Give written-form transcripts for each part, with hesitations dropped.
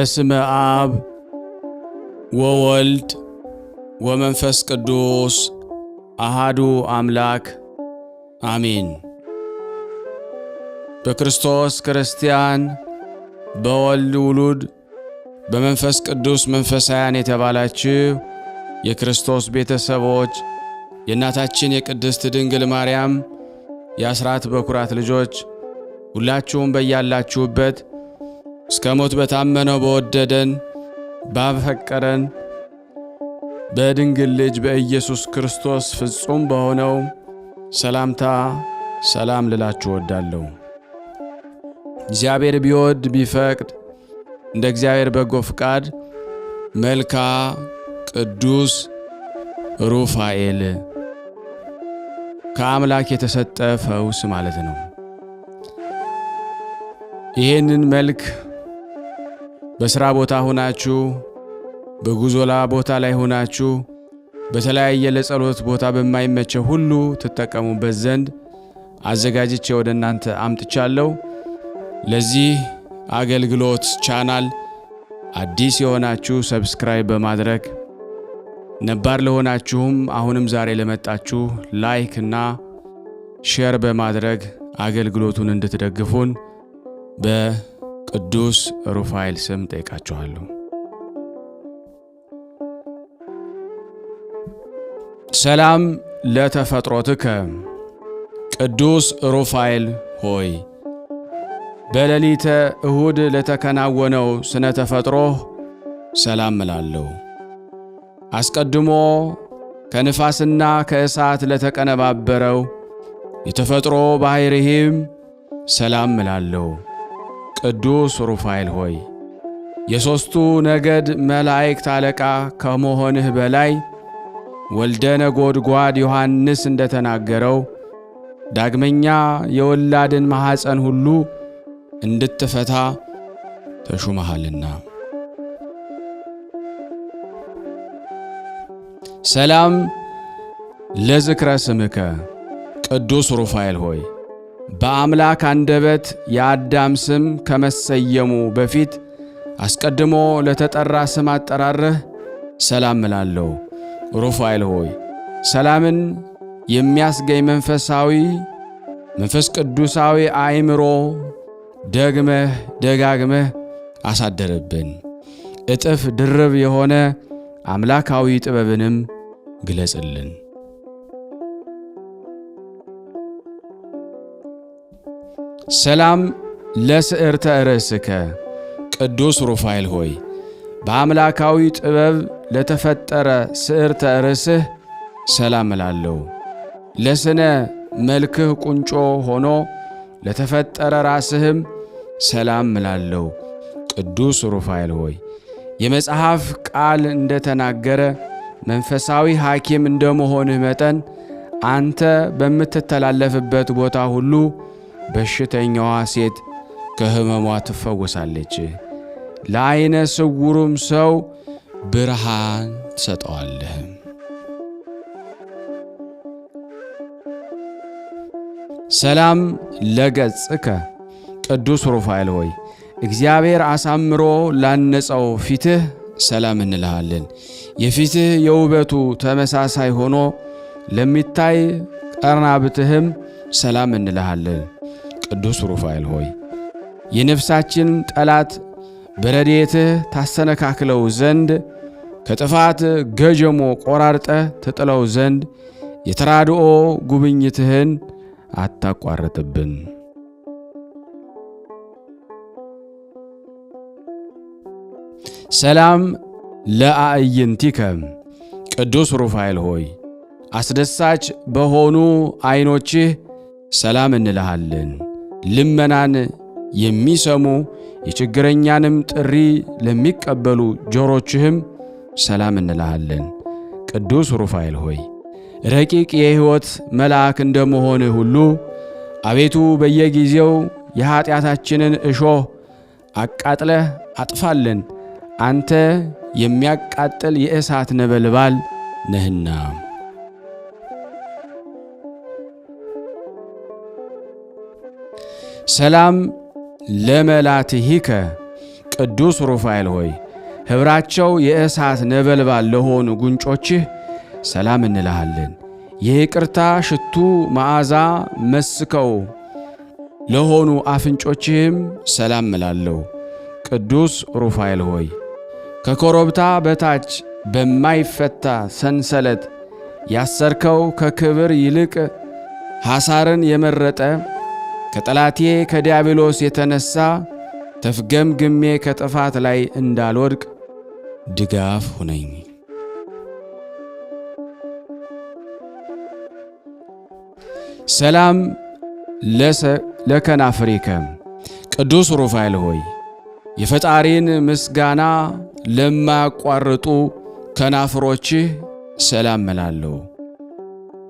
በስመ አብ ወወልድ ወመንፈስ ቅዱስ አሃዱ አምላክ አሜን። በክርስቶስ ክርስቲያን በወልድ ውሉድ በመንፈስ ቅዱስ መንፈሳውያን የተባላችሁ የክርስቶስ ቤተሰቦች የእናታችን የቅድስት ድንግል ማርያም የአስራት በኩራት ልጆች ሁላችሁም በያላችሁበት እስከ ሞት በታመነው በወደደን ባፈቀረን በድንግል ልጅ በኢየሱስ ክርስቶስ ፍጹም በሆነው ሰላምታ ሰላም ልላችሁ ወዳለሁ። እግዚአብሔር ቢወድ ቢፈቅድ እንደ እግዚአብሔር በጎ ፍቃድ መልካ ቅዱስ ሩፋኤል ከአምላክ የተሰጠ ፈውስ ማለት ነው። ይህንን መልክ በሥራ ቦታ ሆናችሁ በጉዞላ ቦታ ላይ ሆናችሁ በተለያየ ለጸሎት ቦታ በማይመቸው ሁሉ ትጠቀሙበት ዘንድ አዘጋጅቼ ወደ እናንተ አምጥቻለሁ። ለዚህ አገልግሎት ቻናል አዲስ የሆናችሁ ሰብስክራይብ በማድረግ ነባር ለሆናችሁም አሁንም ዛሬ ለመጣችሁ ላይክ እና ሼር በማድረግ አገልግሎቱን እንድትደግፉን በቅዱስ ሩፋኤል ስም ጠይቃችኋለሁ። ሰላም ለተፈጥሮትከ ቅዱስ ሩፋኤል ሆይ በሌሊተ እሁድ ለተከናወነው ስነ ተፈጥሮህ ሰላም እላለሁ። አስቀድሞ ከንፋስና ከእሳት ለተቀነባበረው የተፈጥሮ ባሕርይህም ሰላም እላለሁ። ቅዱስ ሩፋኤል ሆይ የሦስቱ ነገድ መላእክት አለቃ ከመሆንህ በላይ ወልደ ነጎድጓድ ዮሐንስ እንደተናገረው ዳግመኛ የወላድን ማኅፀን ሁሉ እንድትፈታ ተሹመሃልና። ሰላም ለዝክረ ስምከ ቅዱስ ሩፋኤል ሆይ በአምላክ አንደበት የአዳም ስም ከመሰየሙ በፊት አስቀድሞ ለተጠራ ስም አጠራርህ ሰላም እላለሁ። ሩፋኤል ሆይ ሰላምን የሚያስገኝ መንፈስ ቅዱሳዊ አእምሮ ደጋግመህ አሳደረብን። እጥፍ ድርብ የሆነ አምላካዊ ጥበብንም ግለጽልን። ሰላም ለስዕርተ ርእስከ ቅዱስ ሩፋኤል ሆይ በአምላካዊ ጥበብ ለተፈጠረ ስዕርተ ርእስህ ሰላም እላለሁ። ለስነ መልክህ ቁንጮ ሆኖ ለተፈጠረ ራስህም ሰላም እላለሁ። ቅዱስ ሩፋኤል ሆይ የመጽሐፍ ቃል እንደተናገረ መንፈሳዊ ሐኪም እንደመሆንህ መጠን አንተ በምትተላለፍበት ቦታ ሁሉ በሽተኛዋ ሴት ከሕመሟ ትፈወሳለች። ለዓይነ ስውሩም ሰው ብርሃን ትሰጠዋለህ። ሰላም ለገጽከ ቅዱስ ሩፋኤል ሆይ እግዚአብሔር አሳምሮ ላነጸው ፊትህ ሰላም እንልሃለን። የፊትህ የውበቱ ተመሳሳይ ሆኖ ለሚታይ ቀርናብትህም ሰላም እንልሃለን። ቅዱስ ሩፋኤል ሆይ የነፍሳችን ጠላት በረድኤትህ ታሰነካክለው ዘንድ ከጥፋት ገጀሞ ቆራርጠህ ትጥለው ዘንድ የተራድኦ ጉብኝትህን አታቋርጥብን። ሰላም ለአዕይንቲከ ቅዱስ ሩፋኤል ሆይ አስደሳች በሆኑ ዐይኖችህ ሰላም እንልሃለን። ልመናን የሚሰሙ የችግረኛንም ጥሪ ለሚቀበሉ ጆሮችህም ሰላም እንልሃለን። ቅዱስ ሩፋኤል ሆይ ረቂቅ የሕይወት መልአክ እንደመሆንህ ሁሉ አቤቱ በየጊዜው የኀጢአታችንን እሾህ አቃጥለህ አጥፋልን። አንተ የሚያቃጥል የእሳት ነበልባል ነህና። ሰላም ለመላትሂከ ቅዱስ ሩፋኤል ሆይ ኅብራቸው የእሳት ነበልባል ለሆኑ ጉንጮችህ ሰላም እንልሃለን። የይቅርታ ሽቱ መዓዛ መስከው ለሆኑ አፍንጮችህም ሰላም እላለሁ። ቅዱስ ሩፋኤል ሆይ ከኮረብታ በታች በማይፈታ ሰንሰለት ያሰርከው ከክብር ይልቅ ሐሳርን የመረጠ ከጠላቴ ከዲያብሎስ የተነሣ ተፍገምግሜ ከጥፋት ላይ እንዳልወድቅ ድጋፍ ሁነኝ። ሰላም ለከናፍሪከ ቅዱስ ሩፋኤል ሆይ የፈጣሪን ምስጋና ለማያቋርጡ ከናፍሮችህ ሰላም እላለሁ።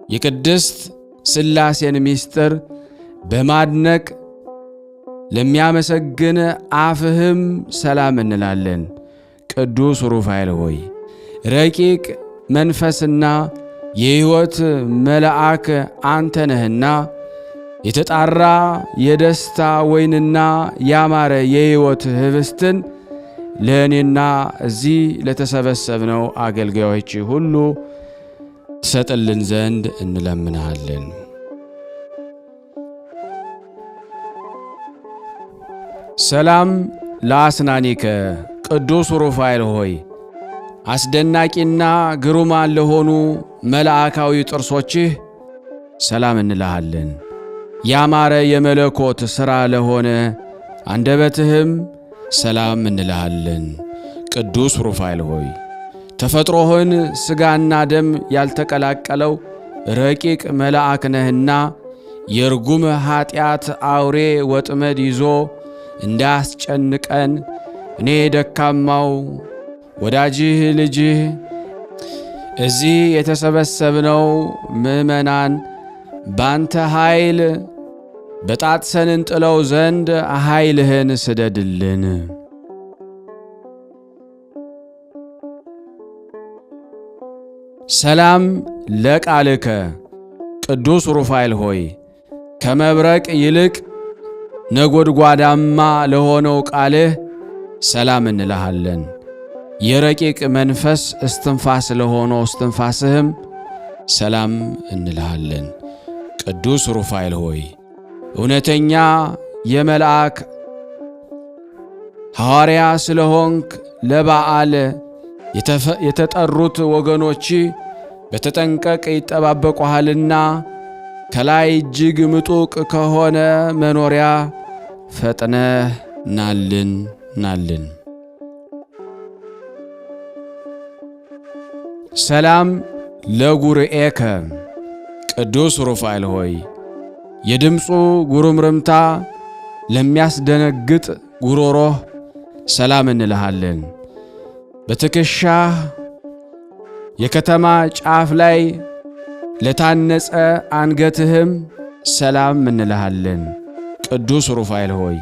የቅድስት ሥላሴን ምስጢር በማድነቅ ለሚያመሰግን አፍህም ሰላም እንላለን። ቅዱስ ሩፋኤል ሆይ ረቂቅ መንፈስና የሕይወት መልአክ አንተ ነህና የተጣራ የደስታ ወይንና ያማረ የሕይወት ኅብስትን ለእኔና እዚህ ለተሰበሰብነው አገልጋዮች ሁሉ ትሰጥልን ዘንድ እንለምንሃለን። ሰላም ለአስናኒከ ቅዱስ ሩፋኤል ሆይ አስደናቂና ግሩማን ለሆኑ መልአካዊ ጥርሶችህ ሰላም እንልሃለን። ያማረ የመለኮት ሥራ ለሆነ አንደበትህም ሰላም እንልሃለን። ቅዱስ ሩፋኤል ሆይ ተፈጥሮህን ሥጋና ደም ያልተቀላቀለው ረቂቅ መልአክ ነህና የርጉም ኀጢአት አውሬ ወጥመድ ይዞ እንዳያስጨንቀን እኔ ደካማው ወዳጅህ ልጅህ እዚህ የተሰበሰብነው ምእመናን ባንተ ኃይል በጣጥሰን እንጥለው ዘንድ ኃይልህን ስደድልን። ሰላም ለቃልከ ቅዱስ ሩፋኤል ሆይ ከመብረቅ ይልቅ ነጎድጓዳማ ለሆነው ቃልህ ሰላም እንልሃለን። የረቂቅ መንፈስ እስትንፋስ ለሆነው እስትንፋስህም ሰላም እንልሃለን። ቅዱስ ሩፋኤል ሆይ እውነተኛ የመልአክ ሐዋርያ ስለሆንክ ለበዓል የተጠሩት ወገኖች በተጠንቀቅ ይጠባበቁሃልና ከላይ እጅግ ምጡቅ ከሆነ መኖሪያ ፈጥነህ ናልን። ሰላም ለጉርኤከ ቅዱስ ሩፋኤል ሆይ የድምፁ ጉርምርምታ ለሚያስደነግጥ ጉሮሮህ ሰላም እንልሃለን። በትከሻህ የከተማ ጫፍ ላይ ለታነጸ አንገትህም ሰላም እንልሃለን። ቅዱስ ሩፋኤል ሆይ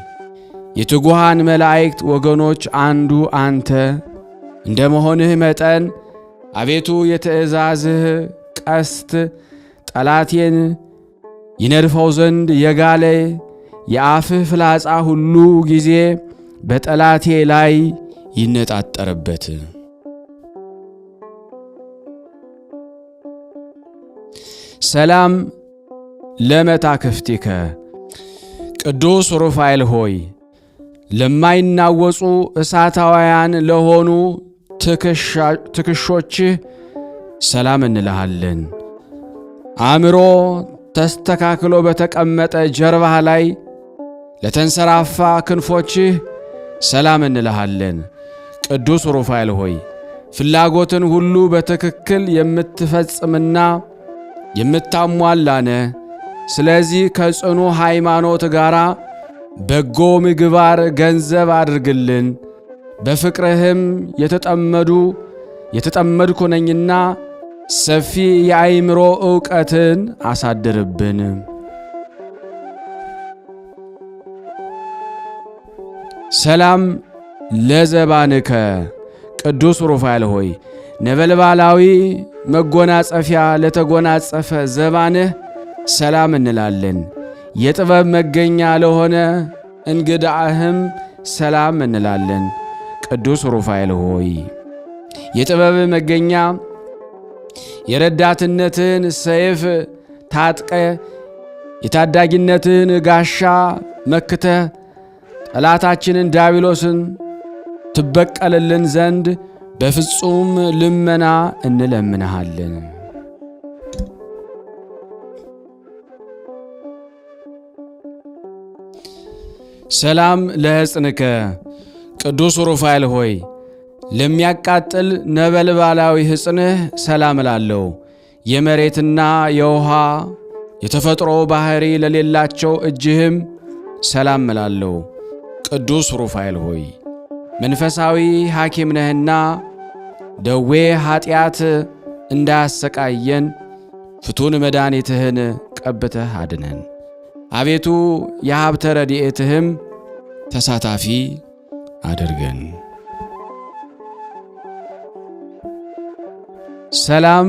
የትጉሃን መላእክት ወገኖች አንዱ አንተ እንደ መሆንህ መጠን አቤቱ የትእዛዝህ ቀስት ጠላቴን ይነድፈው ዘንድ የጋለ የአፍህ ፍላጻ ሁሉ ጊዜ በጠላቴ ላይ ይነጣጠርበት። ሰላም ለመታክፍቲከ ቅዱስ ሩፋኤል ሆይ ለማይናወጹ እሳታውያን ለሆኑ ትከሾችህ ሰላም እንልሃለን። አእምሮ ተስተካክሎ በተቀመጠ ጀርባህ ላይ ለተንሰራፋ ክንፎችህ ሰላም እንልሃለን። ቅዱስ ሩፋኤል ሆይ ፍላጎትን ሁሉ በትክክል የምትፈጽምና የምታሟላነ ስለዚህ ከጽኑ ሃይማኖት ጋር በጎ ምግባር ገንዘብ አድርግልን። በፍቅርህም የተጠመድኩ ነኝና ሰፊ የአእምሮ ዕውቀትን አሳድርብን። ሰላም ለዘባንከ ቅዱስ ሩፋኤል ሆይ ነበልባላዊ መጎናጸፊያ ለተጎናጸፈ ዘባንህ ሰላም እንላለን። የጥበብ መገኛ ለሆነ እንግዳህም ሰላም እንላለን። ቅዱስ ሩፋኤል ሆይ የጥበብ መገኛ የረዳትነትን ሰይፍ ታጥቀ የታዳጊነትን ጋሻ መክተ ጠላታችንን ዲያብሎስን ትበቀልልን ዘንድ በፍጹም ልመና እንለምንሃለን። ሰላም ለሕፅንከ ቅዱስ ሩፋኤል ሆይ ለሚያቃጥል ነበልባላዊ ሕፅንህ ሰላም እላለሁ። የመሬትና የውሃ የተፈጥሮ ባህሪ ለሌላቸው እጅህም ሰላም እላለሁ። ቅዱስ ሩፋኤል ሆይ መንፈሳዊ ሐኪም ነህና ደዌ ኃጢአት እንዳያሰቃየን ፍቱን መድኃኒትህን ቀብተህ አድነን። አቤቱ የሀብተ ረድኤትህም ተሳታፊ አድርገን። ሰላም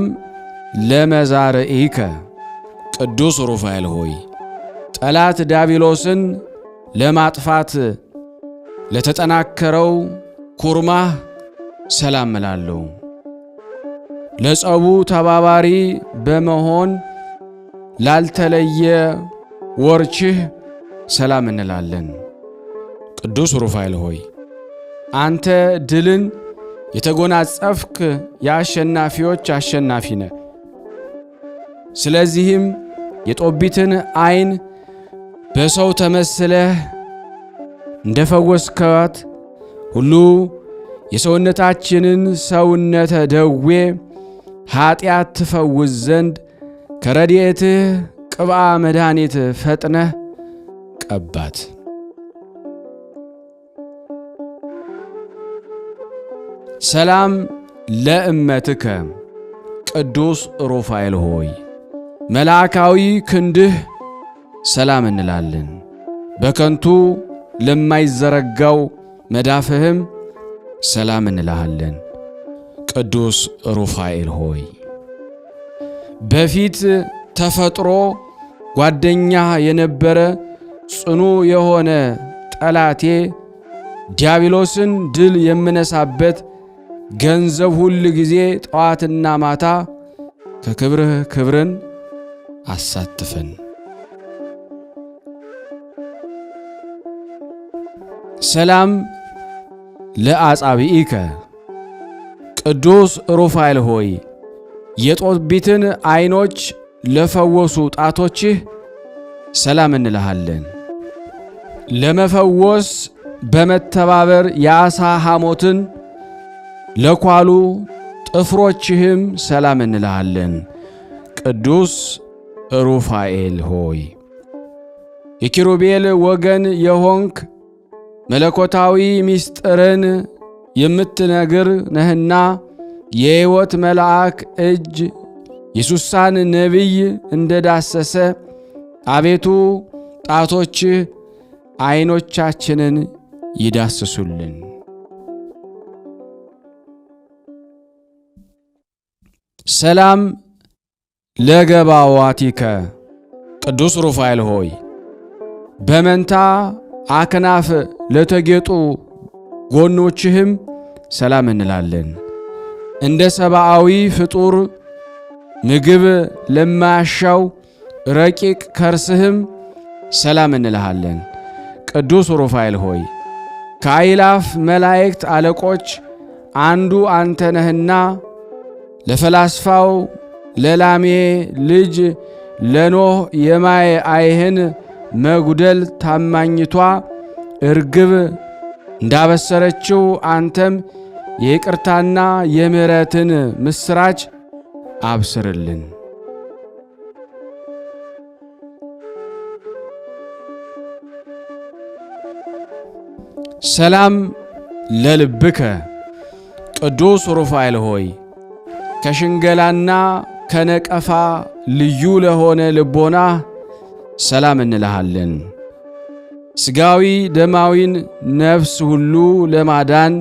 ለመዛርኢከ ቅዱስ ሩፋኤል ሆይ ጠላት ዲያብሎስን ለማጥፋት ለተጠናከረው ኩርማህ ሰላም እላለሁ። ለጸቡ ተባባሪ በመሆን ላልተለየ ወርችህ ሰላም እንላለን። ቅዱስ ሩፋኤል ሆይ አንተ ድልን የተጎናጸፍክ የአሸናፊዎች አሸናፊ ነህ። ስለዚህም የጦቢትን ዓይን በሰው ተመስለህ እንደፈወስከዋት ሁሉ የሰውነታችንን ሰውነተ ደዌ ኃጢአት ትፈውስ ዘንድ ከረድኤትህ ቅብአ መድኃኒት ፈጥነህ ቀባት። ሰላም ለእመትከ ቅዱስ ሩፋኤል ሆይ መልአካዊ ክንድህ ሰላም እንላለን። በከንቱ ለማይዘረጋው መዳፍህም ሰላም እንልሃለን። ቅዱስ ሩፋኤል ሆይ በፊት ተፈጥሮ ጓደኛ የነበረ ጽኑ የሆነ ጠላቴ ዲያብሎስን ድል የምነሳበት ገንዘብ ሁል ጊዜ ጠዋትና ማታ ከክብርህ ክብርን አሳትፈን። ሰላም ለአጻብኢከ ቅዱስ ሩፋኤል ሆይ የጦቢትን ዓይኖች ለፈወሱ ጣቶችህ ሰላም እንልሃለን። ለመፈወስ በመተባበር የዓሣ ሐሞትን ለኳሉ ጥፍሮችህም ሰላም እንልሃለን። ቅዱስ ሩፋኤል ሆይ የኪሩቤል ወገን የሆንክ መለኮታዊ ምስጢርን የምትነግር ነህና የሕይወት መልአክ እጅ የሱሳን ነቢይ እንደዳሰሰ አቤቱ ጣቶችህ ዓይኖቻችንን ይዳስሱልን። ሰላም ለገባዋቲከ ቅዱስ ሩፋኤል ሆይ በመንታ አክናፍ ለተጌጡ ጎኖችህም ሰላም እንላለን። እንደ ሰብአዊ ፍጡር ምግብ ለማያሻው ረቂቅ ከርስህም ሰላም እንልሃለን። ቅዱስ ሩፋኤል ሆይ ከአእላፍ መላእክት አለቆች አንዱ አንተ ነህና ለፈላስፋው ለላሜ ልጅ ለኖህ የማየ አይህን መጉደል ታማኝቷ እርግብ እንዳበሰረችው አንተም የይቅርታና የምሕረትን ምስራች አብስርልን። ሰላም ለልብከ ቅዱስ ሩፋኤል ሆይ ከሽንገላና ከነቀፋ ልዩ ለሆነ ልቦና ሰላም እንልሃለን። ሥጋዊ ደማዊን ነፍስ ሁሉ ለማዳን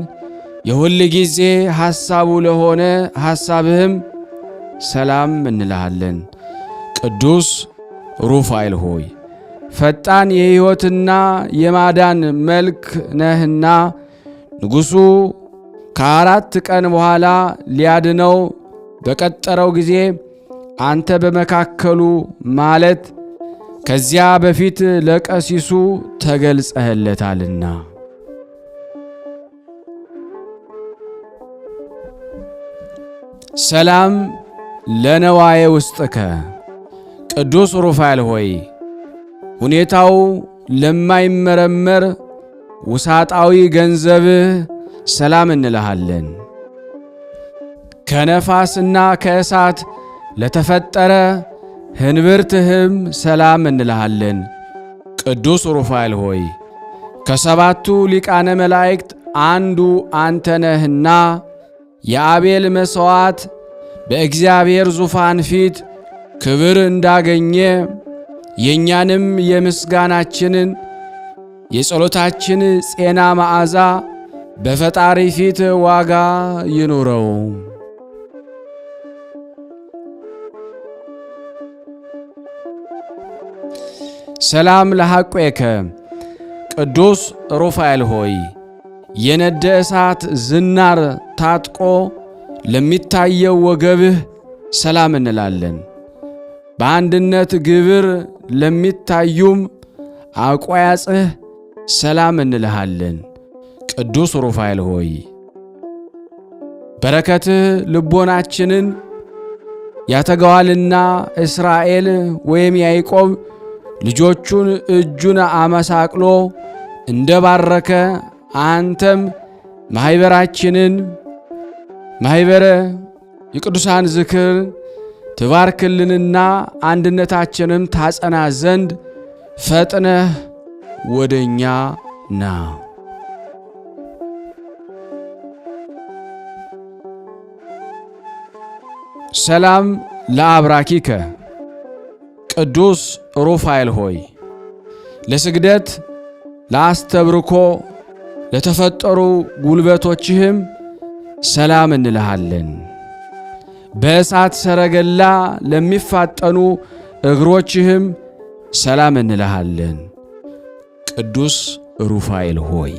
የሁል ጊዜ ሐሳቡ ለሆነ ሐሳብህም ሰላም እንልሃለን። ቅዱስ ሩፋኤል ሆይ ፈጣን የሕይወትና የማዳን መልክ ነህና ንጉሡ ከ4 ቀን በኋላ ሊያድነው በቀጠረው ጊዜ አንተ በመካከሉ ማለት ከዚያ በፊት ለቀሲሱ ተገልጸህለታልና። ሰላም ለነዋየ ውስጥከ ቅዱስ ሩፋኤል ሆይ ሁኔታው ለማይመረመር ውሳጣዊ ገንዘብህ ሰላም እንልሃለን። ከነፋስና ከእሳት ለተፈጠረ ህንብርትህም ሰላም እንልሃለን። ቅዱስ ሩፋኤል ሆይ ከሰባቱ ሊቃነ መላእክት አንዱ አንተ ነህና የአቤል መሥዋዕት በእግዚአብሔር ዙፋን ፊት ክብር እንዳገኘ የእኛንም የምስጋናችንን የጸሎታችን ጼና መዓዛ በፈጣሪ ፊት ዋጋ ይኑረው። ሰላም ለሐቆከ ቅዱስ ሩፋኤል ሆይ የነደ እሳት ዝናር ታጥቆ ለሚታየው ወገብህ ሰላም እንላለን። በአንድነት ግብር ለሚታዩም አቋያጽህ ሰላም እንልሃለን። ቅዱስ ሩፋኤል ሆይ በረከትህ ልቦናችንን ያተጋዋልና እስራኤል ወይም ያዕቆብ ልጆቹን እጁን አመሳቅሎ እንደባረከ አንተም ማኅበራችንን ማኅበረ የቅዱሳን ዝክር ትባርክልንና አንድነታችንም ታጸና ዘንድ ፈጥነህ ወደኛ ና። ሰላም ለአብራኪከ ቅዱስ ሩፋኤል ሆይ ለስግደት ለአስተብርኮ ለተፈጠሩ ጉልበቶችህም ሰላም እንልሃለን። በእሳት ሰረገላ ለሚፋጠኑ እግሮችህም ሰላም እንልሃለን። ቅዱስ ሩፋኤል ሆይ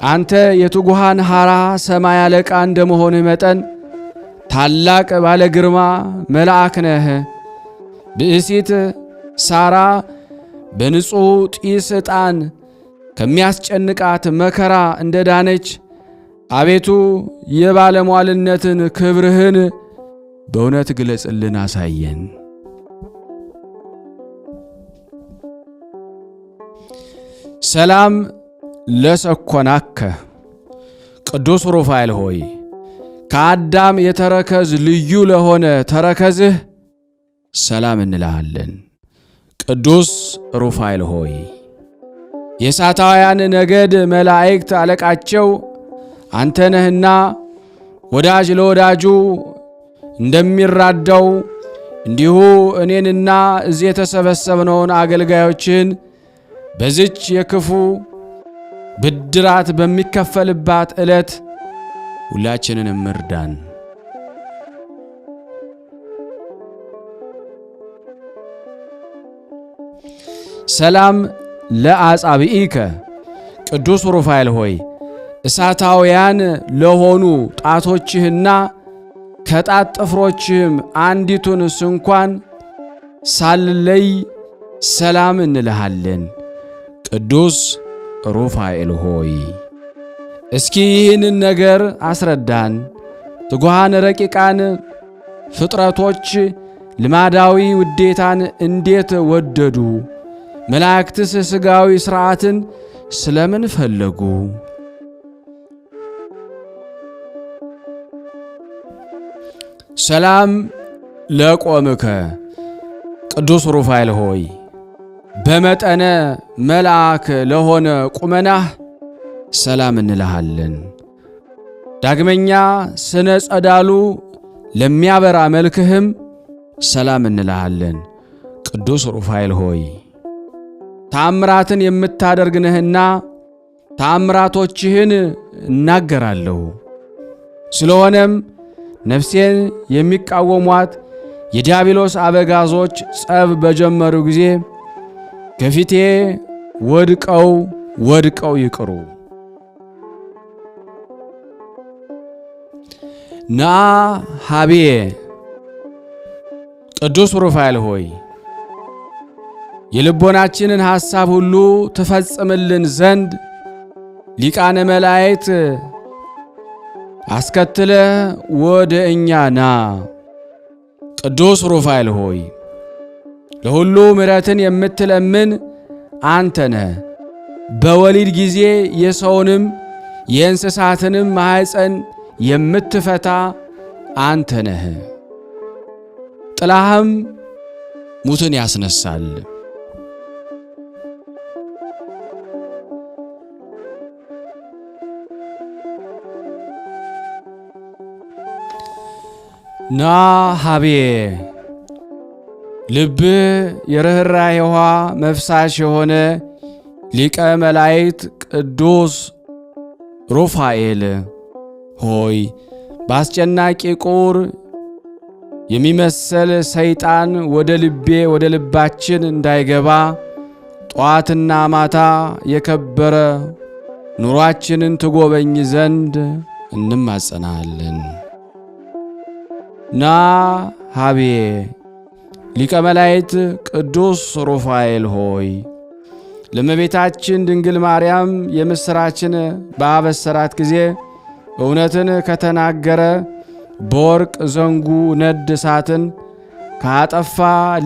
አንተ የትጉሃን ሐራ ሰማይ አለቃ እንደመሆንህ መጠን ታላቅ ባለ ግርማ መልአክ ነህ። ብእሲት ሳራ በንጹሕ ጢስ ዕጣን ከሚያስጨንቃት መከራ እንደ ዳነች አቤቱ የባለሟልነትን ክብርህን በእውነት ግለጽልን፣ አሳየን። ሰላም ለሰኮናከ ቅዱስ ሩፋኤል ሆይ ከአዳም የተረከዝ ልዩ ለሆነ ተረከዝህ ሰላም እንልሃለን። ቅዱስ ሩፋኤል ሆይ የእሳታውያን ነገድ መላእክት አለቃቸው አንተ ነህና ወዳጅ ለወዳጁ እንደሚራዳው እንዲሁ እኔንና እዚህ የተሰበሰብነውን አገልጋዮችን በዚች የክፉ ብድራት በሚከፈልባት ዕለት ሁላችንንም እርዳን። ሰላም ለአጻብኢከ ቅዱስ ሩፋኤል ሆይ እሳታውያን ለሆኑ ጣቶችህና ከጣት ጥፍሮችህም አንዲቱን ስንኳን ሳልለይ ሰላም እንልሃለን። ቅዱስ ሩፋኤል ሆይ እስኪ ይህንን ነገር አስረዳን። ትጉሃን ረቂቃን ፍጥረቶች ልማዳዊ ውዴታን እንዴት ወደዱ? መላእክትስ ሥጋዊ ሥርዓትን ስለምን ፈለጉ? ሰላም ለቆምከ ቅዱስ ሩፋኤል ሆይ በመጠነ መልአክ ለሆነ ቁመናህ ሰላም እንልሃለን። ዳግመኛ ስነ ጸዳሉ ለሚያበራ መልክህም ሰላም እንልሃለን። ቅዱስ ሩፋኤል ሆይ ታምራትን የምታደርግ ነህና ታምራቶችህን እናገራለሁ። ስለሆነም ነፍሴን የሚቃወሟት የዲያብሎስ አበጋዞች ጸብ በጀመሩ ጊዜ ከፊቴ ወድቀው ይቅሩ። ና ሀቤ ቅዱስ ሩፋኤል ሆይ የልቦናችንን ሐሳብ ሁሉ ትፈጽምልን ዘንድ ሊቃነ መላእክት አስከትለ ወደ እኛ ና። ቅዱስ ሩፋኤል ሆይ ለሁሉ ምሕረትን የምትለምን አንተ ነህ። በወሊድ ጊዜ የሰውንም የእንስሳትንም ማኅፀን የምትፈታ አንተ ነህ። ጥላህም ሙትን ያስነሳል። ና ሀቤ ልብ የርኅራኄዋ መፍሳሽ የሆነ ሊቀ መላእክት ቅዱስ ሩፋኤል ሆይ በአስጨናቂ ቁር የሚመሰል ሰይጣን ወደ ልባችን እንዳይገባ ጠዋትና ማታ የከበረ ኑሯችንን ትጎበኝ ዘንድ እንማጸናለን። ና ሀቤ ሊቀ መላእክት ቅዱስ ሩፋኤል ሆይ ለእመቤታችን ድንግል ማርያም የምሥራችን ባበሰራት ጊዜ እውነትን ከተናገረ በወርቅ ዘንጉ ነድ እሳትን ካጠፋ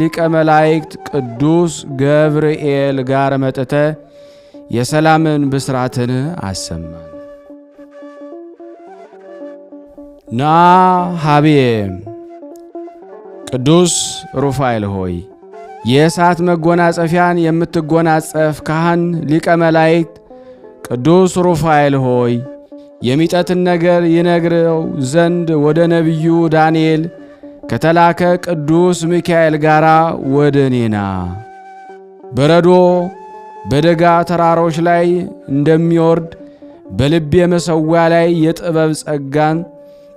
ሊቀ መላእክት ቅዱስ ገብርኤል ጋር መጥተ የሰላምን ብስራትን አሰማን። ና ሀቤ ቅዱስ ሩፋኤል ሆይ የእሳት መጎናጸፊያን የምትጎናጸፍ ካህን ሊቀ መላእክት ቅዱስ ሩፋኤል ሆይ የሚጠትን ነገር ይነግረው ዘንድ ወደ ነቢዩ ዳንኤል ከተላከ ቅዱስ ሚካኤል ጋር ወደ እኔና በረዶ በደጋ ተራሮች ላይ እንደሚወርድ በልቤ መሠዊያ ላይ የጥበብ ጸጋን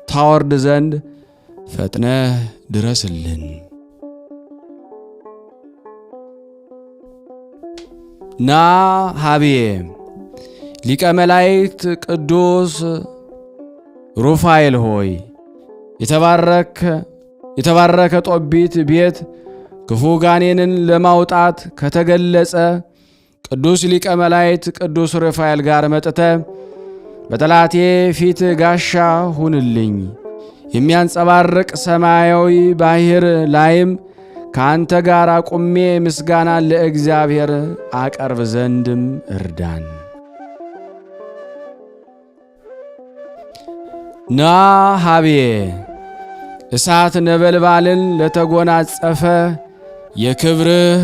ታወርድ ዘንድ ፈጥነህ ድረስልን። ና ሀቤ ሊቀ መላእክት ቅዱስ ሩፋኤል ሆይ የተባረከ ጦቢት ቤት ክፉ ጋኔንን ለማውጣት ከተገለጸ ቅዱስ ሊቀ መላእክት ቅዱስ ሩፋኤል ጋር መጥተ በጠላቴ ፊት ጋሻ ሁንልኝ። የሚያንጸባርቅ ሰማያዊ ባሕር ላይም ከአንተ ጋር አቁሜ ምስጋናን ለእግዚአብሔር አቀርብ ዘንድም እርዳን። ና ሀቤ እሳት ነበልባልን ለተጎናጸፈ የክብርህ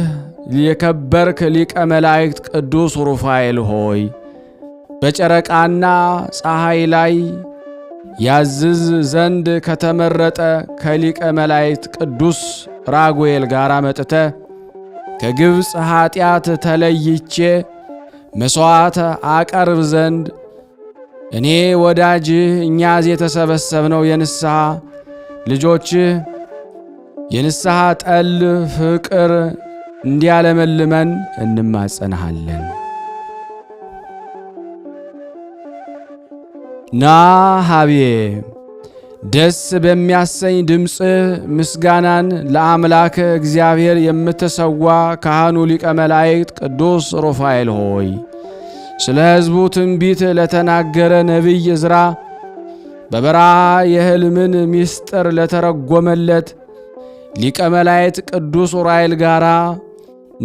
የከበርክ ሊቀ መላእክት ቅዱስ ሩፋኤል ሆይ በጨረቃና ፀሐይ ላይ ያዝዝ ዘንድ ከተመረጠ ከሊቀ መላእክት ቅዱስ ራጉኤል ጋር መጥተ ከግብፅ ኀጢአት ተለይቼ መሥዋዕት አቀርብ ዘንድ እኔ ወዳጅህ እኛዝ የተሰበሰብነው የንስሐ ልጆችህ የንስሐ ጠል ፍቅር እንዲያለመልመን እንማጸንሃለን። ና ሀቤ ደስ በሚያሰኝ ድምፅህ ምስጋናን ለአምላክ እግዚአብሔር የምትሰዋ ካህኑ ሊቀ መላእክት ቅዱስ ሩፋኤል ሆይ ስለ ሕዝቡ ትንቢት ለተናገረ ነቢይ ዕዝራ በበረሃ የሕልምን ምስጢር ለተረጎመለት ሊቀ መላእክት ቅዱስ ኡራኤል ጋራ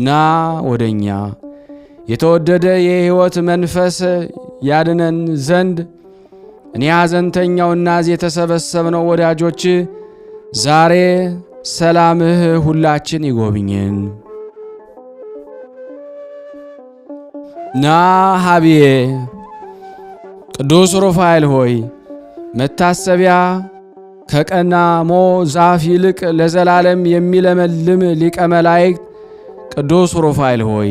ና ወደኛ የተወደደ የሕይወት መንፈስ ያድነን ዘንድ እኔ ሐዘንተኛውና የተሰበሰብነው ወዳጆች ዛሬ ሰላምህ ሁላችን ይጎብኝን። ና ሀቤ ቅዱስ ሩፋኤል ሆይ መታሰቢያ ከቀናሞ ዛፍ ይልቅ ለዘላለም የሚለመልም ሊቀ መላእክት ቅዱስ ሩፋኤል ሆይ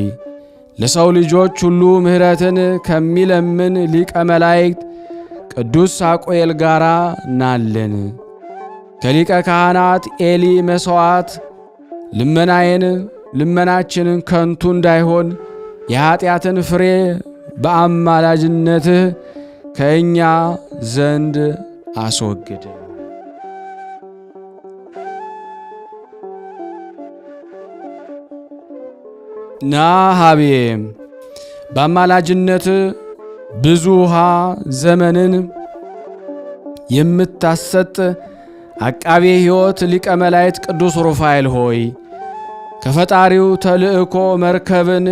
ለሰው ልጆች ሁሉ ምሕረትን ከሚለምን ሊቀ መላእክት ቅዱስ ሳቁኤል ጋራ ናለን። ከሊቀ ካህናት ኤሊ መሥዋዕት ልመናችንን ከንቱ እንዳይሆን የኀጢአትን ፍሬ በአማላጅነትህ ከእኛ ዘንድ አስወግድ። ና ሀቤ በአማላጅነት ብዙ ውሃ ዘመንን የምታሰጥ አቃቤ ሕይወት ሊቀ መላእክት ቅዱስ ሩፋኤል ሆይ ከፈጣሪው ተልእኮ መርከብን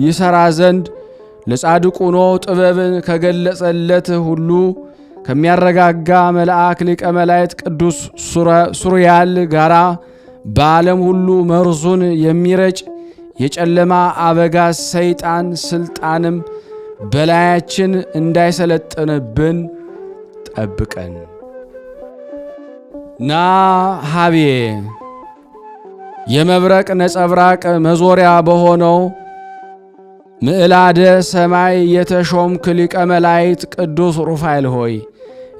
ይሠራ ዘንድ ለጻድቁ ኖኅ ጥበብን ከገለጸለት ሁሉ ከሚያረጋጋ መልአክ ሊቀ መላእክት ቅዱስ ሱሪያል ጋራ በዓለም ሁሉ መርዙን የሚረጭ የጨለማ አበጋዝ ሰይጣን ስልጣንም በላያችን እንዳይሰለጥንብን ጠብቀን። ና ሀቤ የመብረቅ ነጸብራቅ መዞሪያ በሆነው ምዕላደ ሰማይ የተሾምክ ሊቀ መላእክት ቅዱስ ሩፋኤል ሆይ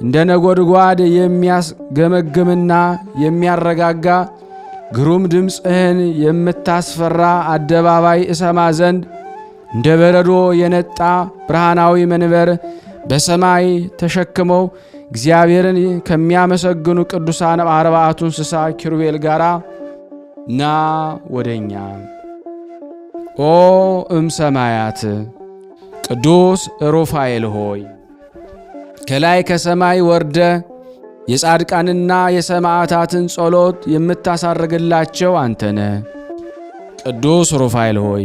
እንደ ነጎድጓድ የሚያስገመግምና የሚያረጋጋ ግሩም ድምፅህን የምታስፈራ አደባባይ እሰማ ዘንድ እንደ በረዶ የነጣ ብርሃናዊ መንበር በሰማይ ተሸክመው እግዚአብሔርን ከሚያመሰግኑ ቅዱሳን አርባዕቱ እንስሳ ኪሩቤል ጋራ ና ወደኛ። ኦ እምሰማያት ቅዱስ ሩፋኤል ሆይ ከላይ ከሰማይ ወርደ የጻድቃንና የሰማዕታትን ጸሎት የምታሳርግላቸው አንተነ። ቅዱስ ሩፋኤል ሆይ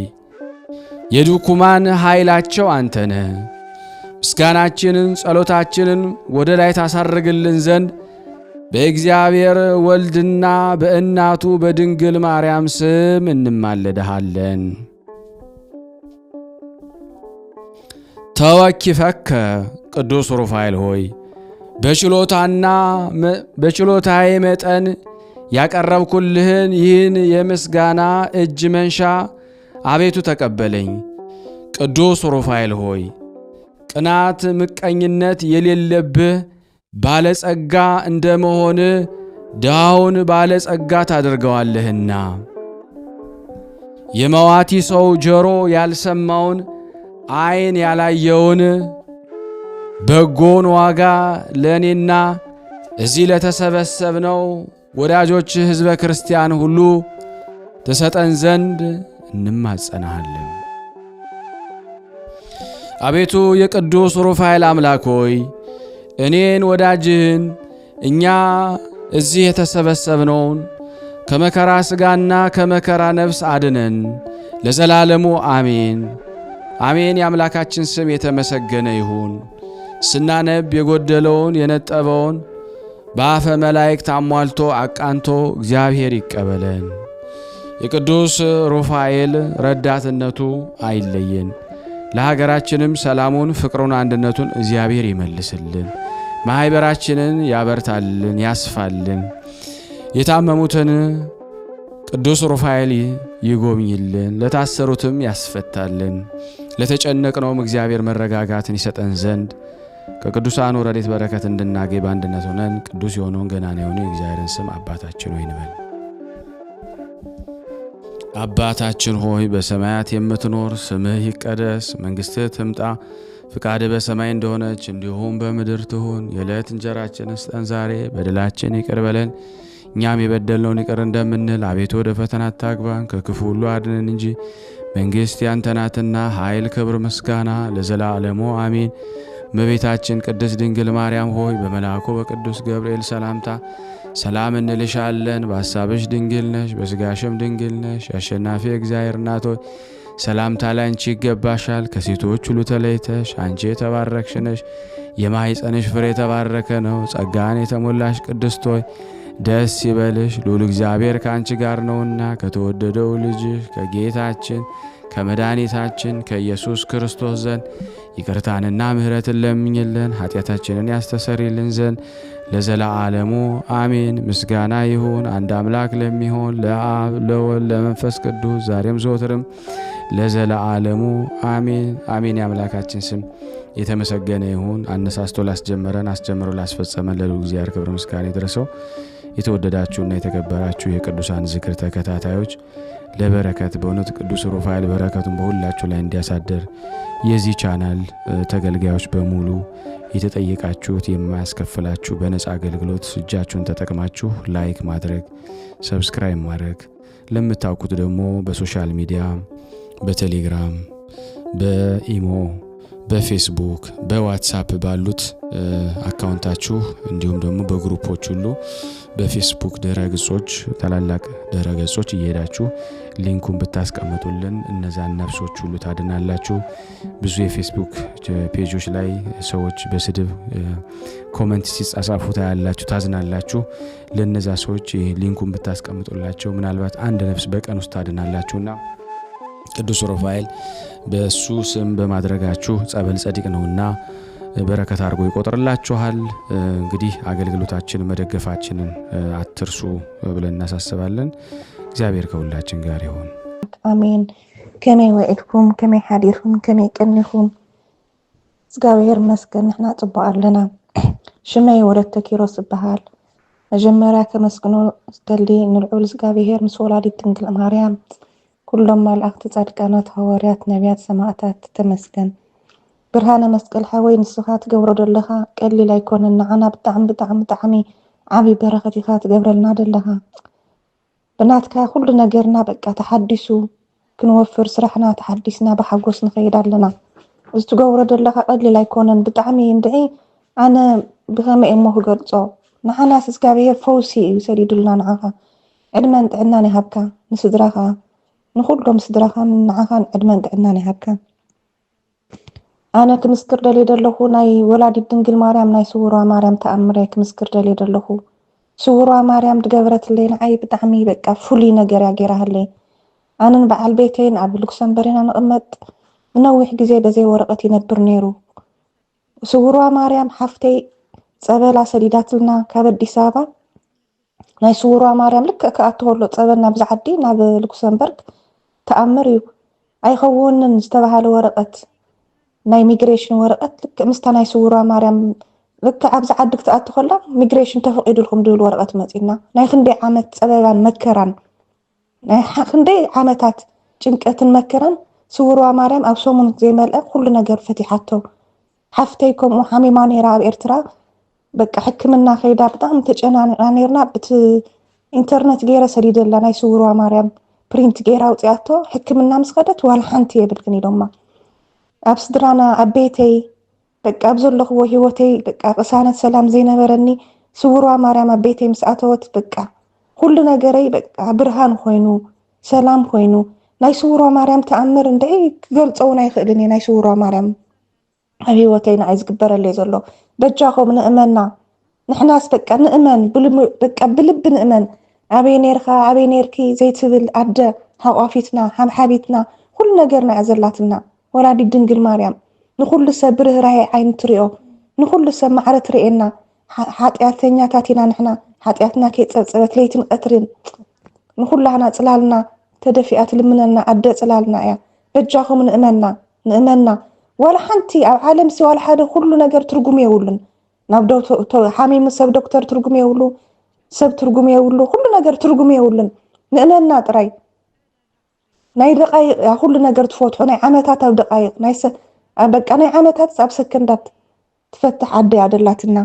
የድኩማን ኃይላቸው አንተነ። ምስጋናችንን ጸሎታችንን ወደ ላይ ታሳርግልን ዘንድ በእግዚአብሔር ወልድና በእናቱ በድንግል ማርያም ስም እንማለድሃለን። ተወኪፈከ ቅዱስ ሩፋኤል ሆይ በችሎታዬ መጠን ያቀረብኩልህን ይህን የምስጋና እጅ መንሻ አቤቱ ተቀበለኝ። ቅዱስ ሩፋኤል ሆይ ቅናት፣ ምቀኝነት የሌለብህ ባለጸጋ እንደመሆን ድሃውን ባለጸጋ ታደርገዋለህና የመዋቲ ሰው ጆሮ ያልሰማውን ዓይን ያላየውን በጎን ዋጋ ለእኔና እዚህ ለተሰበሰብነው ወዳጆች ሕዝበ ክርስቲያን ሁሉ ትሰጠን ዘንድ እንማጸናሃለን። አቤቱ የቅዱስ ሩፋኤል አምላክ ሆይ እኔን ወዳጅህን እኛ እዚህ የተሰበሰብነውን ከመከራ ሥጋና ከመከራ ነፍስ አድነን ለዘላለሙ አሜን አሜን። የአምላካችን ስም የተመሰገነ ይሁን። ስናነብ የጎደለውን የነጠበውን በአፈ መላእክት አሟልቶ አቃንቶ እግዚአብሔር ይቀበለን። የቅዱስ ሩፋኤል ረዳትነቱ አይለየን። ለሀገራችንም ሰላሙን፣ ፍቅሩን፣ አንድነቱን እግዚአብሔር ይመልስልን። ማኅበራችንን ያበርታልን፣ ያስፋልን። የታመሙትን ቅዱስ ሩፋኤል ይጎብኝልን፣ ለታሰሩትም ያስፈታልን። ለተጨነቅነውም እግዚአብሔር መረጋጋትን ይሰጠን ዘንድ ከቅዱሳኑ ረድኤት በረከት እንድናገኝ በአንድነት ሆነን ቅዱስ የሆነውን ገናና የሆነ የእግዚአብሔርን ስም አባታችን ሆይ እንበል። አባታችን ሆይ በሰማያት የምትኖር፣ ስምህ ይቀደስ፣ መንግሥትህ ትምጣ፣ ፍቃድህ በሰማይ እንደሆነች እንዲሁም በምድር ትሁን። የዕለት እንጀራችንን ስጠን ዛሬ፣ በደላችን ይቅር በለን እኛም የበደልነውን ይቅር እንደምንል፣ አቤቱ ወደ ፈተና አታግባን ከክፉ ሁሉ አድነን እንጂ መንግሥት ያንተ ናትና ኃይል፣ ክብር፣ ምስጋና ለዘላለሙ አሜን። እመቤታችን ቅድስት ድንግል ማርያም ሆይ በመልአኩ በቅዱስ ገብርኤል ሰላምታ ሰላም እንልሻለን። በሐሳብሽ ድንግል ነሽ፣ በሥጋሽም ድንግል ነሽ። የአሸናፊ እግዚአብሔር እናት ሆይ ሰላምታ ላንቺ ይገባሻል። ከሴቶች ሁሉ ተለይተሽ አንቺ የተባረክሽ ነሽ፣ የማኅፀንሽ ፍሬ የተባረከ ነው። ጸጋን የተሞላሽ ቅድስት ሆይ ደስ ይበልሽ፣ ልዑል እግዚአብሔር ከአንቺ ጋር ነውና ከተወደደው ልጅሽ ከጌታችን ከመድኃኒታችን ከኢየሱስ ክርስቶስ ዘንድ ይቅርታንና ምሕረትን ለምኝልን ኃጢአታችንን ያስተሰርይልን ዘንድ ለዘላለሙ አሜን። ምስጋና ይሁን አንድ አምላክ ለሚሆን ለአብ ለወልድ ለመንፈስ ቅዱስ ዛሬም ዘወትርም ለዘላለሙ አሜን አሜን። የአምላካችን ስም የተመሰገነ ይሁን። አነሳስቶ ላስጀመረን አስጀምሮ ላስፈጸመን ለልዑል እግዚአብሔር ክብር ምስጋና ይድረሰው። የተወደዳችሁና የተከበራችሁ የቅዱሳን ዝክር ተከታታዮች ለበረከት በእውነት ቅዱስ ሩፋኤል በረከቱን በሁላችሁ ላይ እንዲያሳድር የዚህ ቻናል ተገልጋዮች በሙሉ የተጠየቃችሁት የማያስከፍላችሁ በነፃ አገልግሎት እጃችሁን ተጠቅማችሁ ላይክ ማድረግ ሰብስክራይብ ማድረግ ለምታውቁት ደግሞ በሶሻል ሚዲያ በቴሌግራም በኢሞ በፌስቡክ በዋትስአፕ ባሉት አካውንታችሁ እንዲሁም ደግሞ በግሩፖች ሁሉ በፌስቡክ ድረገጾች ታላላቅ ድረገጾች እየሄዳችሁ ሊንኩን ብታስቀምጡልን እነዛን ነፍሶች ሁሉ ታድናላችሁ። ብዙ የፌስቡክ ፔጆች ላይ ሰዎች በስድብ ኮሜንት ሲጻጻፉ ታያላችሁ፣ ታዝናላችሁ። ለነዛ ሰዎች ሊንኩን ብታስቀምጡላቸው ምናልባት አንድ ነፍስ በቀን ውስጥ ታድናላችሁና ቅዱስ ሩፋኤል በሱ ስም በማድረጋችሁ ጸበል ጸዲቅ ነውና በረከት አድርጎ ይቆጥርላችኋል። እንግዲህ አገልግሎታችንን መደገፋችንን አትርሱ ብለን እናሳስባለን። እግዚአብሔር ከሁላችን ጋር ይሁን። አሜን። ከመይ ወዕድኩም ከመይ ሓዲርኩም ከመይ ቀኒኩም እግዚአብሔር መስገን ንሕና ጽቡቅ ኣለና። ሽመይ ወለተ ኪሮስ ይበሃል። መጀመርያ ከመስግኖ ዝደሊ ንልዑል እግዚአብሔር ምስ ወላዲት ድንግል ማርያም ኩሎም መላእክቲ ጻድቃናት ሐዋርያት ነቢያት ሰማዕታት ተመስገን። ብርሃነ መስቀል ሓወይ ንስኻ ትገብሮ ዘለኻ ቀሊል ኣይኮነን። ንዓና ብጣዕሚ ዓብዪ በረኸት ኢኻ ትገብረልና ዘለኻ። ብናትካ ኩሉ ነገርና በቃ ተሓዲሱ ክንወፍር ስራሕና ተሓዲስና ብሓጎስ ንኸይድ ኣለና። እዚ ትገብሮ ዘለኻ ቀሊል ኣይኮነን። ብጣዕሚ እንድዒ ኣነ ብኸመይ እሞ ክገልጾ ንዓናስ እግዚአብሔር ፈውሲ እዩ ሰዲዱልና። ንዓኻ ዕድመን ጥዕናን ይሃብካ ንስድራኻ ንኩሎም ስድራኻ ንዓኻን ዕድመን ጥዕናን ይሃብካ። ኣነ ክምስክር ደልየ ዘለኹ ናይ ወላዲት ድንግል ማርያም ናይ ስውሯ ማርያም ተኣምረ ክምስክር ደልየ ዘለኹ። ስውሯ ማርያም ድገበረትለይ ንዓይ ብጣዕሚ በቃ ፍሉይ ነገር እያ ገይራሃለይ። ኣነን በዓል ቤተይን ኣብ ሉክሰምበርግ ኢና ንቕመጥ ንነዊሕ ግዜ በዘይ ወረቐት ይነብር ነይሩ። ስውሯ ማርያም ሓፍተይ ፀበላ ሰዲዳትልና ካብ ኣዲስ ኣበባ ናይ ስውሯ ማርያም ልክዕ ክኣትወሎ ፀበል ናብዚ ዓዲ ናብ ሉክሰምበርግ ተኣምር እዩ። ኣይኸውንን ዝተባሃለ ወረቐት ናይ ሚግሬሽን ወረቐት ልክዕ ምስታ ናይ ስውሯ ማርያም ልክዕ ኣብዚ ዓዲ ክትኣቱ ከላ ሚግሬሽን ተፈቒዱልኩም ድብል ወረቐት መፂና ናይ ክንደይ ዓመት ፀበባን መከራን ናይ ክንደይ ዓመታት ጭንቀትን መከራን ስውሯ ማርያም ኣብ ሰሙን ዘይመልአ ኩሉ ነገር ፈቲሓቶ። ሓፍተይ ከምኡ ሓሚማ ነይራ ኣብ ኤርትራ በቃ ሕክምና ከይዳ ብጣዕሚ ተጨናኒቃ ነርና። ብቲ ኢንተርኔት ገይረ ሰዲደላ ናይ ስውሯ ማርያም ፕሪንት ገይራ ውፅያቶ ሕክምና ምስ ከደት ዋላ ሓንቲ የብልክን ኢሎማ። ኣብ ስድራና ኣብ ቤተይ በቃ ኣብ ዘለኽዎ ሂወተይ በቃ ቅሳነት ሰላም ዘይነበረኒ ስውሯ ማርያም ኣብ ቤተይ ምስ ኣተወት በቃ ኩሉ ነገረይ በቃ ብርሃን ኮይኑ ሰላም ኮይኑ ናይ ስውሯ ማርያም ተኣምር እንደ ክገልፀውን ኣይክእልን እየ። ናይ ስውሯ ማርያም ኣብ ሂወተይ ንዓይ ዝግበረለይ ዘሎ በጃኹም ንእመና ንሕናስ በቃ ንእመን በቃ ብልቢ ንእመን። ኣበይ ነርካ ኣበይ ነርኪ ዘይትብል ኣደ ሓቋፊትና ሓብሓቢትና ኩሉ ነገርና እያ ዘላትና ወላዲት ድንግል ማርያም። ንኩሉ ሰብ ብርህራሄ ዓይኒ ትሪኦ ንኩሉ ሰብ ማዕረ ትሪኤና። ሓጢኣተኛታት ኢና ንሕና ሓጢኣትና ከይፀብፀበት ለይትን ቀትርን ንኩላህና ፅላልና ተደፊኣ ትልምነና ኣደ ፅላልና እያ። በጃኹም ንእመና ዋላ ሓንቲ ኣብ ዓለም ሲ ዋላ ሓደ ኩሉ ነገር ትርጉም የብሉን። ናብ ሓሚሙ ሰብ ዶክተር ትርጉም የብሉ ሰብ ትርጉም የብሉ ኩሉ ነገር ትርጉም የብሉን። ንእመና ጥራይ ናይ ደቃይቅ ኩሉ ነገር ትፈትሖ ናይ ዓመታት ኣብ ደቃይቅ በቃ ናይ ዓመታት ኣብ ሰከንዳት ትፈትሕ ኣደ ኣደላትና።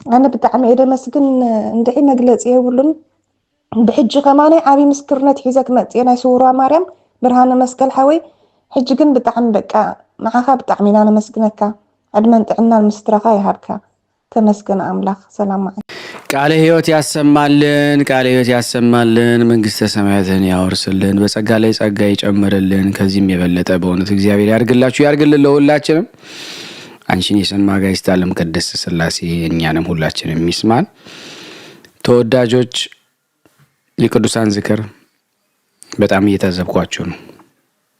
ኣነ ብጣዕሚ እየ ደመስግን እንድዒ መግለፂ የብሉን። ብሕጂ ከማናይ ዓብዪ ምስክርነት ሒዘ ክመፅእ ናይ ስውሯ ማርያም ብርሃነ መስቀል ሓወይ ሕጂ ግን ብጣዕሚ በቃ ንዓኻ ብጣዕሚ ኢና ነመስግነካ። ዕድመን ጥዕናን ምስድራኻ ይሃብካ። ተመስገን አምላክ። ሰላም ቃለ ሕይወት ያሰማልን፣ ቃለ ሕይወት ያሰማልን፣ መንግስተ ሰማያትን ያወርስልን፣ በጸጋ ላይ ጸጋ ይጨምርልን። ከዚህም የበለጠ በእውነት እግዚአብሔር ያርግላችሁ፣ ያርግልን ለሁላችንም። አንቺን የሰማ ጋይስት ዓለም ቅድስት ሥላሴ እኛንም ሁላችንም ይስማን። ተወዳጆች የቅዱሳን ዝክር በጣም እየታዘብኳችሁ ነው።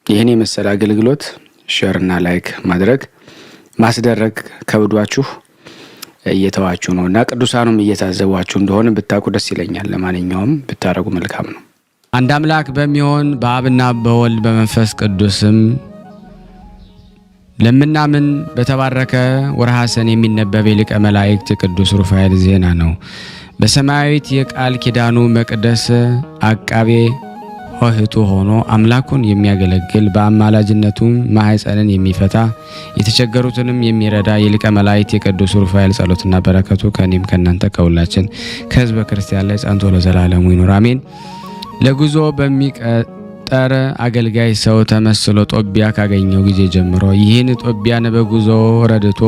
ይህን የመሰለ አገልግሎት ሼርና ላይክ ማድረግ ማስደረግ ከብዷችሁ እየተዋችሁ ነውና ቅዱሳኑም እየታዘቧችሁ እንደሆነ ብታውቁ ደስ ይለኛል። ለማንኛውም ብታረጉ መልካም ነው። አንድ አምላክ በሚሆን በአብና በወልድ በመንፈስ ቅዱስም ለምናምን በተባረከ ወርሃ ሰኔ የሚነበብ የሊቀ መላእክት ቅዱስ ሩፋኤል ዜና ነው። በሰማያዊት የቃል ኪዳኑ መቅደስ አቃቤ ሆህቱ ሆኖ አምላኩን የሚያገለግል በአማላጅነቱ ማህፀንን የሚፈታ የተቸገሩትንም የሚረዳ የሊቀ መላእክት የቅዱስ ሩፋኤል ጸሎትና በረከቱ ከኔም ከናንተ ከሁላችን ከሕዝበ ክርስቲያን ላይ ጸንቶ ለዘላለሙ ይኑር አሜን። ለጉዞ በሚቀጠር አገልጋይ ሰው ተመስሎ ጦቢያ ካገኘው ጊዜ ጀምሮ ይህን ጦቢያን በጉዞ ረድቶ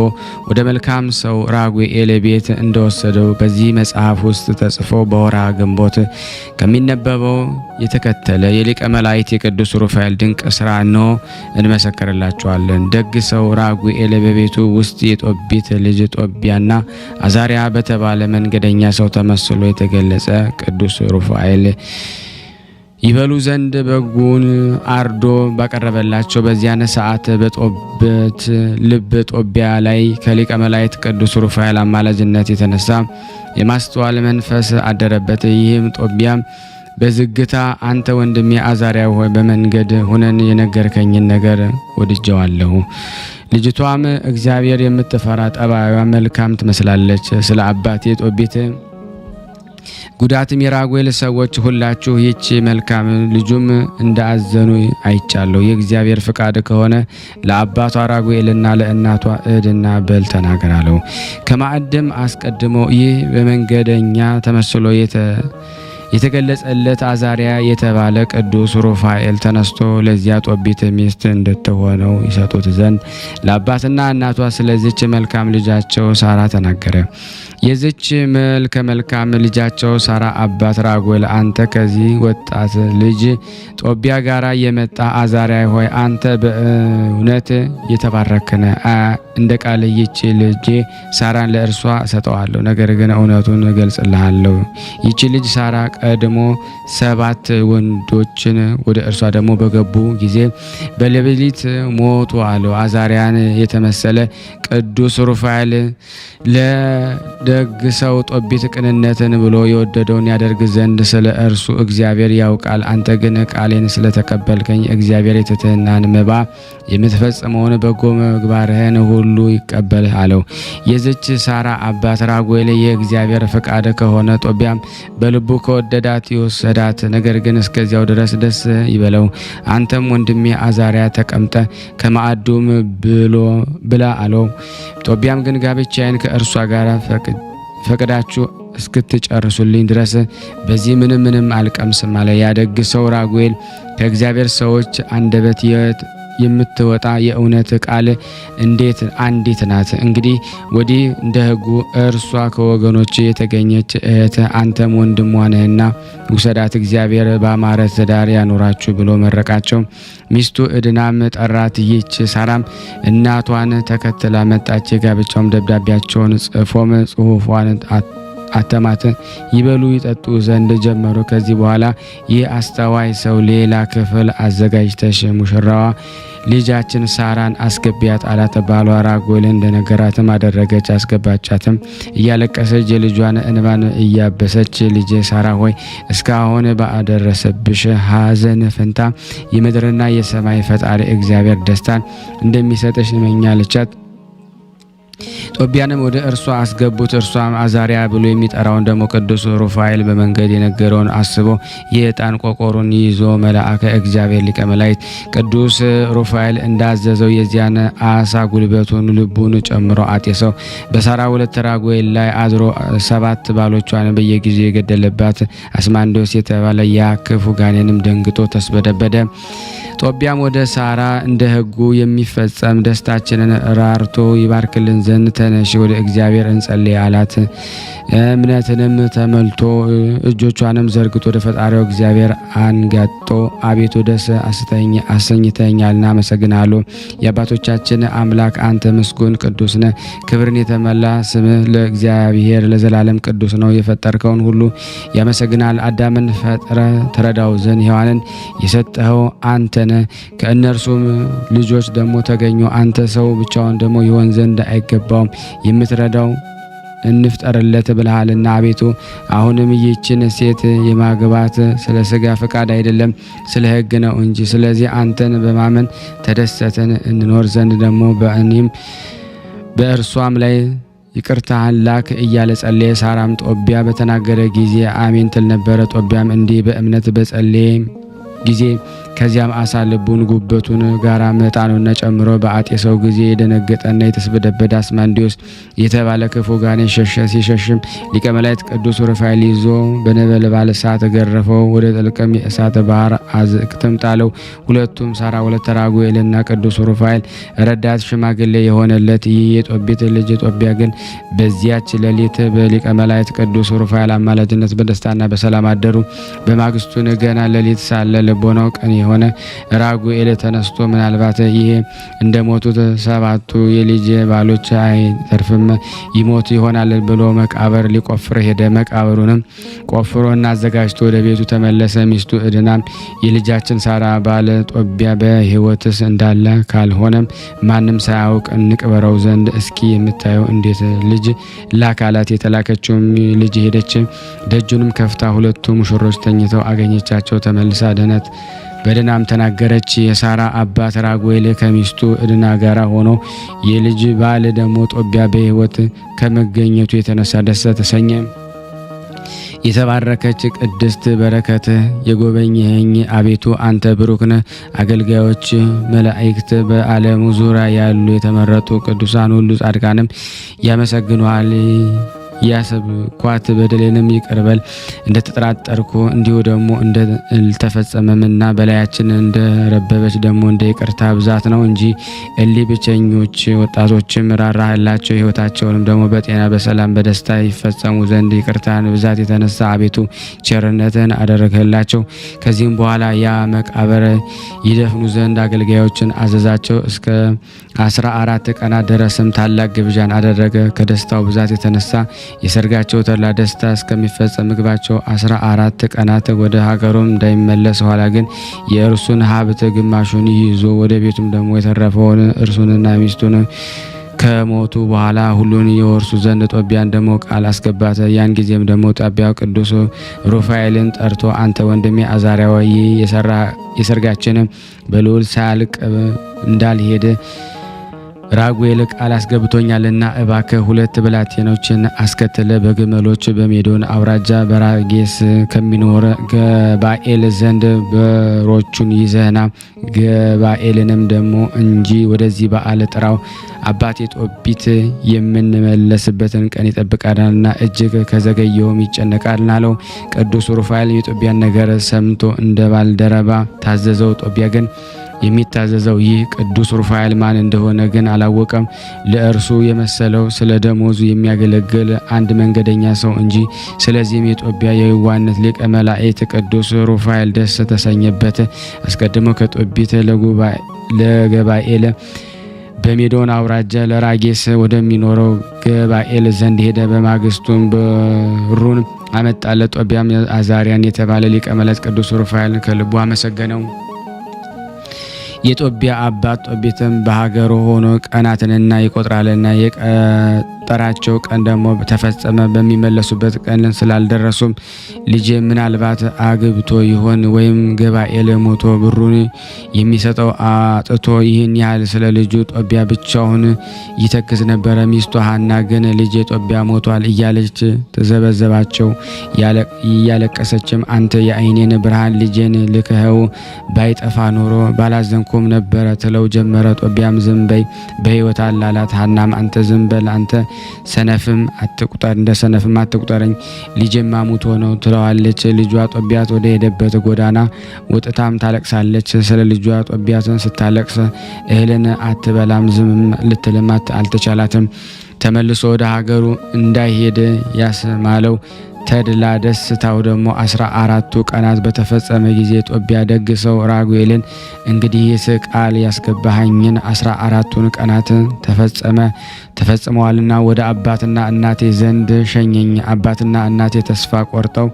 ወደ መልካም ሰው ራጉኤል ቤት እንደወሰደው በዚህ መጽሐፍ ውስጥ ተጽፎ በወርሃ ግንቦት ከሚነበበው የተከተለ የሊቀ መላእክት የቅዱስ ሩፋኤል ድንቅ ስራ ነው እንመሰክርላችኋለን። ደግ ሰው ራጉኤል በቤቱ ውስጥ የጦቢት ልጅ ጦቢያና አዛሪያ በተባለ መንገደኛ ሰው ተመስሎ የተገለጸ ቅዱስ ሩፋኤል ይበሉ ዘንድ በጉን አርዶ ባቀረበላቸው በዚያን ሰዓት በጦበት ልብ ጦቢያ ላይ ከሊቀ መላእክት ቅዱስ ሩፋኤል አማላጅነት የተነሳ የማስተዋል መንፈስ አደረበት። ይህም ጦቢያ በዝግታ አንተ ወንድሜ አዛሪያ ሆይ በመንገድ ሁነን የነገርከኝን ነገር ወድጀዋለሁ። ልጅቷም እግዚአብሔር የምትፈራ ጠባዩዋ መልካም ትመስላለች። ስለ አባቴ ጦቢት ጉዳትም የራጉኤል ሰዎች ሁላችሁ ይህች መልካም ልጁም እንዳዘኑ አይቻለሁ። የእግዚአብሔር ፍቃድ ከሆነ ለአባቷ ራጉኤልና ለእናቷ እድና በል ተናገራለሁ። ከማዕድም አስቀድሞ ይህ በመንገደኛ ተመስሎ የተገለጸለት አዛሪያ የተባለ ቅዱስ ሩፋኤል ተነስቶ ለዚያ ጦቢት ሚስት እንድትሆነው ይሰጡት ዘንድ ለአባትና እናቷ ስለዚች መልካም ልጃቸው ሳራ ተናገረ። የዚች መልካም ልጃቸው ሳራ አባት ራጉኤል አንተ ከዚህ ወጣት ልጅ ጦቢያ ጋራ የመጣ አዛሪያ ሆይ አንተ በእውነት የተባረክነ እንደ ቃል ይቺ ልጅ ሳራን ለእርሷ እሰጠዋለሁ። ነገር ግን እውነቱን እገልጽልሃለሁ። ይቺ ልጅ ሳራ ቀድሞ 7 ወንዶችን ወደ እርሷ ደግሞ በገቡ ጊዜ በሌሊት ሞቱ አለው። አዛሪያን የተመሰለ ቅዱስ ሩፋኤል ለደግ ሰው ጦቢት ቅንነትን ብሎ የወደደውን ያደርግ ዘንድ ስለ እርሱ እግዚአብሔር ያውቃል። አንተ ግን ቃሌን ስለተቀበልከኝ እግዚአብሔር የትሕትናን መባ የምትፈጽመውን በጎ ምግባርህን ሁሉ ይቀበል አለው። የዚች ሳራ አባት ራጉኤል የእግዚአብሔር ፈቃድ ከሆነ ጦቢያም በልቡ ከወደዳት ይወሰዳት። ነገር ግን እስከዚያው ድረስ ደስ ይበለው። አንተም ወንድሜ አዛሪያ ተቀምጠ ከማዕዱም ብላ አለው። ጦቢያም ግን ጋብቻዬን ከእርሷ ጋር ፈቅዳችሁ እስክትጨርሱልኝ ድረስ በዚህ ምንም አልቀምስም አለ። ያደግ ሰው ራጉኤል ከእግዚአብሔር ሰዎች አንደበት የምትወጣ የእውነት ቃል እንዴት አንዲት ናት። እንግዲህ ወዲህ እንደ ሕጉ እርሷ ከወገኖች የተገኘች እህት አንተም ወንድሟ ነህና ውሰዳት፣ እግዚአብሔር በአማረ ትዳር ያኖራችሁ ብሎ መረቃቸው። ሚስቱ እድናም ጠራት። ይህች ሳራም እናቷን ተከትላ መጣች። የጋብቻውም ደብዳቤያቸውን ጽፎም ጽሑፏን አተማት። ይበሉ ይጠጡ ዘንድ ጀመሩ። ከዚህ በኋላ ይህ አስተዋይ ሰው ሌላ ክፍል አዘጋጅተሽ ሙሽራዋ ልጃችን ሳራን አስገቢያት አላት። ባሏ ራጉኤል እንደነገራትም አደረገች። አስገባቻትም። እያለቀሰች የልጇን እንባን እያበሰች ልጄ ሳራ ሆይ እስካሁን ባደረሰብሽ ሐዘን ፈንታ የምድርና የሰማይ ፈጣሪ እግዚአብሔር ደስታን እንደሚሰጥሽ እመኛለቻት። ጦቢያንም ወደ እርሷ አስገቡት። እርሷም አዛሪያ ብሎ የሚጠራውን ደግሞ ቅዱስ ሩፋኤል በመንገድ የነገረውን አስቦ የዕጣን ቆቆሩን ይዞ መልአከ እግዚአብሔር ሊቀ መላእክት ቅዱስ ሩፋኤል እንዳዘዘው የዚያን አሳ ጉልበቱን ልቡን ጨምሮ አጤሰው። በሳራ 2 ራጉኤል ላይ አድሮ 7 ባሎቿን በየጊዜው የገደለባት አስማንዶስ የተባለ ያ ክፉ ጋኔንም ደንግጦ ተስበደበደ። ጦቢያም ወደ ሳራ እንደ ሕጉ የሚፈጸም ደስታችንን ራርቶ ይባርክልን ዘንድ ተነሽ ወደ እግዚአብሔር እንጸልይ አላት። እምነትንም ተመልቶ እጆቿንም ዘርግቶ ወደ ፈጣሪው እግዚአብሔር አንጋጦ አቤቱ ደስ አሰኝተኛልና አመሰግናለሁ። የአባቶቻችን አምላክ አንተ ምስጉን ቅዱስ ነህ። ክብርን የተመላ ስምህ ለእግዚአብሔር ለዘላለም ቅዱስ ነው። የፈጠርከውን ሁሉ ያመሰግናል። አዳምን ፈጥረ ተረዳው ዘንድ ሔዋንን የሰጠኸው አንተ ነህ። ከእነርሱም ልጆች ደግሞ ተገኙ። አንተ ሰው ብቻውን ደግሞ ይሆን ዘንድ አይገባውም። የምትረዳው እንፍጠርለት ብለሃልና አቤቱ አሁንም ይህችን ሴት የማግባት ስለ ስጋ ፈቃድ አይደለም ስለ ሕግ ነው እንጂ። ስለዚህ አንተን በማመን ተደሰተን እንኖር ዘንድ ደግሞ በእኔም በእርሷም ላይ ይቅርታህን ላክ እያለ ጸለየ። ሳራም ጦቢያ በተናገረ ጊዜ አሜን ትል ነበረ። ጦቢያም እንዲህ በእምነት በጸለየ ጊዜ ከዚያም አሳ ልቡን ጉበቱን ጋራ መጣኑና ጨምሮ በአጤሰው ጊዜ የደነገጠና የተስበደበደ አስማንዲዮስ የተባለ ክፉ ጋኔን ሸሸ። ሲሸሽም ሊቀ መላእክት ቅዱስ ሩፋኤል ይዞ በነበልባል እሳት ገረፈው፣ ወደ ጥልቅም የእሳት ባህር አዘቅትም ጣለው። ሁለቱም ሳራ ወለተ ራጉኤልና ቅዱስ ሩፋኤል ረዳት ሽማግሌ የሆነለት ይህ የጦቢት ልጅ ጦቢያ ግን በዚያች ሌሊት በሊቀ መላእክት ቅዱስ ሩፋኤል አማላጅነት በደስታና በሰላም አደሩ። በማግስቱ ገና ሌሊት ሳለ ልቦናው ቀን የሆነ ራጉኤል ተነስቶ ምናልባት ይሄ እንደሞቱት ሰባቱ የልጅ ባሎች አይተርፍም ይሞት ይሆናል ብሎ መቃብር ሊቆፍር ሄደ። መቃብሩንም ቆፍሮና አዘጋጅቶ ወደ ቤቱ ተመለሰ። ሚስቱ ዕድናም የልጃችን ሳራ ባል ጦቢያ በሕይወትስ እንዳለ ካልሆነም ማንም ሳያውቅ እንቅበረው ዘንድ እስኪ የምታየው እንዴት ልጅ ላካላት። የተላከችውም ልጅ ሄደች። ደጁንም ከፍታ ሁለቱ ሙሽሮች ተኝተው አገኘቻቸው። ተመልሳ በደናም ተናገረች። የሳራ አባት ራጉኤል ከሚስቱ ዕድና ጋር ሆኖ የልጅ ባል ደግሞ ጦቢያ በሕይወት ከመገኘቱ የተነሳ ደስ ተሰኘ። የተባረከች ቅድስት በረከት የጎበኘኸኝ አቤቱ አንተ ብሩክ ነህ። አገልጋዮች መላእክት በዓለሙ ዙሪያ ያሉ የተመረጡ ቅዱሳን ሁሉ ጻድቃንም ያመሰግኑሃል። ያሰብኳት በደሌንም ይቅርበል። እንደተጠራጠርኩ እንዲሁ ደግሞ እንደተፈጸመምና በላያችን እንደረበበች ደግሞ እንደ ይቅርታ ብዛት ነው እንጂ እሊ ብቸኞች ወጣቶችም ራራህላቸው። ሕይወታቸውንም ደግሞ በጤና በሰላም በደስታ ይፈጸሙ ዘንድ ይቅርታን ብዛት የተነሳ አቤቱ ቸርነትን አደረግህላቸው። ከዚህም በኋላ ያ መቃብር ይደፍኑ ዘንድ አገልጋዮችን አዘዛቸው። እስከ 14 ቀናት ድረስም ታላቅ ግብዣን አደረገ። ከደስታው ብዛት የተነሳ የሰርጋቸው ተድላ ደስታ እስከሚፈጸም ምግባቸው 14 ቀናት ወደ ሀገሩም እንዳይመለስ ኋላ ግን የእርሱን ሀብት ግማሹን ይዞ ወደ ቤቱም ደግሞ የተረፈውን እርሱንና ሚስቱን ከሞቱ በኋላ ሁሉን የወርሱ ዘንድ ጦቢያን ደግሞ ቃል አስገባት። ያን ጊዜም ደግሞ ጦቢያው ቅዱስ ሩፋኤልን ጠርቶ አንተ ወንድሜ አዛርያው የሰርጋችን በልዑል ሳያልቅ እንዳልሄድ ራጉኤል ቃል አስገብቶኛልና እባክህ 2 ብላቴኖችን አስከትለ በግመሎች በሜዶን አውራጃ በራጌስ ከሚኖር ገባኤል ዘንድ በሮቹን ይዘህና ገባኤልንም ደግሞ እንጂ ወደዚህ በዓል ጥራው። አባቴ ጦቢት የምንመለስበትን ቀን ይጠብቃልና እጅግ ከዘገየውም ይጨነቃልና አለው። ቅዱስ ሩፋኤል የጦቢያን ነገር ሰምቶ እንደ ባልደረባ ታዘዘው። ጦቢያ ግን የሚታዘዘው ይህ ቅዱስ ሩፋኤል ማን እንደሆነ ግን አላወቀም። ለእርሱ የመሰለው ስለ ደሞዙ የሚያገለግል አንድ መንገደኛ ሰው እንጂ። ስለዚህም የጦቢያ የዋህነት ሊቀ መላእክት ቅዱስ ሩፋኤል ደስ ተሰኘበት። አስቀድሞ ከጦቢት ለገባኤል በሜዶን አውራጃ ለራጌስ ወደሚኖረው ገባኤል ዘንድ ሄደ። በማግስቱም ብሩን አመጣለት። ጦቢያም አዛርያን የተባለ ሊቀ መላእክት ቅዱስ ሩፋኤል ከልቡ አመሰገነው። የጦቢያ አባት ጦቢትም በሀገሩ ሆኖ ቀናትንና ይቆጥራልና የቀጠራቸው ቀን ደግሞ ተፈጸመ። በሚመለሱበት ቀን ስላልደረሱም ልጄ ምናልባት አግብቶ ይሆን ወይም ገባኤል ሞቶ ብሩን የሚሰጠው አጥቶ ይህን ያህል ስለ ልጁ ጦቢያ ብቻውን ይተክዝ ነበረ። ሚስቱ ሐና ግን ልጄ ጦቢያ ሞቷል እያለች ተዘበዘባቸው። እያለቀሰችም አንተ የዓይኔን ብርሃን ልጄን ልከኸው ባይጠፋ ኖሮ ባላዘንኩም ነበረ ትለው ጀመረ። ጦቢያም ዝም በይ በሕይወት አላላት። ሐናም አንተ ዝም በል አንተ ሰነፍም አትቁጠር እንደ ሰነፍም አትቁጠረኝ ልጄማ ሙቶ ነው ትለዋለች። ልጇ ጦቢያት ወደ ሄደበት ጎዳና ወጥታም ታለቅሳለች። ስለ ልጇ ጦቢያትን ስታለቅስ እህልን አትበላም ዝም ልትልም አልተቻላትም። ተመልሶ ወደ ሀገሩ እንዳይሄድ ያስማለው ተድላ ደስታው ደግሞ 14ቱ ቀናት በተፈጸመ ጊዜ ጦቢያ ደግ ሰው ራጉኤልን እንግዲህ ቃል ያስገባኸኝን 14ቱን ቀናት ተፈጽመዋልና ወደ አባትና እናቴ ዘንድ ሸኘኝ። አባትና እናቴ ተስፋ ቆርጠው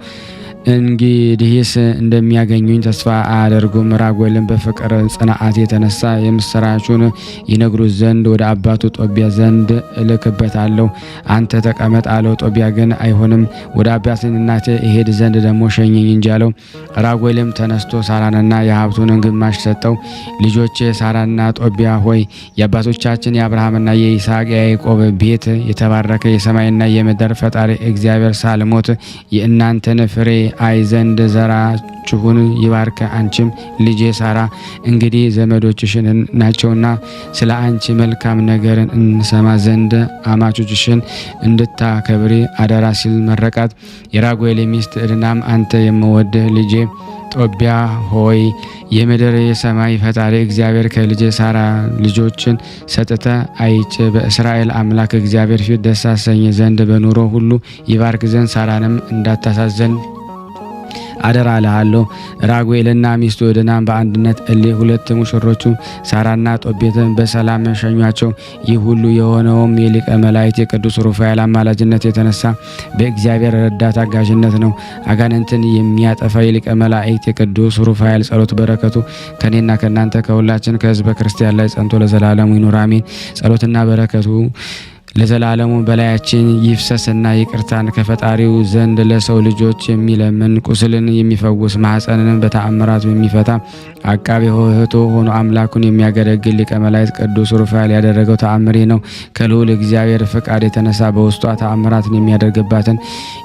እንግዲህስ እንደሚያገኙኝ ተስፋ አያደርጉም። ራጉኤልም በፍቅር ጽንዓት የተነሳ የምስራቹን ይነግሩት ዘንድ ወደ አባቱ ጦቢያ ዘንድ እልክበታለሁ፣ አንተ ተቀመጥ አለው። ጦቢያ ግን አይሆንም፣ ወደ አባቴና እናቴ እሄድ ዘንድ ደግሞ ሸኘኝ እንጂ አለው። ራጉኤልም ተነስቶ ሳራንና የሀብቱን ግማሽ ሰጠው። ልጆቼ ሳራና ጦቢያ ሆይ የአባቶቻችን የአብርሃምና የይስሐቅ የያዕቆብ ቤት የተባረከ የሰማይና የምድር ፈጣሪ እግዚአብሔር ሳልሞት የእናንተን ፍሬ አይ ዘንድ ዘራችሁን ይባርክ። አንቺም ልጄ ሳራ እንግዲህ ዘመዶችሽን ናቸውና ስለ አንቺ መልካም ነገርን እንሰማ ዘንድ አማቾችሽን እንድታከብሪ አደራ ሲል መረቃት። የራጉኤል ሚስት ዕድናም አንተ የምወድህ ልጄ ጦቢያ ሆይ የምድር የሰማይ ፈጣሪ እግዚአብሔር ከልጄ ሳራ ልጆችን ሰጥተ አይቼ በእስራኤል አምላክ እግዚአብሔር ፊት ደስ አሰኝ ዘንድ በኑሮ ሁሉ ይባርክ ዘንድ ሳራንም እንዳታሳዘን አደራ እልሃለሁ። ራጉኤልና ሚስቱ ዕድናም በአንድነት እሊህ ሁለት ሙሽሮቹ ሳራና ጦቢትን በሰላም ሸኟቸው። ይህ ሁሉ የሆነውም የሊቀ መላእክት የቅዱስ ሩፋኤል አማላጅነት የተነሳ በእግዚአብሔር ረዳት አጋዥነት ነው። አጋንንትን የሚያጠፋ የሊቀ መላእክት የቅዱስ ሩፋኤል ጸሎት በረከቱ ከኔና ከእናንተ ከሁላችን ከሕዝበ ክርስቲያን ላይ ጸንቶ ለዘላለሙ ይኑር አሜን። ጸሎትና በረከቱ ለዘላለሙ በላያችን ይፍሰስና ይቅርታን ከፈጣሪው ዘንድ ለሰው ልጆች የሚለምን ቁስልን የሚፈውስ ማኅፀንን በተአምራቱ የሚፈታ አቃቤ ሕይወት ሆኖ አምላኩን የሚያገለግል ሊቀ መላእክት ቅዱስ ሩፋኤል ያደረገው ተአምሬ ነው። ከልዑል እግዚአብሔር ፍቃድ የተነሳ በውስጧ ተአምራትን የሚያደርግባትን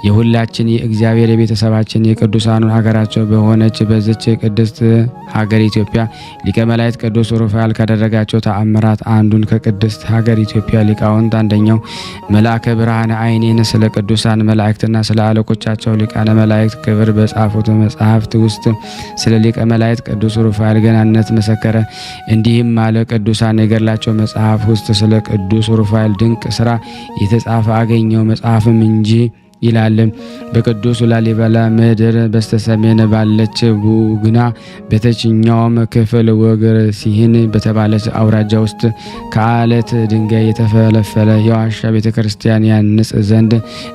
የሁላችን የእግዚአብሔር የቤተሰባችን የቅዱሳኑን ሀገራቸው በሆነች በዚች ቅድስት ሀገር ኢትዮጵያ ሊቀ መላእክት ቅዱስ ሩፋኤል ካደረጋቸው ተአምራት አንዱን ከቅድስት ሀገር ኢትዮጵያ ሊቃውንት አንደኛው መልአከ ብርሃን ዓይኔን ስለ ቅዱሳን መላእክትና ስለ አለቆቻቸው ሊቃነ መላእክት ክብር በጻፉት መጽሐፍት ውስጥ ስለ ሊቀ መላእክት ቅዱስ ሩፋኤል ገናነት መሰከረ። እንዲህም አለ። ቅዱሳን የገድላቸው መጽሐፍ ውስጥ ስለ ቅዱስ ሩፋኤል ድንቅ ስራ የተጻፈ አገኘው መጽሐፍም እንጂ ይላል። በቅዱስ ላሊበላ ምድር በስተሰሜን ባለች ቡግና በታችኛውም ክፍል ወግር ሲሂን በተባለች አውራጃ ውስጥ ከአለት ድንጋይ የተፈለፈለ የዋሻ ቤተክርስቲያን ያንጽ ዘንድ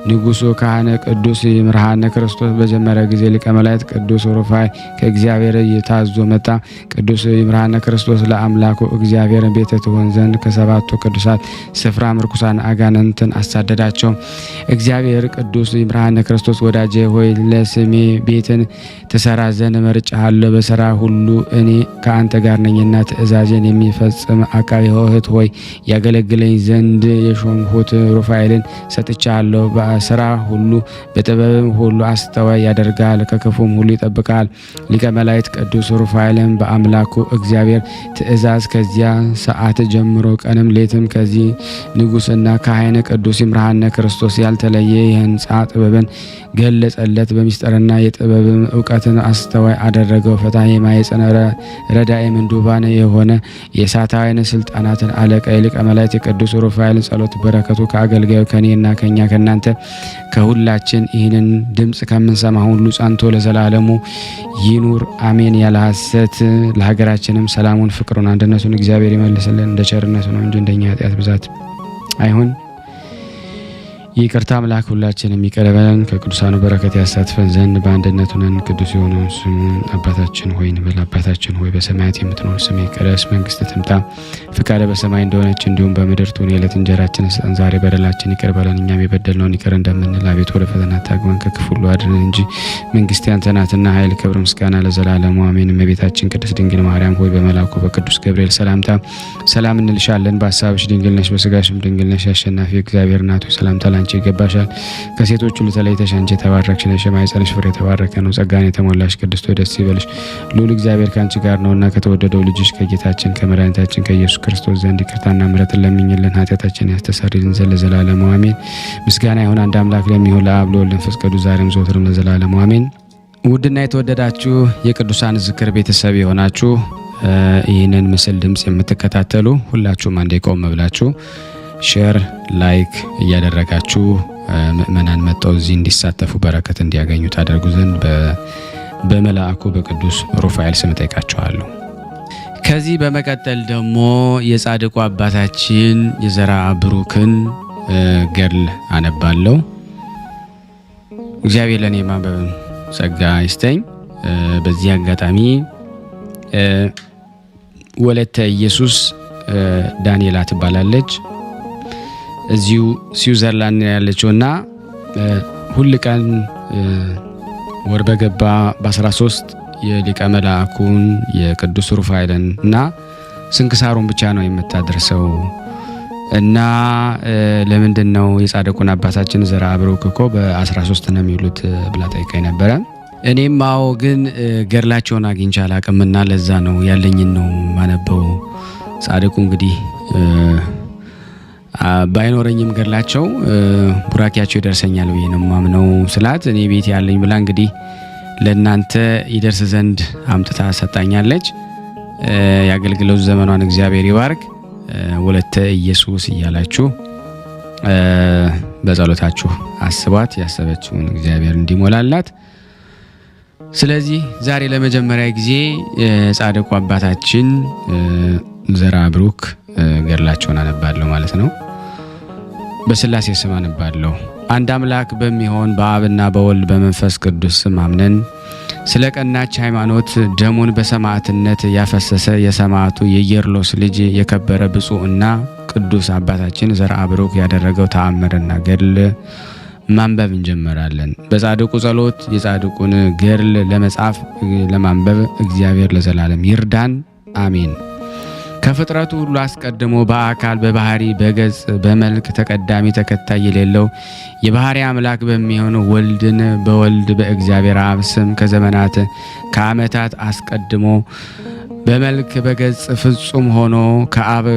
ንጉሱ ካህን ቅዱስ ይምርሃነ ክርስቶስ በጀመረ ጊዜ ሊቀ መላእክት ቅዱስ ሩፋኤል ከእግዚአብሔር ታዞ መጣ። ቅዱስ ይምርሃነ ክርስቶስ ለአምላኩ እግዚአብሔር ቤት ትሆን ዘንድ ከሰባቱ ቅዱሳት ስፍራ ምርኩሳን አጋንንትን አሳደዳቸው። እግዚአብሔር ቅዱስ ይምርሃነ ክርስቶስ ወዳጄ ሆይ ለስሜ ቤትን ትሰራ ዘንድ መርጬሃለሁ። በስራ ሁሉ እኔ ከአንተ ጋር ነኝና ትእዛዜን የሚፈጽም አቃቤ ሕይወት ሆይ ያገለግለኝ ዘንድ የሾምሁት ሩፋኤልን ሰጥቻለሁ። በስራ ሁሉ በጥበብም ሁሉ አስተዋይ ያደርጋል፣ ከክፉም ሁሉ ይጠብቃል። ሊቀ መላእክት ቅዱስ ሩፋኤልን በአምላኩ እግዚአብሔር ትእዛዝ ከዚያ ሰዓት ጀምሮ ቀንም ሌትም ከዚህ ንጉሥና ካህን ቅዱስ ይምርሃነ ክርስቶስ ያልተለየ የሕንጻ ጥበብን ገለጸለት። በሚስጥርና የጥበብም እውቀትን አስተዋይ አደረገው። ፈታሄ ማኅፀን ረዳኤ ምንዱባን የሆነ የእሳታውያን ስልጣናትን አለቃ የሊቀ መላእክት የቅዱስ ሩፋኤልን ጸሎት በረከቱ ከአገልጋዩ ከኔና ከኛ ከናንተ ከሁላችን ይህንን ድምጽ ከምንሰማ ሁሉ ጸንቶ ለዘላለሙ ይኑር አሜን። ያለ ሐሰት ለሀገራችንም ሰላሙን፣ ፍቅሩን፣ አንድነቱን እግዚአብሔር ይመልስልን። እንደ ቸርነቱ ነው እንጂ እንደኛ ኃጢአት ብዛት አይሁን። ይቅርታ አምላክ ሁላችንም ይቅር በለን ከቅዱሳኑ በረከት ያሳትፈን ዘንድ በአንድነት ሆነን ቅዱስ የሆነውን ስም አባታችን ሆይ እንበል። አባታችን ሆይ በሰማያት የምትኖር ስምህ ይቀደስ፣ መንግስትህ ትምጣ፣ ፍቃድህ በሰማይ እንደሆነች እንዲሁም በምድር ትሁን። የዕለት እንጀራችንን ስጠን ዛሬ፣ በደላችን ይቅር በለን እኛም የበደልነውን ይቅር እንደምንል፣ አቤቱ ወደ ፈተና አታግባን ከክፉ ሁሉ አድነን እንጂ መንግስት ያንተ ናትና ኃይል፣ ክብር፣ ምስጋና ለዘላለሙ አሜን። እመቤታችን ቅድስት ድንግል ማርያም ሆይ በመልአኩ በቅዱስ ገብርኤል ሰላምታ ሰላም እንልሻለን። በሀሳብሽ ድንግል ነሽ፣ በስጋሽም ድንግል ነሽ። አሸናፊ እግዚአብሔር እናቱ ሰላምታ አንቺ ይገባሻል። ከሴቶች ሁሉ ተለይተሽ አንቺ የተባረክሽ ነሽ፣ የማኅፀንሽ ፍሬ የተባረከ ነው። ጸጋን የተሞላሽ ቅድስት ሆይ ደስ ይበልሽ፣ ልዑል እግዚአብሔር ከአንቺ ጋር ነውና ከተወደደው ልጅሽ ከጌታችን ከመድኃኒታችን ከኢየሱስ ክርስቶስ ዘንድ ይቅርታና ምሕረትን ለምኝልን ኃጢአታችንን ያስተሰርይልን ዘንድ ለዘላለሙ አሜን። ምስጋና ይሁን አንድ አምላክ ለሚሆን ለአብ ለወልድ ለመንፈስ ቅዱስ ዛሬም ዘወትርም ለዘላለሙ አሜን። ውድና የተወደዳችሁ የቅዱሳን ዝክር ቤተሰብ የሆናችሁ ይህንን ምስል ድምጽ የምትከታተሉ ሁላችሁም አንዴ ቆም ብላችሁ ሼር ላይክ እያደረጋችሁ ምእመናን መጥተው እዚህ እንዲሳተፉ በረከት እንዲያገኙ ታደርጉ ዘንድ በመልአኩ በቅዱስ ሩፋኤል ስም ጠይቃችኋለሁ። ከዚህ በመቀጠል ደግሞ የጻድቁ አባታችን የዘራ ብሩክን ገድል አነባለሁ። እግዚአብሔር ለኔ ማንበብ ጸጋ ይስጠኝ። በዚህ አጋጣሚ ወለተ ኢየሱስ ዳንኤላ ትባላለች። እዚሁ ስዊዘርላንድ ያለችውና ሁሉ ቀን ወር በገባ በ13 የሊቀ መላእክቱን የቅዱስ ሩፋኤልን እና ስንክሳሩን ብቻ ነው የምታደርሰው። እና ለምንድነው የጻድቁን አባታችን ዘርአ ብሩክ እኮ በ13 ነው የሚሉት ብላ ጠይቃኝ ነበረ። እኔም አዎ ግን ገድላቸውን አግኝቼ አላቅምና ለዛ ነው ያለኝን ነው ማነበው። ጻድቁ እንግዲህ ባይኖረኝም ገድላቸው ቡራኪያቸው ይደርሰኛል ብዬ ነው ማምነው ስላት እኔ ቤት ያለኝ ብላ እንግዲህ ለእናንተ ይደርስ ዘንድ አምጥታ ሰጣኛለች። የአገልግሎት ዘመኗን እግዚአብሔር ይባርክ። ወለተ ኢየሱስ እያላችሁ በጸሎታችሁ አስቧት፣ ያሰበችውን እግዚአብሔር እንዲሞላላት። ስለዚህ ዛሬ ለመጀመሪያ ጊዜ ጻድቁ አባታችን ዘርአ ብሩክ ገድላቸውን አነባለሁ ማለት ነው። በስላሴ ስም አነባለሁ። አንድ አምላክ በሚሆን በአብና በወልድ በመንፈስ ቅዱስ ስም አምነን ስለ ቀናች ሃይማኖት ደሙን በሰማዕትነት ያፈሰሰ የሰማዕቱ የጌርሎስ ልጅ የከበረ ብፁዕ እና ቅዱስ አባታችን ዘርአ ብሩክ ያደረገው ተአምርና ገድል ማንበብ እንጀምራለን። በጻድቁ ጸሎት የጻድቁን ገድል ለመጻፍ ለማንበብ እግዚአብሔር ለዘላለም ይርዳን፣ አሜን። ከፍጥረቱ ሁሉ አስቀድሞ በአካል በባህሪ በገጽ በመልክ ተቀዳሚ ተከታይ የሌለው የባህሪ አምላክ በሚሆን ወልድን በወልድ በእግዚአብሔር አብ ስም ከዘመናት ከዓመታት አስቀድሞ በመልክ በገጽ ፍጹም ሆኖ ከአብ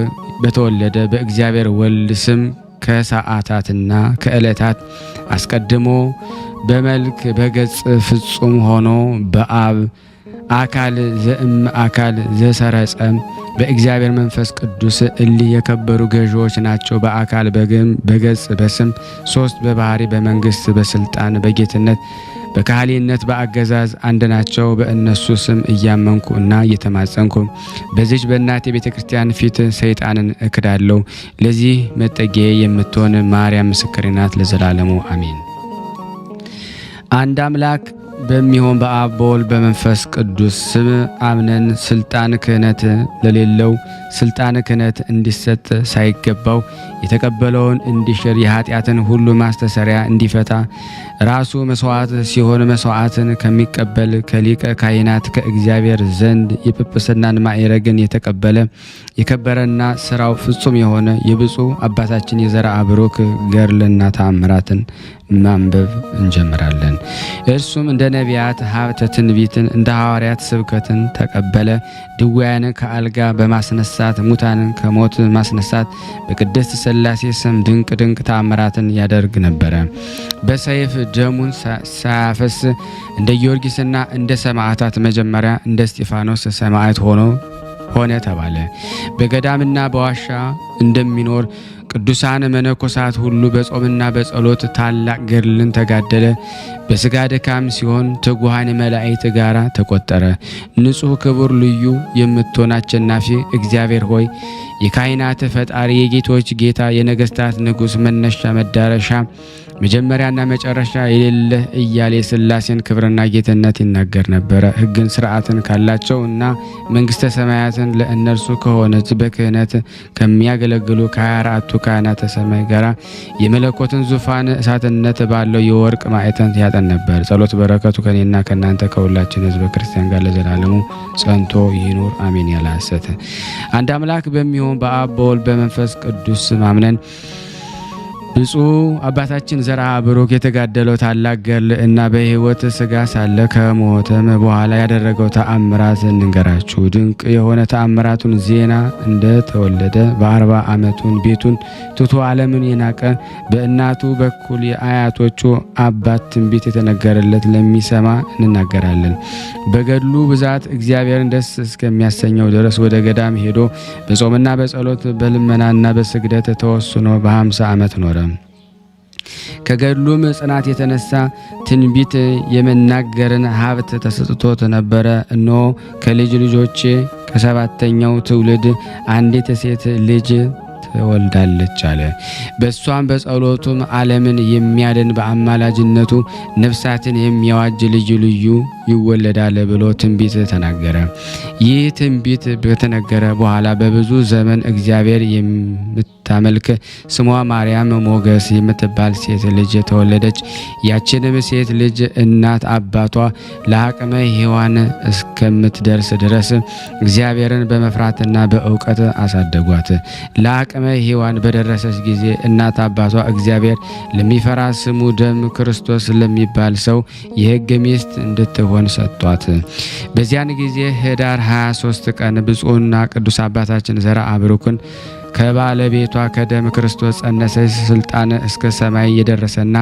በተወለደ በእግዚአብሔር ወልድ ስም ከሰዓታትና ከዕለታት አስቀድሞ በመልክ በገጽ ፍጹም ሆኖ በአብ አካል ዘእም አካል ዘሰረጸ በእግዚአብሔር መንፈስ ቅዱስ እሊህ የከበሩ ገዢዎች ናቸው። በአካል በገጽ በስም ሶስት በባህሪ በመንግስት በስልጣን በጌትነት በካህሊነት በአገዛዝ አንድ ናቸው። በእነሱ ስም እያመንኩ እና እየተማጸንኩ በዚች በእናቴ ቤተክርስቲያን ፊት ሰይጣንን እክዳለሁ። ለዚህ መጠጊያ የምትሆን ማርያም ምስክሬ ናት ለዘላለሙ አሜን። አንድ አምላክ በሚሆን በአብ በወልድ በመንፈስ ቅዱስ ስም አምነን ስልጣን ክህነት ለሌለው ስልጣን ክህነት እንዲሰጥ ሳይገባው የተቀበለውን እንዲሽር የኃጢአትን ሁሉ ማስተሰሪያ እንዲፈታ ራሱ መስዋዕት ሲሆን መስዋዕትን ከሚቀበል ከሊቀ ካህናት ከእግዚአብሔር ዘንድ የጵጵስናን ማዕረግን የተቀበለ የከበረና ስራው ፍጹም የሆነ የብፁዕ አባታችን የዘርአ ብሩክ ገድልና ተአምራትን ማንበብ እንጀምራለን። እርሱም እንደ ነቢያት ሀብተ ትንቢትን እንደ ሐዋርያት ስብከትን ተቀበለ። ድውያንን ከአልጋ በማስነሳት ሙታንን ከሞት ማስነሳት በቅድስት ሥላሴ ስም ድንቅ ድንቅ ተአምራትን ያደርግ ነበረ። በሰይፍ ደሙን ሳያፈስ እንደ ጊዮርጊስና እንደ ሰማዕታት መጀመሪያ እንደ እስጢፋኖስ ሰማዕት ሆነ ተባለ። በገዳምና በዋሻ እንደሚኖር ቅዱሳን መነኮሳት ሁሉ በጾምና በጸሎት ታላቅ ገድልን ተጋደለ። በስጋ ድካም ሲሆን ትጉሃን መላእክት ጋራ ተቆጠረ። ንጹሕ ክቡር ልዩ የምትሆን አሸናፊ እግዚአብሔር ሆይ የካህናት ፈጣሪ የጌቶች ጌታ የነገስታት ንጉሥ መነሻ መዳረሻ መጀመሪያና መጨረሻ የሌለ እያለ የሥላሴን ክብርና ጌትነት ይናገር ነበረ። ሕግን ስርዓትን ካላቸው እና መንግስተ ሰማያትን ለእነርሱ ከሆነች በክህነት ከሚያገለግሉ ከ24ቱ ካህናተ ሰማይ ጋር የመለኮትን ዙፋን እሳትነት ባለው የወርቅ ማዕተን ያጠን ነበር። ጸሎት በረከቱ ከኔና ከናንተ ከሁላችን ሕዝበ ክርስቲያን ጋር ለዘላለሙ ጸንቶ ይኑር አሜን። ያለ ሐሰት አንድ አምላክ በሚሆን በአብ በወልድ በመንፈስ ቅዱስ አምነን ብፁዕ አባታችን ዘርአ ብሩክ የተጋደለው ታላቅ ገድል እና በሕይወት ስጋ ሳለ ከሞተም በኋላ ያደረገው ተአምራት እንንገራችሁ። ድንቅ የሆነ ተአምራቱን ዜና እንደተወለደ በ40 ዓመቱን ቤቱን ትቶ ዓለምን የናቀ በእናቱ በኩል የአያቶቹ አባት ትንቢት የተነገረለት ለሚሰማ እንናገራለን። በገድሉ ብዛት እግዚአብሔርን ደስ እስከሚያሰኘው ድረስ ወደ ገዳም ሄዶ በጾምና በጸሎት በልመናና በስግደት ተወስኖ በ50 ዓመት ኖረ። ከገድሉም ጽናት የተነሳ ትንቢት የመናገርን ሀብት ተሰጥቶት ነበረ። እነሆ ከልጅ ልጆቼ ከሰባተኛው ትውልድ አንዲት ሴት ልጅ ትወልዳለች አለ። በእሷም በጸሎቱም ዓለምን የሚያድን በአማላጅነቱ ነፍሳትን የሚያዋጅ ልዩ ልዩ ይወለዳል ብሎ ትንቢት ተናገረ። ይህ ትንቢት በተነገረ በኋላ በብዙ ዘመን እግዚአብሔር የምታመልክ ስሟ ማርያም ሞገስ የምትባል ሴት ልጅ ተወለደች። ያችንም ሴት ልጅ እናት አባቷ ለአቅመ ሔዋን እስከምትደርስ ድረስ እግዚአብሔርን በመፍራትና በእውቀት አሳደጓት። ለአቅመ ሔዋን በደረሰች ጊዜ እናት አባቷ እግዚአብሔር ለሚፈራ ስሙ ደም ክርስቶስ ለሚባል ሰው የሕግ ሚስት እንድትሆን ሰጧት። በዚያን ጊዜ ኅዳር 23 ቀን ብፁዕና ቅዱስ አባታችን ዘርዓ ብሩክን ከባለቤቷ ከደም ክርስቶስ ጸነሰች። ስልጣን እስከ ሰማይ የደረሰና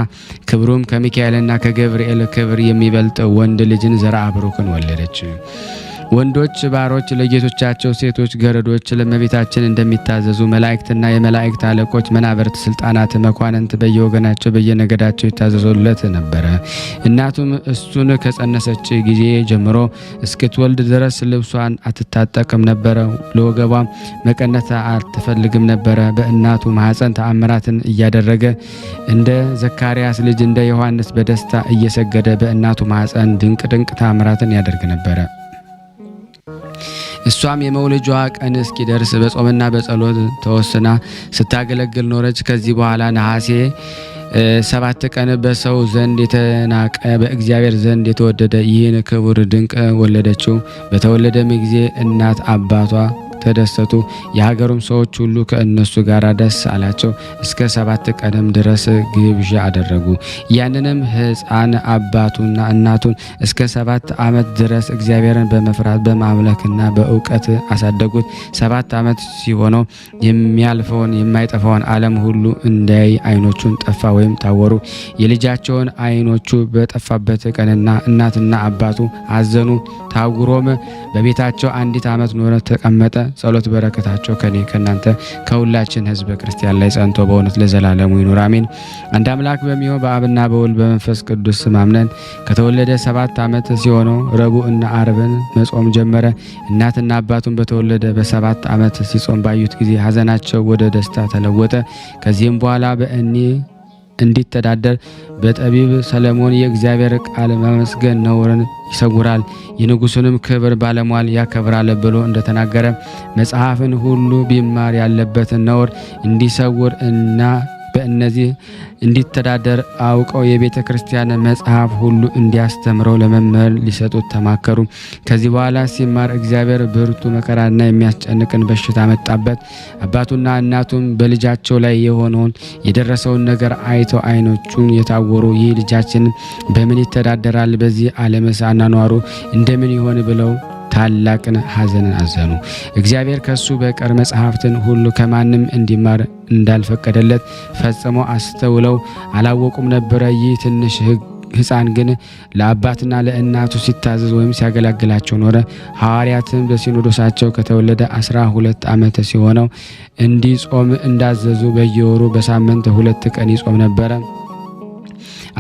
ክብሩም ከሚካኤልና ከገብርኤል ክብር የሚበልጥ ወንድ ልጅን ዘርዓ ብሩክን ወለደች። ወንዶች ባሮች ለጌቶቻቸው፣ ሴቶች ገረዶች ለእመቤታችን እንደሚታዘዙ መላእክትና የመላእክት አለቆች፣ መናብርት፣ ስልጣናት፣ መኳንንት በየወገናቸው በየነገዳቸው ይታዘዙለት ነበረ። እናቱም እሱን ከጸነሰች ጊዜ ጀምሮ እስክትወልድ ድረስ ልብሷን አትታጠቅም ነበረ። ለወገቧም መቀነት አትፈልግም ነበረ። በእናቱ ማኅፀን ተአምራትን እያደረገ እንደ ዘካርያስ ልጅ እንደ ዮሐንስ በደስታ እየሰገደ በእናቱ ማኅፀን ድንቅ ድንቅ ተአምራትን ያደርግ ነበረ። እሷም የመውለጃዋ ቀን እስኪደርስ በጾምና በጸሎት ተወስና ስታገለግል ኖረች። ከዚህ በኋላ ነሐሴ 7 ቀን በሰው ዘንድ የተናቀ በእግዚአብሔር ዘንድ የተወደደ ይህን ክቡር ድንቅ ወለደችው። በተወለደም ጊዜ እናት አባቷ ተደሰቱ። የሀገሩም ሰዎች ሁሉ ከእነሱ ጋር ደስ አላቸው። እስከ 7 ቀንም ድረስ ግብዣ አደረጉ። ያንንም ሕፃን አባቱና እናቱን እስከ 7 ዓመት ድረስ እግዚአብሔርን በመፍራት በማምለክና በእውቀት አሳደጉት። 7 ዓመት ሲሆነው የሚያልፈውን የማይጠፋውን ዓለም ሁሉ እንዳያይ ዓይኖቹን ጠፋ ወይም ታወሩ። የልጃቸውን ዓይኖቹ በጠፋበት ቀንና እናትና አባቱ አዘኑ። ታውሮም በቤታቸው 1 ዓመት ኖረ ተቀመጠ። ጸሎት በረከታቸው ከኔ ከናንተ ከሁላችን ሕዝበ ክርስቲያን ላይ ጸንቶ በእውነት ለዘላለሙ ይኑር አሜን። አንድ አምላክ በሚሆን በአብና በወልድ በመንፈስ ቅዱስ ማምነን ከተወለደ 7 ዓመት ሲሆነው ረቡዕና ዓርብን መጾም ጀመረ። እናትና አባቱን በተወለደ በ7 ዓመት ሲጾም ባዩት ጊዜ ሐዘናቸው ወደ ደስታ ተለወጠ። ከዚህም በኋላ እንዲተዳደር በጠቢብ ሰለሞን የእግዚአብሔር ቃል ማመስገን ነውርን ይሰውራል፣ የንጉሱንም ክብር ባለሟል ያከብራል ብሎ እንደተናገረ መጽሐፍን ሁሉ ቢማር ያለበትን ነውር እንዲሰውር እና በእነዚህ እንዲተዳደር አውቀው የቤተ ክርስቲያን መጽሐፍ ሁሉ እንዲያስተምረው ለመምህር ሊሰጡት ተማከሩ። ከዚህ በኋላ ሲማር እግዚአብሔር ብርቱ መከራና የሚያስጨንቅን በሽታ መጣበት። አባቱና እናቱም በልጃቸው ላይ የሆነውን የደረሰውን ነገር አይተው ዓይኖቹን የታወሩ ይህ ልጃችን በምን ይተዳደራል? በዚህ ዓለምስ አኗኗሩ እንደምን ይሆን ብለው ታላቅን ሐዘንን አዘኑ። እግዚአብሔር ከሱ በቀር መጽሐፍትን ሁሉ ከማንም እንዲማር እንዳልፈቀደለት ፈጽሞ አስተውለው አላወቁም ነበረ። ይህ ትንሽ ሕፃን ግን ለአባትና ለእናቱ ሲታዘዝ ወይም ሲያገለግላቸው ኖረ። ሐዋርያትም በሲኖዶሳቸው ከተወለደ 12 ዓመት ሲሆነው እንዲጾም እንዳዘዙ በየወሩ በሳምንት 2 ቀን ይጾም ነበረ።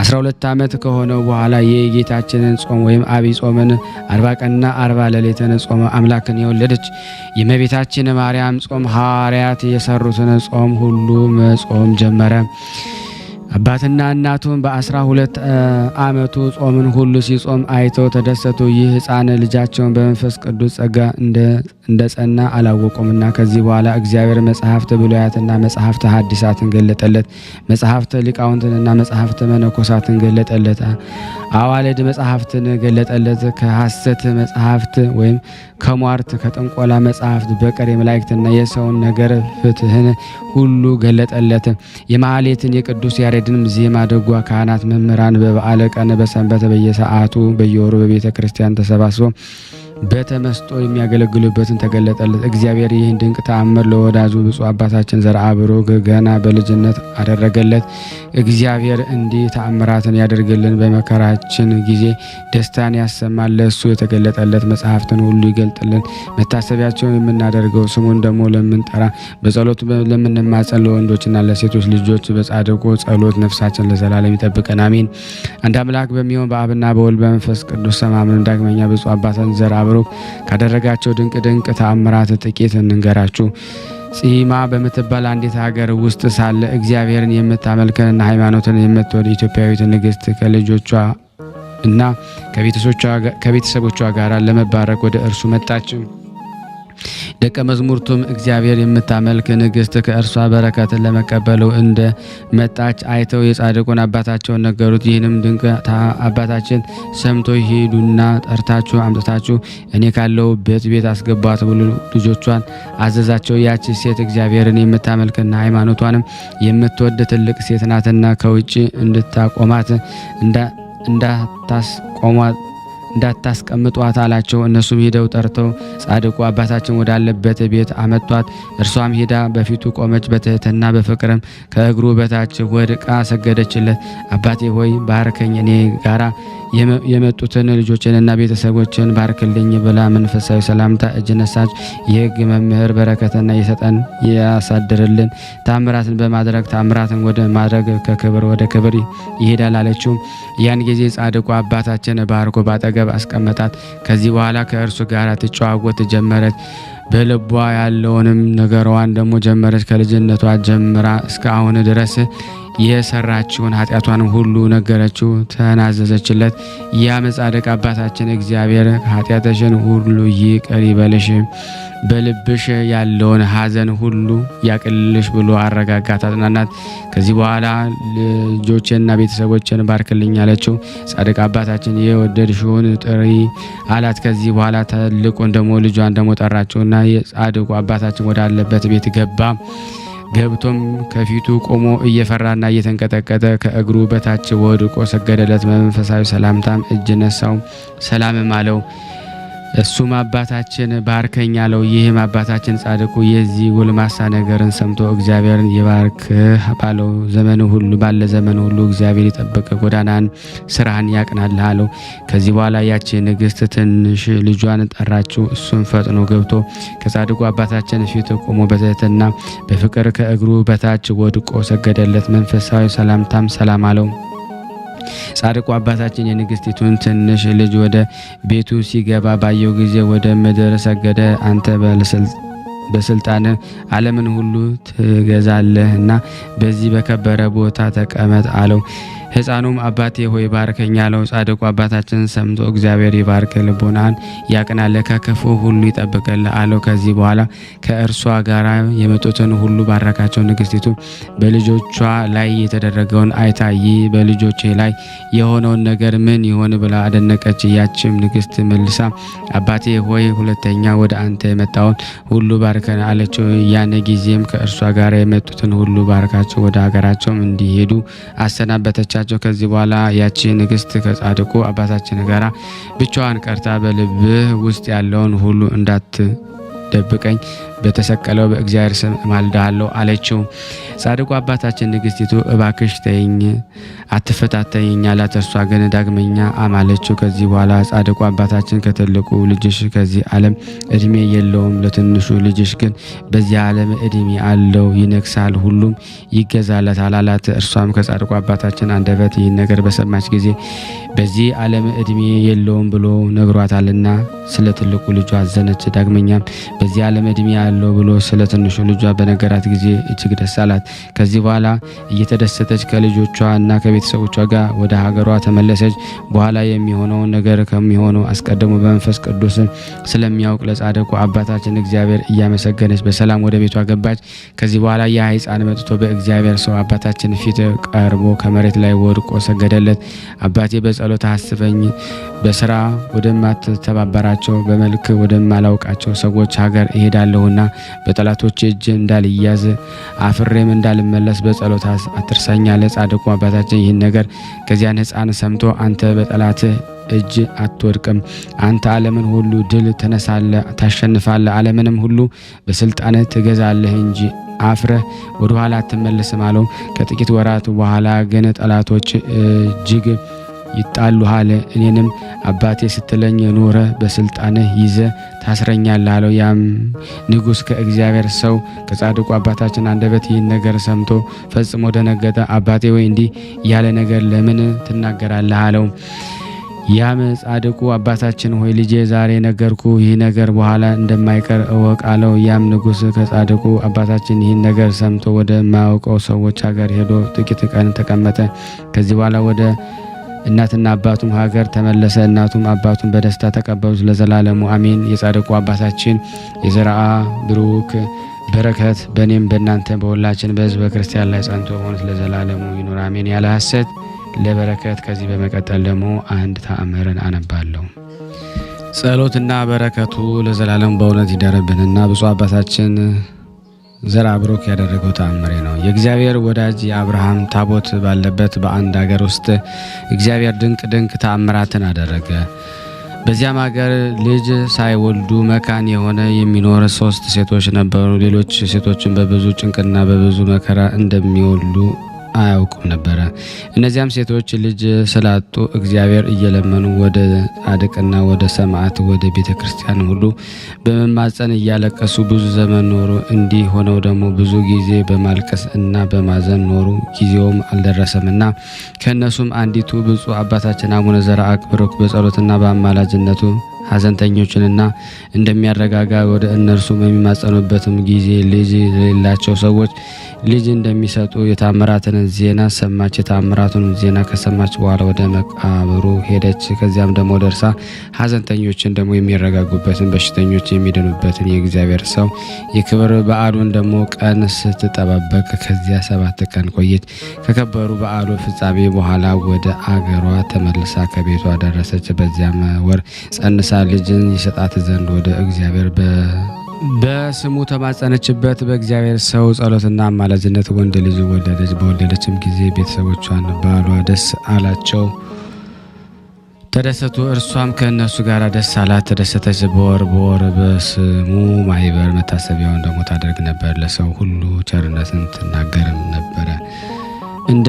12 ዓመት ከሆነው በኋላ የጌታችንን ጾም ወይም አብይ ጾምን 40 ቀንና 40 ሌሊትን ጾመ አምላክን የወለደች የእመቤታችን ማርያም ጾም ሐዋርያት የሰሩትን ጾም ሁሉ መጾም ጀመረ። አባትና እናቱን በ12 ዓመቱ ጾምን ሁሉ ሲጾም አይተው ተደሰቱ። ይህ ሕፃን ልጃቸውን በመንፈስ ቅዱስ ጸጋ እንደ ጸና አላወቁምና ከዚህ በኋላ እግዚአብሔር መጽሐፍተ ብሉያትና መጽሐፍተ ሐዲሳትን ገለጠለት። መጽሐፍተ ሊቃውንትንና መጽሐፍተ መነኮሳትን ገለጠለት። አዋልድ መጽሐፍትን ገለጠለት። ከሐሰት መጽሐፍት ወይም ከሟርት ከጥንቆላ መጽሐፍት በቀር የመላእክትና የሰውን ነገር ፍትህን ሁሉ ገለጠለት። የማህሌትን የቅዱስ ያሬድንም ዜማ ደጓ ካህናት መምህራን በበዓለ ቀን በሰንበት በየሰዓቱ በየወሩ በቤተ ክርስቲያን ተሰባስበው በተመስጦ የሚያገለግሉበትን ተገለጠለት። እግዚአብሔር ይህን ድንቅ ተአምር ለወዳጁ ብፁዕ አባታችን ዘርዓ ብሩክ ገና በልጅነት አደረገለት። እግዚአብሔር እንዲህ ተአምራትን ያደርግልን፣ በመከራችን ጊዜ ደስታን ያሰማል። ለእሱ የተገለጠለት መጽሐፍትን ሁሉ ይገልጥልን። መታሰቢያቸውን የምናደርገው ስሙን ደግሞ ለምንጠራ በጸሎቱ ለምንማጸን ለወንዶችና ለሴቶች ልጆች በጻድቁ ጸሎት ነፍሳችን ለዘላለም ይጠብቀን አሜን። አንድ አምላክ በሚሆን በአብና በወልድ በመንፈስ ቅዱስ ሰማምነን ዳግመኛ ብፁዕ አባታችን ዘርዓ ብሩክ ካደረጋቸው ድንቅ ድንቅ ተአምራት ጥቂት እንንገራችሁ። ጺማ በምትባል አንዲት ሀገር ውስጥ ሳለ እግዚአብሔርን የምታመልክንና ሃይማኖትን የምትወድ ኢትዮጵያዊት ንግሥት ከልጆቿ እና ከቤተሰቦቿ ጋር ለመባረክ ወደ እርሱ መጣች። ደቀ መዝሙርቱም እግዚአብሔር የምታመልክ ንግሥት ከእርሷ በረከትን ለመቀበል እንደ መጣች አይተው የጻድቁን አባታቸውን ነገሩት። ይህንም ድንቅ አባታችን ሰምቶ ሂዱና ጠርታችሁ አምጥታችሁ እኔ ካለሁበት ቤት አስገቧት ብሎ ልጆቿን አዘዛቸው። ያቺ ሴት እግዚአብሔርን የምታመልክና ሃይማኖቷንም የምትወድ ትልቅ ሴት ናትና ከውጭ እንድታቆማት እንዳታስቀምጧት አላቸው። እነሱም ሄደው ጠርተው ጻድቁ አባታችን ወዳለበት ቤት አመጧት። እርሷም ሄዳ በፊቱ ቆመች። በትህትና በፍቅርም ከእግሩ በታች ወድቃ ሰገደችለት። አባቴ ሆይ ባርከኝ፣ እኔ ጋራ የመጡትን ልጆችንና ቤተሰቦችን ባርክልኝ ብላ መንፈሳዊ ሰላምታ እጅ ነሳች። የሕግ መምህር በረከትና የሰጠን ያሳድርልን፣ ታምራትን በማድረግ ታምራትን ወደ ማድረግ ከክብር ወደ ክብር ይሄዳል አለችው። ያን ጊዜ ጻድቁ አባታችን ባርኮ ባጠገብ አስቀመጣት። ከዚህ በኋላ ከእርሱ ጋር ትጨዋወት ጀመረች። በልቧ ያለውንም ነገሯን ደግሞ ጀመረች። ከልጅነቷ ጀምራ እስከ አሁን ድረስ የሰራችውን ኃጢአቷን ሁሉ ነገረችው፣ ተናዘዘችለት። ያም ጻድቅ አባታችን እግዚአብሔር ኃጢአትሽን ሁሉ ይቅር ይበልሽ፣ በልብሽ ያለውን ሐዘን ሁሉ ያቅልልሽ ብሎ አረጋጋት፣ አጽናናት። ከዚህ በኋላ ልጆችንና ቤተሰቦችን ባርክልኝ አለችው። ጻድቅ አባታችን የወደድሽውን ጥሪ አላት። ከዚህ በኋላ ትልቁን ደግሞ ልጇን ደግሞ ጠራችውና የጻድቁ አባታችን ወዳለበት ቤት ገብቶም ከፊቱ ቆሞ እየፈራና እየተንቀጠቀጠ ከእግሩ በታች ወድቆ ሰገደለት። መንፈሳዊ ሰላምታም እጅ ነሳው፣ ሰላምም አለው። እሱም አባታችን ባርከኝ አለው። ይህም አባታችን ጻድቁ የዚህ ጎልማሳ ነገርን ሰምቶ እግዚአብሔርን ይባርክህ ባለው ባለ ዘመኑ ሁሉ እግዚአብሔር ይጠብቅ፣ ጎዳናን ስራህን ያቅናልህ አለው። ከዚህ በኋላ ያቺ ንግሥት ትንሽ ልጇን ጠራችው። እሱም ፈጥኖ ገብቶ ከጻድቁ አባታችን ፊት ቆሞ በትህትና በፍቅር ከእግሩ በታች ወድቆ ሰገደለት። መንፈሳዊ ሰላምታም ሰላም አለው። ጻድቁ አባታችን የንግሥቲቱን ትንሽ ልጅ ወደ ቤቱ ሲገባ ባየው ጊዜ ወደ ምድር ሰገደ። አንተ በስልጣን ዓለምን ሁሉ ትገዛለህና በዚህ በከበረ ቦታ ተቀመጥ አለው። ሕፃኑም አባቴ ሆይ ባርከኝ አለው። ጻድቁ አባታችን ሰምቶ እግዚአብሔር ይባርክ፣ ልቦናን ያቅናል፣ ከክፉ ሁሉ ይጠብቅል አለው። ከዚህ በኋላ ከእርሷ ጋር የመጡትን ሁሉ ባረካቸው። ንግሥቲቱ በልጆቿ ላይ የተደረገውን አይታ ይህ በልጆቼ ላይ የሆነውን ነገር ምን ይሆን ብላ አደነቀች። ያችም ንግሥት መልሳ አባቴ ሆይ ሁለተኛ ወደ አንተ የመጣውን ሁሉ ባርከን አለችው። ያን ጊዜም ከእርሷ ጋር የመጡትን ሁሉ ባርካቸው ወደ ሀገራቸውም እንዲሄዱ አሰናበተቻቸው። ከዚህ በኋላ ያቺ ንግሥት ከጻድቁ አባታችን ጋር ብቻዋን ቀርታ በልብህ ውስጥ ያለውን ሁሉ እንዳትደብቀኝ በተሰቀለው በእግዚአብሔር ስም እማልድሃለሁ አለችው። ጻድቁ አባታችን ንግሥቲቱ እባክሽ ተይኝ፣ አትፈታተኝኝ አላት። እርሷ ግን ዳግመኛ አማለችው። ከዚህ በኋላ ጻድቁ አባታችን ከትልቁ ልጅሽ ከዚህ ዓለም እድሜ የለውም፣ ለትንሹ ልጅሽ ግን በዚህ ዓለም እድሜ አለው፣ ይነግሳል፣ ሁሉም ይገዛለታል አላት። እርሷም ከጻድቁ አባታችን አንደበት ይህን ነገር በሰማች ጊዜ በዚህ ዓለም እድሜ የለውም ብሎ ነግሯታልና ስለ ትልቁ ልጇ አዘነች። ዳግመኛም በዚህ ዓለም እድሜ ያለው ብሎ ስለ ትንሹ ልጇ በነገራት ጊዜ እጅግ ደስ አላት። ከዚህ በኋላ እየተደሰተች ከልጆቿ እና ከቤተሰቦቿ ጋር ወደ ሀገሯ ተመለሰች። በኋላ የሚሆነውን ነገር ከሚሆነው አስቀድሞ በመንፈስ ቅዱስ ስለሚያውቅ ለጻድቁ አባታችን እግዚአብሔር እያመሰገነች በሰላም ወደ ቤቷ ገባች። ከዚህ በኋላ ያ ሕፃን መጥቶ በእግዚአብሔር ሰው አባታችን ፊት ቀርቦ ከመሬት ላይ ወድቆ ሰገደለት። አባቴ በጸሎት አስበኝ፣ በስራ ወደማትተባበራቸው በመልክ ወደማላውቃቸው ሰዎች ሀገር እሄዳለሁና በጠላቶች እጅ እንዳልያዝ አፍሬም እንዳልመለስ በጸሎት አትርሳኝ አለ። ጻድቁ አባታችን ይህን ነገር ከዚያን ሕፃን ሰምቶ አንተ በጠላትህ እጅ አትወድቅም፣ አንተ ዓለምን ሁሉ ድል ትነሳለህ፣ ታሸንፋለህ፣ ዓለምንም ሁሉ በስልጣንህ ትገዛለህ እንጂ አፍረህ ወደ ኋላ አትመለስም አለው። ከጥቂት ወራት በኋላ ግን ጠላቶች እጅግ ይጣሉሃል፣ እኔንም አባቴ ስትለኝ ኖረ በስልጣንህ ይዘ ታስረኛለህ አለው። ያም ንጉሥ ከእግዚአብሔር ሰው ከጻድቁ አባታችን አንደበት ይህን ነገር ሰምቶ ፈጽሞ ደነገጠ። አባቴ ወይ እንዲህ ያለ ነገር ለምን ትናገራለህ አለው። ያም ጻድቁ አባታችን ሆይ ልጄ ዛሬ ነገርኩ፣ ይህ ነገር በኋላ እንደማይቀር እወቅ አለው። ያም ንጉሥ ከጻድቁ አባታችን ይህን ነገር ሰምቶ ወደ ማያውቀው ሰዎች ሀገር ሄዶ ጥቂት ቀን ተቀመጠ። ከዚህ በኋላ ወደ እናትና አባቱም ሀገር ተመለሰ። እናቱም አባቱን በደስታ ተቀበሉት ለዘላለሙ አሜን። የጻድቁ አባታችን የዘርአ ብሩክ በረከት በእኔም በእናንተ በሁላችን በሕዝበ ክርስቲያን ላይ ጸንቶ በእውነት ለዘላለሙ ይኑር አሜን። ያለ ሐሰት ለበረከት ከዚህ በመቀጠል ደግሞ አንድ ተአምርን አነባለሁ። ጸሎትና በረከቱ ለዘላለም በእውነት ይደረብንና ብፁዕ አባታችን ዘርአ ብሩክ ያደረገው ተአምሬ ነው። የእግዚአብሔር ወዳጅ የአብርሃም ታቦት ባለበት በአንድ ሀገር ውስጥ እግዚአብሔር ድንቅ ተአምራትን አደረገ። በዚያም ሀገር ልጅ ሳይወልዱ መካን የሆነ የሚኖር 3 ሴቶች ነበሩ። ሌሎች ሴቶችን በብዙ ጭንቅና በብዙ መከራ እንደሚወልዱ አያውቁም ነበረ። እነዚያም ሴቶች ልጅ ስላጡ እግዚአብሔር እየለመኑ ወደ ጻድቅና ወደ ሰማዕት ወደ ቤተ ክርስቲያን ሁሉ በመማፀን እያለቀሱ ብዙ ዘመን ኖሩ። እንዲህ ሆነው ደግሞ ብዙ ጊዜ በማልቀስ እና በማዘን ኖሩ። ጊዜውም አልደረሰምና ከእነሱም አንዲቱ ብፁዕ አባታችን አቡነ ዘርአ ብሩክ በጸሎትና በአማላጅነቱ ሐዘንተኞችንና እንደሚያረጋጋ ወደ እነርሱም የሚማጸኑበትም ጊዜ ልጅ ለሌላቸው ሰዎች ልጅ እንደሚሰጡ የታምራትን ዜና ሰማች። የታምራቱን ዜና ከሰማች በኋላ ወደ መቃብሩ ሄደች። ከዚያም ደግሞ ደርሳ ሐዘንተኞችን ደግሞ የሚረጋጉበትን በሽተኞች የሚድኑበትን የእግዚአብሔር ሰው የክብር በዓሉን ደግሞ ቀን ስትጠባበቅ ከዚያ 7 ቀን ቆየች። ከከበሩ በዓሉ ፍጻሜ በኋላ ወደ አገሯ ተመልሳ ከቤቷ ደረሰች። በዚያም ወር ጸንሳ ልጅን ይሰጣት ዘንድ ወደ እግዚአብሔር በስሙ ተማጸነችበት። በእግዚአብሔር ሰው ጸሎትና አማላጅነት ወንድ ልጅ ወለደች። በወለደችም ጊዜ ቤተሰቦቿን ባሏ ደስ አላቸው፣ ተደሰቱ። እርሷም ከእነሱ ጋር ደስ አላት፣ ተደሰተች። በወር በስሙ ማህበር መታሰቢያውን ደግሞ ታደርግ ነበር። ለሰው ሁሉ ቸርነትን ትናገርም ነበረ። እንደ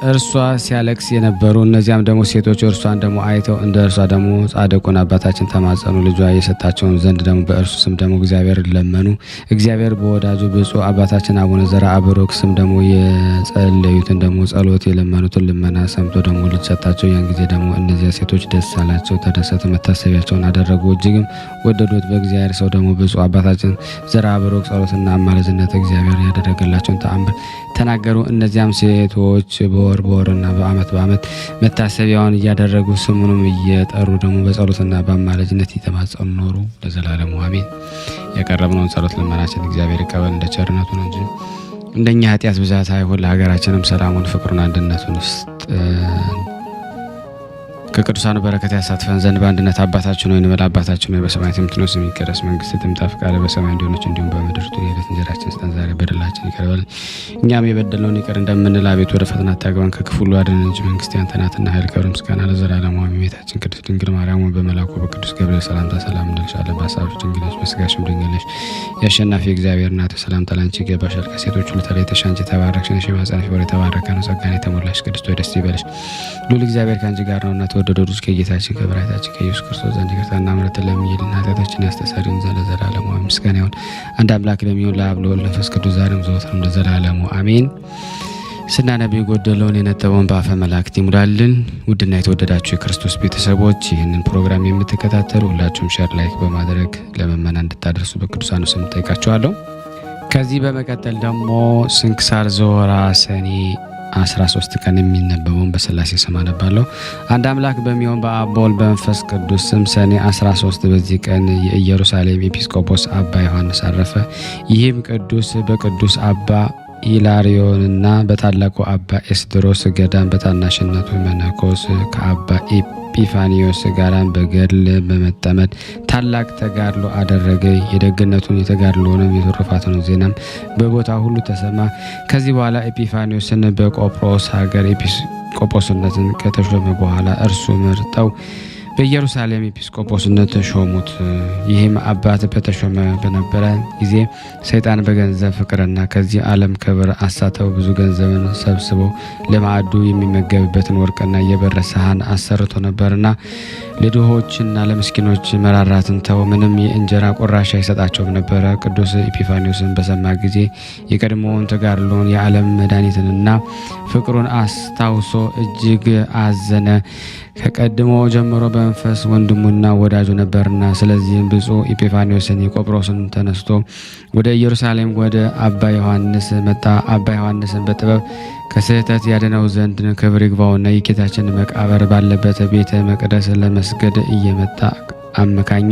እርሷ ሲያለቅስ የነበሩ እነዚያም ደግሞ ሴቶች እርሷን ደግሞ አይተው እንደ እርሷ ደግሞ ጻድቁን አባታችን ተማጸኑ። ልጇ የሰጣቸውን ዘንድ ደግሞ በእርሱ ስም ደግሞ እግዚአብሔር ለመኑ። እግዚአብሔር በወዳጁ ብፁዕ አባታችን አቡነ ዘርአ ብሩክ ስም ደግሞ የጸለዩትን ደግሞ ጸሎት የለመኑትን ልመና ሰምቶ ደግሞ ልጅ ሰጣቸው። ያን ጊዜ ደግሞ እነዚያ ሴቶች ደስ አላቸው፣ ተደሰቱ፣ መታሰቢያቸውን አደረጉ፣ እጅግም ወደዱት። በእግዚአብሔር ሰው ደግሞ ብፁዕ አባታችን ዘርአ ብሩክ ጸሎትና አማላጅነት እግዚአብሔር ያደረገላቸውን ተአምር ተናገሩ። እነዚያም ሴቶች በወርና በዓመት መታሰቢያውን እያደረጉ ስሙንም እየጠሩ ደግሞ በጸሎትና በአማላጅነት እየተማጸኑ ኖሩ ለዘላለሙ አሜን። ያቀረብነውን ጸሎት ልመናችን እግዚአብሔር ይቀበል እንደ ቸርነቱ ነው እንጂ እንደኛ ኃጢአት ብዛት አይሁን። ለሀገራችንም ሰላሙን፣ ፍቅሩን፣ አንድነቱን ከቅዱሳኑ በረከት ያሳትፈን ዘንድ በአንድነት አባታችን ሆይ እንበል። አባታችን ሆይ በሰማያት የምትኖር ስምህ ይቀደስ፣ መንግስትህ ትምጣ፣ ፈቃድህ በሰማይ እንደሆነች እንዲሁም በምድር ትሁን። የዕለት እንጀራችንን ስጠን ዛሬ፣ በደላችንን ይቅር በለን እኛም የበደልነውን ይቅር እንደምንል፣ አቤቱ ወደ ፈተና አታግባን ከክፉ ሁሉ አድነን እንጂ መንግስት ያንተ ናትና ኃይል፣ ክብር፣ ምስጋና ለዘላለሙ አሜን። እመቤታችን ቅድስት ድንግል ማርያም ሆይ በመልአኩ በቅዱስ ገብርኤል ሰላምታ ሰላም እንልሻለን። በሐሳብሽ ድንግል ነሽ፣ በሥጋሽም ድንግል ነሽ። የአሸናፊ እግዚአብሔር እናት ሰላምታ ላንቺ ይገባሻል። ከሴቶች ሁሉ ተለይተሽ አንቺ የተባረክሽ ነሽ፣ የማኅፀንሽ ፍሬ የተባረከ ነው። ጸጋን የተሞላሽ ቅድስት ሆይ ደስ ይበልሽ፣ ልዑል እግዚአብሔር ከአንቺ ጋር ነውና ተወደደው ልጅ ከጌታችን ከመድኃኒታችን ከኢየሱስ ክርስቶስ ዘንድ ይቅርታና ምሕረትን ለምኝልን ኃጢአታችንን ያስተሰርይልን ዘንድ ለዘላለሙ ምስጋና ይሁን አንድ አምላክ ለሚሆን ለአብ ለወልድ ለመንፈስ ቅዱስ ዛሬም ዘወትርም ለዘላለሙ አሜን። ስናነብ የጎደለውን የነጠበውን በአፈ መላእክት ይሙላልን። ውድና የተወደዳችሁ የክርስቶስ ቤተሰቦች ይህንን ፕሮግራም የምትከታተሉ ሁላችሁም ሼር፣ ላይክ በማድረግ ለምእመናን እንድታደርሱ በቅዱሳኑ ስም ጠይቃችኋለሁ። ከዚህ በመቀጠል ደግሞ ስንክሳር ዘወርኀ ሰኔ 13 ቀን የሚነበበውን በሥላሴ ስም አነባለሁ። አንድ አምላክ በሚሆን በአብ በወልድ በመንፈስ ቅዱስ ስም ሰኔ 13 በዚህ ቀን የኢየሩሳሌም ኤጲስቆጶስ አባ ዮሐንስ አረፈ። ይህም ቅዱስ በቅዱስ አባ ኢላሪዮንና በታላቁ አባ ኤስድሮስ ገዳም በታናሽነቱ መነኮስ ከአባ ኤጲፋኒዮስ ጋር በገድል በመጠመድ ታላቅ ተጋድሎ አደረገ። የደግነቱን የተጋድሎንም የትሩፋቱን ዜናም በቦታ ሁሉ ተሰማ። ከዚህ በኋላ ኤጲፋኒዮስን በቆጵሮስ ሀገር ኤጲስቆጶስነትን ከተሾመ በኋላ እርሱ መርጠው በኢየሩሳሌም ኤጲስቆጶስነት ተሾሙት። ይህም አባት በተሾመ በነበረ ጊዜ ሰይጣን በገንዘብ ፍቅርና ከዚህ ዓለም ክብር አሳተው ብዙ ገንዘብን ሰብስበው ለማዕዱ የሚመገብበትን ወርቅና የብር ሰሃን አሰርቶ ነበርና ለድሆችና ለምስኪኖች መራራትን ተው፣ ምንም የእንጀራ ቁራሽ አይሰጣቸውም ነበረ። ቅዱስ ኢጲፋንዮስን በሰማ ጊዜ የቀድሞውን ተጋድሎን የዓለም መድኃኒትንና ፍቅሩን አስታውሶ እጅግ አዘነ። ከቀድሞ ጀምሮ በመንፈስ ወንድሙና ወዳጁ ነበርና። ስለዚህም ብፁዕ ኢጲፋንዮስን የቆጵሮስን ተነስቶ ወደ ኢየሩሳሌም ወደ አባ ዮሐንስ መጣ። አባ ዮሐንስን በጥበብ ከስህተት ያድነው ዘንድ ክብር ይግባውና የጌታችን መቃብር ባለበት ቤተ መቅደስ ለመስገድ እየመጣ አመካኘ።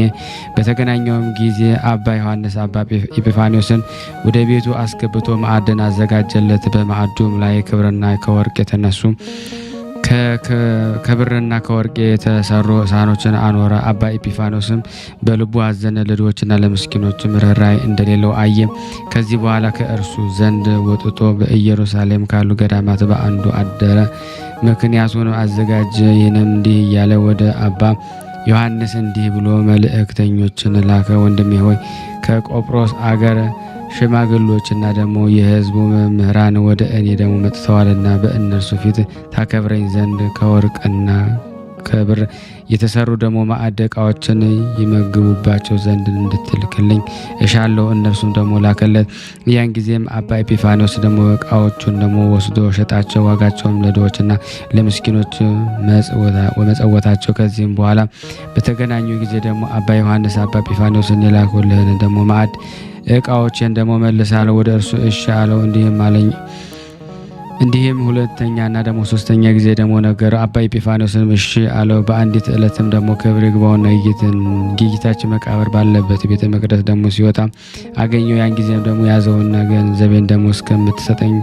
በተገናኘውም ጊዜ አባ ዮሐንስ አባ ኢጲፋንዮስን ወደ ቤቱ አስገብቶ ማዕድን አዘጋጀለት። በማዕዱም ላይ ክብርና ከወርቅ የተነሱ ከብርና ከወርቅ የተሰሩ ሳህኖችን አኖረ። አባ ኢጲፋንዮስም በልቡ አዘነ። ለድሆችና ለምስኪኖች ርኅራኄ እንደሌለው አየ። ከዚህ በኋላ ከእርሱ ዘንድ ወጥቶ በኢየሩሳሌም ካሉ ገዳማት በአንዱ አደረ። ምክንያቱን አዘጋጀ። ይህንም እንዲህ እያለ ወደ አባ ዮሐንስ እንዲህ ብሎ መልእክተኞችን ላከ። ወንድሜ ሆይ ከቆጵሮስ አገር ሽማግሎችና ደግሞ የሕዝቡ መምህራን ወደ እኔ ደግሞ መጥተዋልና በእነርሱ ፊት ታከብረኝ ዘንድ ከወርቅና ከብር የተሰሩ ደግሞ ማዕድ ዕቃዎችን ይመግቡባቸው ዘንድ እንድትልክልኝ እሻለሁ። እነርሱም ደግሞ ላከለት። ያን ጊዜም አባ ኢጲፋንዮስ ደግሞ ዕቃዎቹን ደግሞ ወስዶ ሸጣቸው። ዋጋቸውም ለድሆችና ለምስኪኖች መጸወታቸው። ከዚህም በኋላ በተገናኙ ጊዜ ደግሞ አባ ዮሐንስ አባ ኢጲፋንዮስን የላኩልህን ደግሞ ማዕድ ዕቃዎችን ደግሞ መልሳለሁ። ወደ እርሱ እሺ አለው። እንዲህም ሁለተኛና ደግሞ ሶስተኛ ጊዜ ደግሞ ነገረ። አባ ኢጲፋንዮስም እሺ አለው። በአንዲት ዕለትም ደግሞ ክብር ይግባውና የጌታችን መቃብር ባለበት ቤተ መቅደስ ደግሞ ሲወጣ አገኘው። ያን ጊዜም ደግሞ ያዘውና ገንዘቤን ደግሞ እስከምትሰጠኝ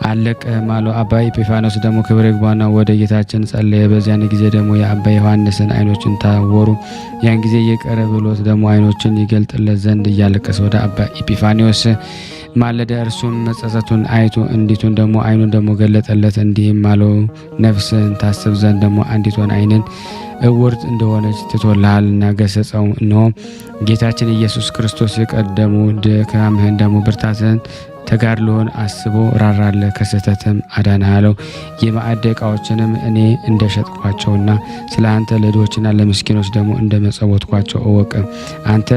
አለቅህም አለው። አባ ኢጲፋንዮስ ደግሞ ክብር ይግባውና ወደ ጌታችን ጸለየ። በዚያን ጊዜ ደግሞ የአባ ዮሐንስን ዓይኖችን ታወሩ። ያን ጊዜ ይቅር ብሎት ደግሞ ዓይኖችን ይገልጥለት ዘንድ እያለቀሰ ወደ አባ ኢጲፋንዮስ ማለደ። እርሱም መጸጸቱን አይቶ እንዲቱን ደግሞ ዓይኑን ደግሞ ገለጠለት። እንዲህም አለው፣ ነፍስን ታስብ ዘንድ ደግሞ አንዲቷን ዓይንን እውርት እንደሆነች ትቶልሃልና ገሰጸው። እነሆ ጌታችን ኢየሱስ ክርስቶስ የቀደሙ ድካምህን ደግሞ ብርታትን ተጋድሎን አስቦ ራራለ፣ ከስህተትም አዳነህ አለው። የማዕድ ዕቃዎችንም እኔ እንደሸጥኳቸውና ስለ አንተ ለድሆችና ለምስኪኖች ደግሞ እንደመጸወትኳቸው እወቅ። አንተ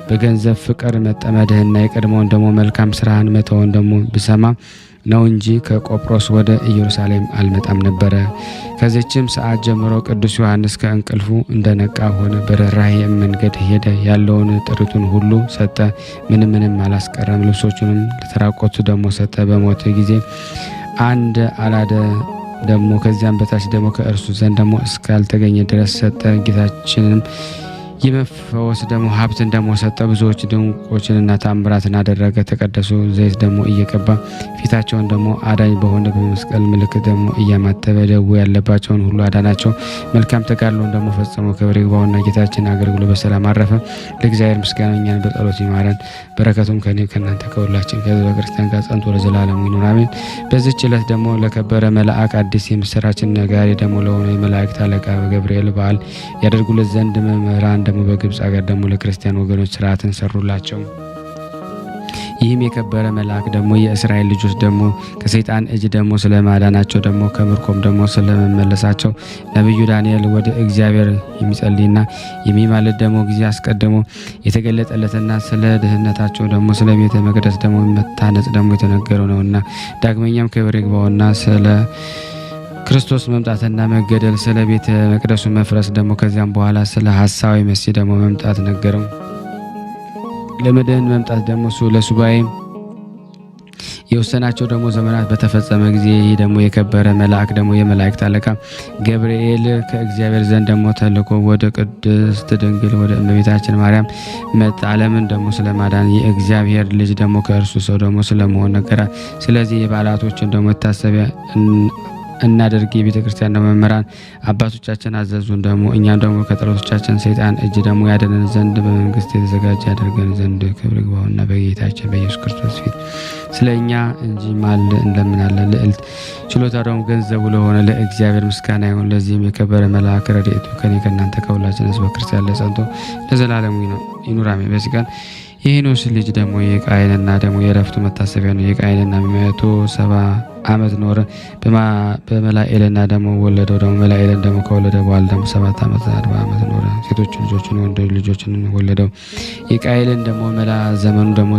በገንዘብ ፍቅር መጠመድህና የቀድሞውን ደግሞ መልካም ስራህን መተውን ደግሞ ብሰማ ነው እንጂ ከቆጵሮስ ወደ ኢየሩሳሌም አልመጣም ነበረ። ከዚችም ሰዓት ጀምሮ ቅዱስ ዮሐንስ ከእንቅልፉ እንደነቃ ሆነ። በርኅራኄ መንገድ ሄደ። ያለውን ጥሪቱን ሁሉ ሰጠ፣ ምንም አላስቀረም። ልብሶቹንም ለተራቆቱ ደግሞ ሰጠ። በሞተ ጊዜ አንድ አላደ ደግሞ ከዚያም በታች ደግሞ ከእርሱ ዘንድ ደግሞ እስካልተገኘ ድረስ ሰጠ። ጌታችንም የመፈወስ ደግሞ ሀብትን ደግሞ ሰጠ። ብዙዎች ድንቆችንና ታምራትን አደረገ። ተቀደሱ ዘይት ደግሞ እየቀባ ፊታቸውን ደግሞ አዳኝ በሆነ በመስቀል ምልክት ደግሞ እያማተበ ደዌ ያለባቸውን ሁሉ አዳናቸው። መልካም ተጋድሎን ደግሞ ፈጸሙ። ክብር ይግባውና ጌታችን አገልግሎ በሰላም አረፈ። ለእግዚአብሔር ምስጋና፣ እኛን በጸሎት ይማረን፣ በረከቱም ከኔ ከእናንተ ከሁላችን ከሕዝበ ክርስቲያን ጋር ጸንቶ ለዘላለሙ ይኑር አሜን። በዚች ዕለት ደግሞ ለከበረ መልአክ አዲስ የምስራችን ነጋሪ ደግሞ ለሆነ የመላእክት አለቃ ገብርኤል በዓል ያደርጉለት ዘንድ መምህራን ደግሞ በግብፅ አገር ደግሞ ለክርስቲያን ወገኖች ስርዓትን ሰሩላቸው። ይህም የከበረ መልአክ ደግሞ የእስራኤል ልጆች ደግሞ ከሰይጣን እጅ ደግሞ ስለማዳናቸው ደግሞ ከምርኮም ደግሞ ስለመመለሳቸው ነቢዩ ዳንኤል ወደ እግዚአብሔር የሚጸልይና የሚማልድ ደግሞ ጊዜ አስቀድሞ የተገለጠለትና ስለ ድህነታቸው ደግሞ ስለ ቤተ መቅደስ ደግሞ መታነጽ ደግሞ የተነገረው ነውና ዳግመኛም ክብር ይግባውና ስለ ክርስቶስ መምጣትና መገደል ስለ ቤተ መቅደሱ መፍረስ ደግሞ ከዚያም በኋላ ስለ ሐሳዊ መሲህ ደግሞ መምጣት ነገረው። ለመድህን መምጣት ደግሞ ለሱባኤ የወሰናቸው ደግሞ ዘመናት በተፈጸመ ጊዜ ይህ ደግሞ የከበረ መልአክ ደግሞ የመላእክት አለቃ ገብርኤል ከእግዚአብሔር ዘንድ ደግሞ ተልኮ ወደ ቅድስት ድንግል ወደ እመቤታችን ማርያም መጣ። ዓለምን ደግሞ ስለማዳን የእግዚአብሔር ልጅ ደግሞ ከእርሱ ሰው ደግሞ ስለመሆን ነገራት። ስለዚህ የበዓላቶችን ደግሞ መታሰቢያ እናደርግ የቤተ ክርስቲያን መምህራን አባቶቻችን አዘዙን። ደግሞ እኛም ደግሞ ከጠላቶቻችን ሰይጣን እጅ ደግሞ ያድነን ዘንድ በመንግስት የተዘጋጀ ያደርገን ዘንድ ክብር ይግባውና በጌታችን በኢየሱስ ክርስቶስ ፊት ስለ እኛ እንጂ ማል እንለምናለን። ልዕልት ችሎታ ደግሞ ገንዘቡ ለሆነ ለእግዚአብሔር ምስጋና ይሁን። ለዚህም የከበረ መልአክ ረድኤቱ ከኔ ከእናንተ ከሁላችን ሕዝበ ክርስቲያን ላይ ጸንቶ ለዘላለሙ ይኑር አሜን። በዚህ ቀን የሄኖስ ልጅ ደግሞ የቃየንና ደግሞ የዕረፍቱ መታሰቢያ ነው። የቃየንና 170 ዓመት ኖረ። በመላኤልና ደግሞ ወለደው። ደግሞ መላኤልን ደግሞ ከወለደ በኋላ ደግሞ 7 ዓመት 40 ዓመት ኖረ። ሴቶች ልጆችን ወንድ ልጆችን ወለደው። የቃየልን ደግሞ መላ ዘመኑ ደግሞ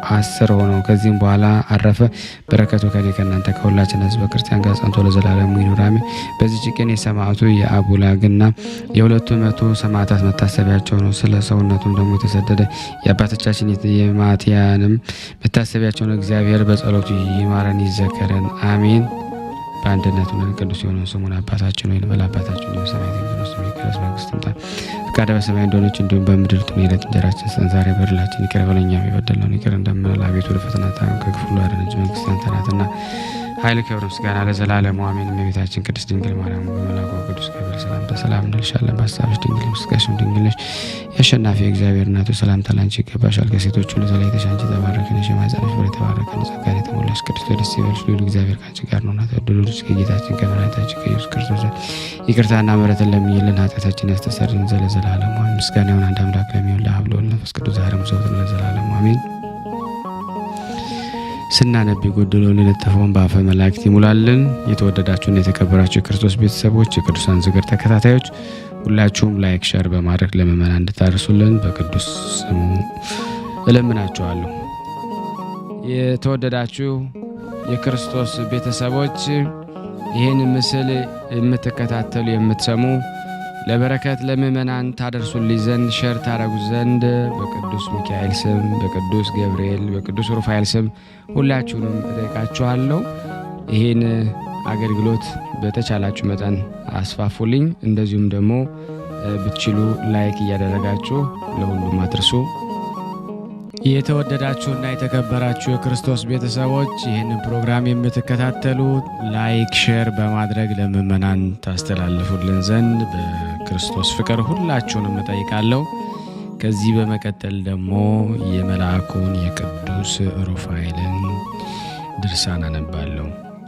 910 ሆነው ከዚህም በኋላ አረፈ። በረከቱ ከኔ ከእናንተ ከሁላችን ሕዝበ ክርስቲያን ጋር ጸንቶ ለዘላለሙ ይኑር አሜን። በዚህች ቀን የሰማዕቱ የአቡላግና የ200 ሰማዕታት መታሰቢያቸው ነው። ስለ ሰውነቱም ደግሞ የተሰደደ የአባቶቻችን የማትያንም መታሰቢያቸው ነው። እግዚአብሔር በጸሎቱ ይማረን ይዘከረን አሜን። በአንድነት ሆነን ቅዱስ የሆነውን ስሙን አባታችን ሆይ እንበል። አባታችን ሆይ በሰማያት የምትኖር ስምህ ይቀደስ፣ መንግስትህ ትምጣ፣ ፈቃድህ በሰማይ እንደሆነች እንዲሁም በምድር ትሁን። የዕለት እንጀራችንን ስጠን ዛሬ፣ በደላችንን ይቅር በለን እኛም የበደልነውን ይቅር እንደምንል፣ አቤቱ ወደ ፈተና አታግባን ከክፉ ሁሉ አድነን እንጂ መንግስት ያንተ ናትና ኃይል፣ ክብር፣ ምስጋና ለዘላለሙ አሜን። እመቤታችን ቅድስት ድንግል ማርያም በመልአኩ ቅዱስ ገብርኤል ሰላምታ ሰላም እንልሻለን። በሐሳብሽ ድንግል በሥጋሽም ድንግል ነሽ። የአሸናፊ እግዚአብሔር እናቱ ሰላምታ ላንቺ ይገባሻል። ከሴቶች ሁሉ ተለይተሽ አንቺ የተባረክሽ ነሽ፣ የማኅፀንሽ ፍሬ የተባረከ ነው። ጸጋን የተሞላሽ ቅድስት ደስ ይበልሽ፣ ልዑል እግዚአብሔር ከአንቺ ጋር ነውና ተወደዱ ልጅ ከጌታችን ከመድኃኒታችን ከኢየሱስ ክርስቶስ ይቅርታና ምሕረትን ለምኝልን ኃጢአታችንን ያስተሰርይልን ዘንድ ለዘላለሙ አሜን። ምስጋና ይሁን አንድ አምላክ ለሚሆን ለአብ ለወልድ ለመንፈስ ቅዱስ ዛሬም ዘወትርም ለዘላለሙ አሜን። ስናነብ የጎደለውን የነጠፈውን በአፈ መላእክት ይሙላልን። የተወደዳችሁና የተከበራችሁ የክርስቶስ ቤተሰቦች የቅዱሳን ዝክር ተከታታዮች ሁላችሁም ላይክ ሸር በማድረግ ለምእመናን እንድታደርሱልን በቅዱስ ስሙ እለምናችኋለሁ። የተወደዳችሁ የክርስቶስ ቤተሰቦች ይህን ምስል የምትከታተሉ የምትሰሙ ለበረከት ለምእመናን ታደርሱልኝ ዘንድ ሸር ታረጉ ዘንድ በቅዱስ ሚካኤል ስም በቅዱስ ገብርኤል በቅዱስ ሩፋኤል ስም ሁላችሁንም እጠይቃችኋለሁ። ይህን አገልግሎት በተቻላችሁ መጠን አስፋፉልኝ። እንደዚሁም ደግሞ ብትችሉ ላይክ እያደረጋችሁ ለሁሉም አድርሱ። የተወደዳችሁና የተከበራችሁ የክርስቶስ ቤተሰቦች ይህንን ፕሮግራም የምትከታተሉ ላይክ ሼር በማድረግ ለምእመናን ታስተላልፉልን ዘንድ በክርስቶስ ፍቅር ሁላችሁንም እጠይቃለሁ። ከዚህ በመቀጠል ደግሞ የመልአኩን የቅዱስ ሩፋኤልን ድርሳን አነባለሁ።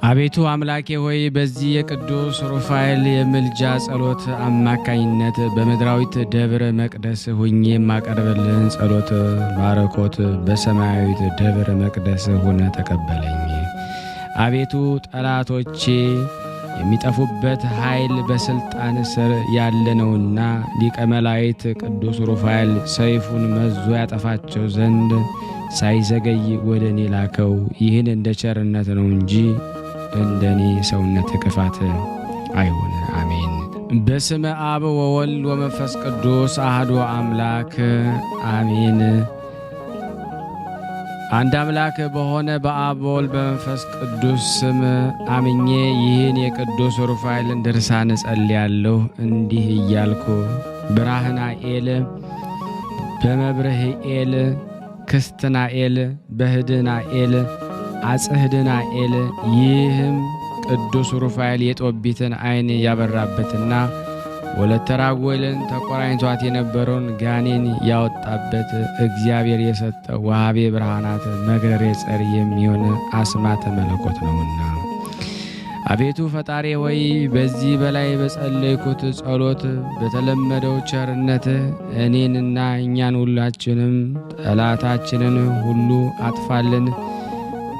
አቤቱ አምላኬ ሆይ በዚህ የቅዱስ ሩፋኤል የምልጃ ጸሎት አማካኝነት በምድራዊት ደብረ መቅደስ ሁኜ የማቀርብልን ጸሎት ባረኮት በሰማያዊት ደብረ መቅደስ ሆነ ተቀበለኝ። አቤቱ ጠላቶቼ የሚጠፉበት ኃይል በስልጣን ስር ያለነውና ሊቀ መላእክት ቅዱስ ሩፋኤል ሰይፉን መዞ ያጠፋቸው ዘንድ ሳይዘገይ ወደ እኔ ላከው። ይህን እንደ ቸርነት ነው እንጂ እንደኔ ሰውነት ክፋት አይሆን። አሜን። በስመ አብ ወወልድ ወመንፈስ ቅዱስ አሐዱ አምላክ አሜን። አንድ አምላክ በሆነ በአብ በወልድ በመንፈስ ቅዱስ ስም አምኜ ይህን የቅዱስ ሩፋኤልን ድርሳን እጸልያለሁ እንዲህ እያልኩ ብርሃናኤል በመብርህኤል ክስትናኤል በህድናኤል አጽህድናኤል ይህም ቅዱስ ሩፋኤል የጦቢትን ዓይን ያበራበትና ወለተ ራጉኤልን ተቆራኝቷት የነበረውን ጋኔን ያወጣበት እግዚአብሔር የሰጠው ወሃቤ ብርሃናት መግረሬ ጸር የሚሆን አስማተ መለኮት ነውና አቤቱ ፈጣሪ ወይ በዚህ በላይ በጸለይኩት ጸሎት በተለመደው ቸርነት እኔንና እኛን ሁላችንም ጠላታችንን ሁሉ አጥፋልን፣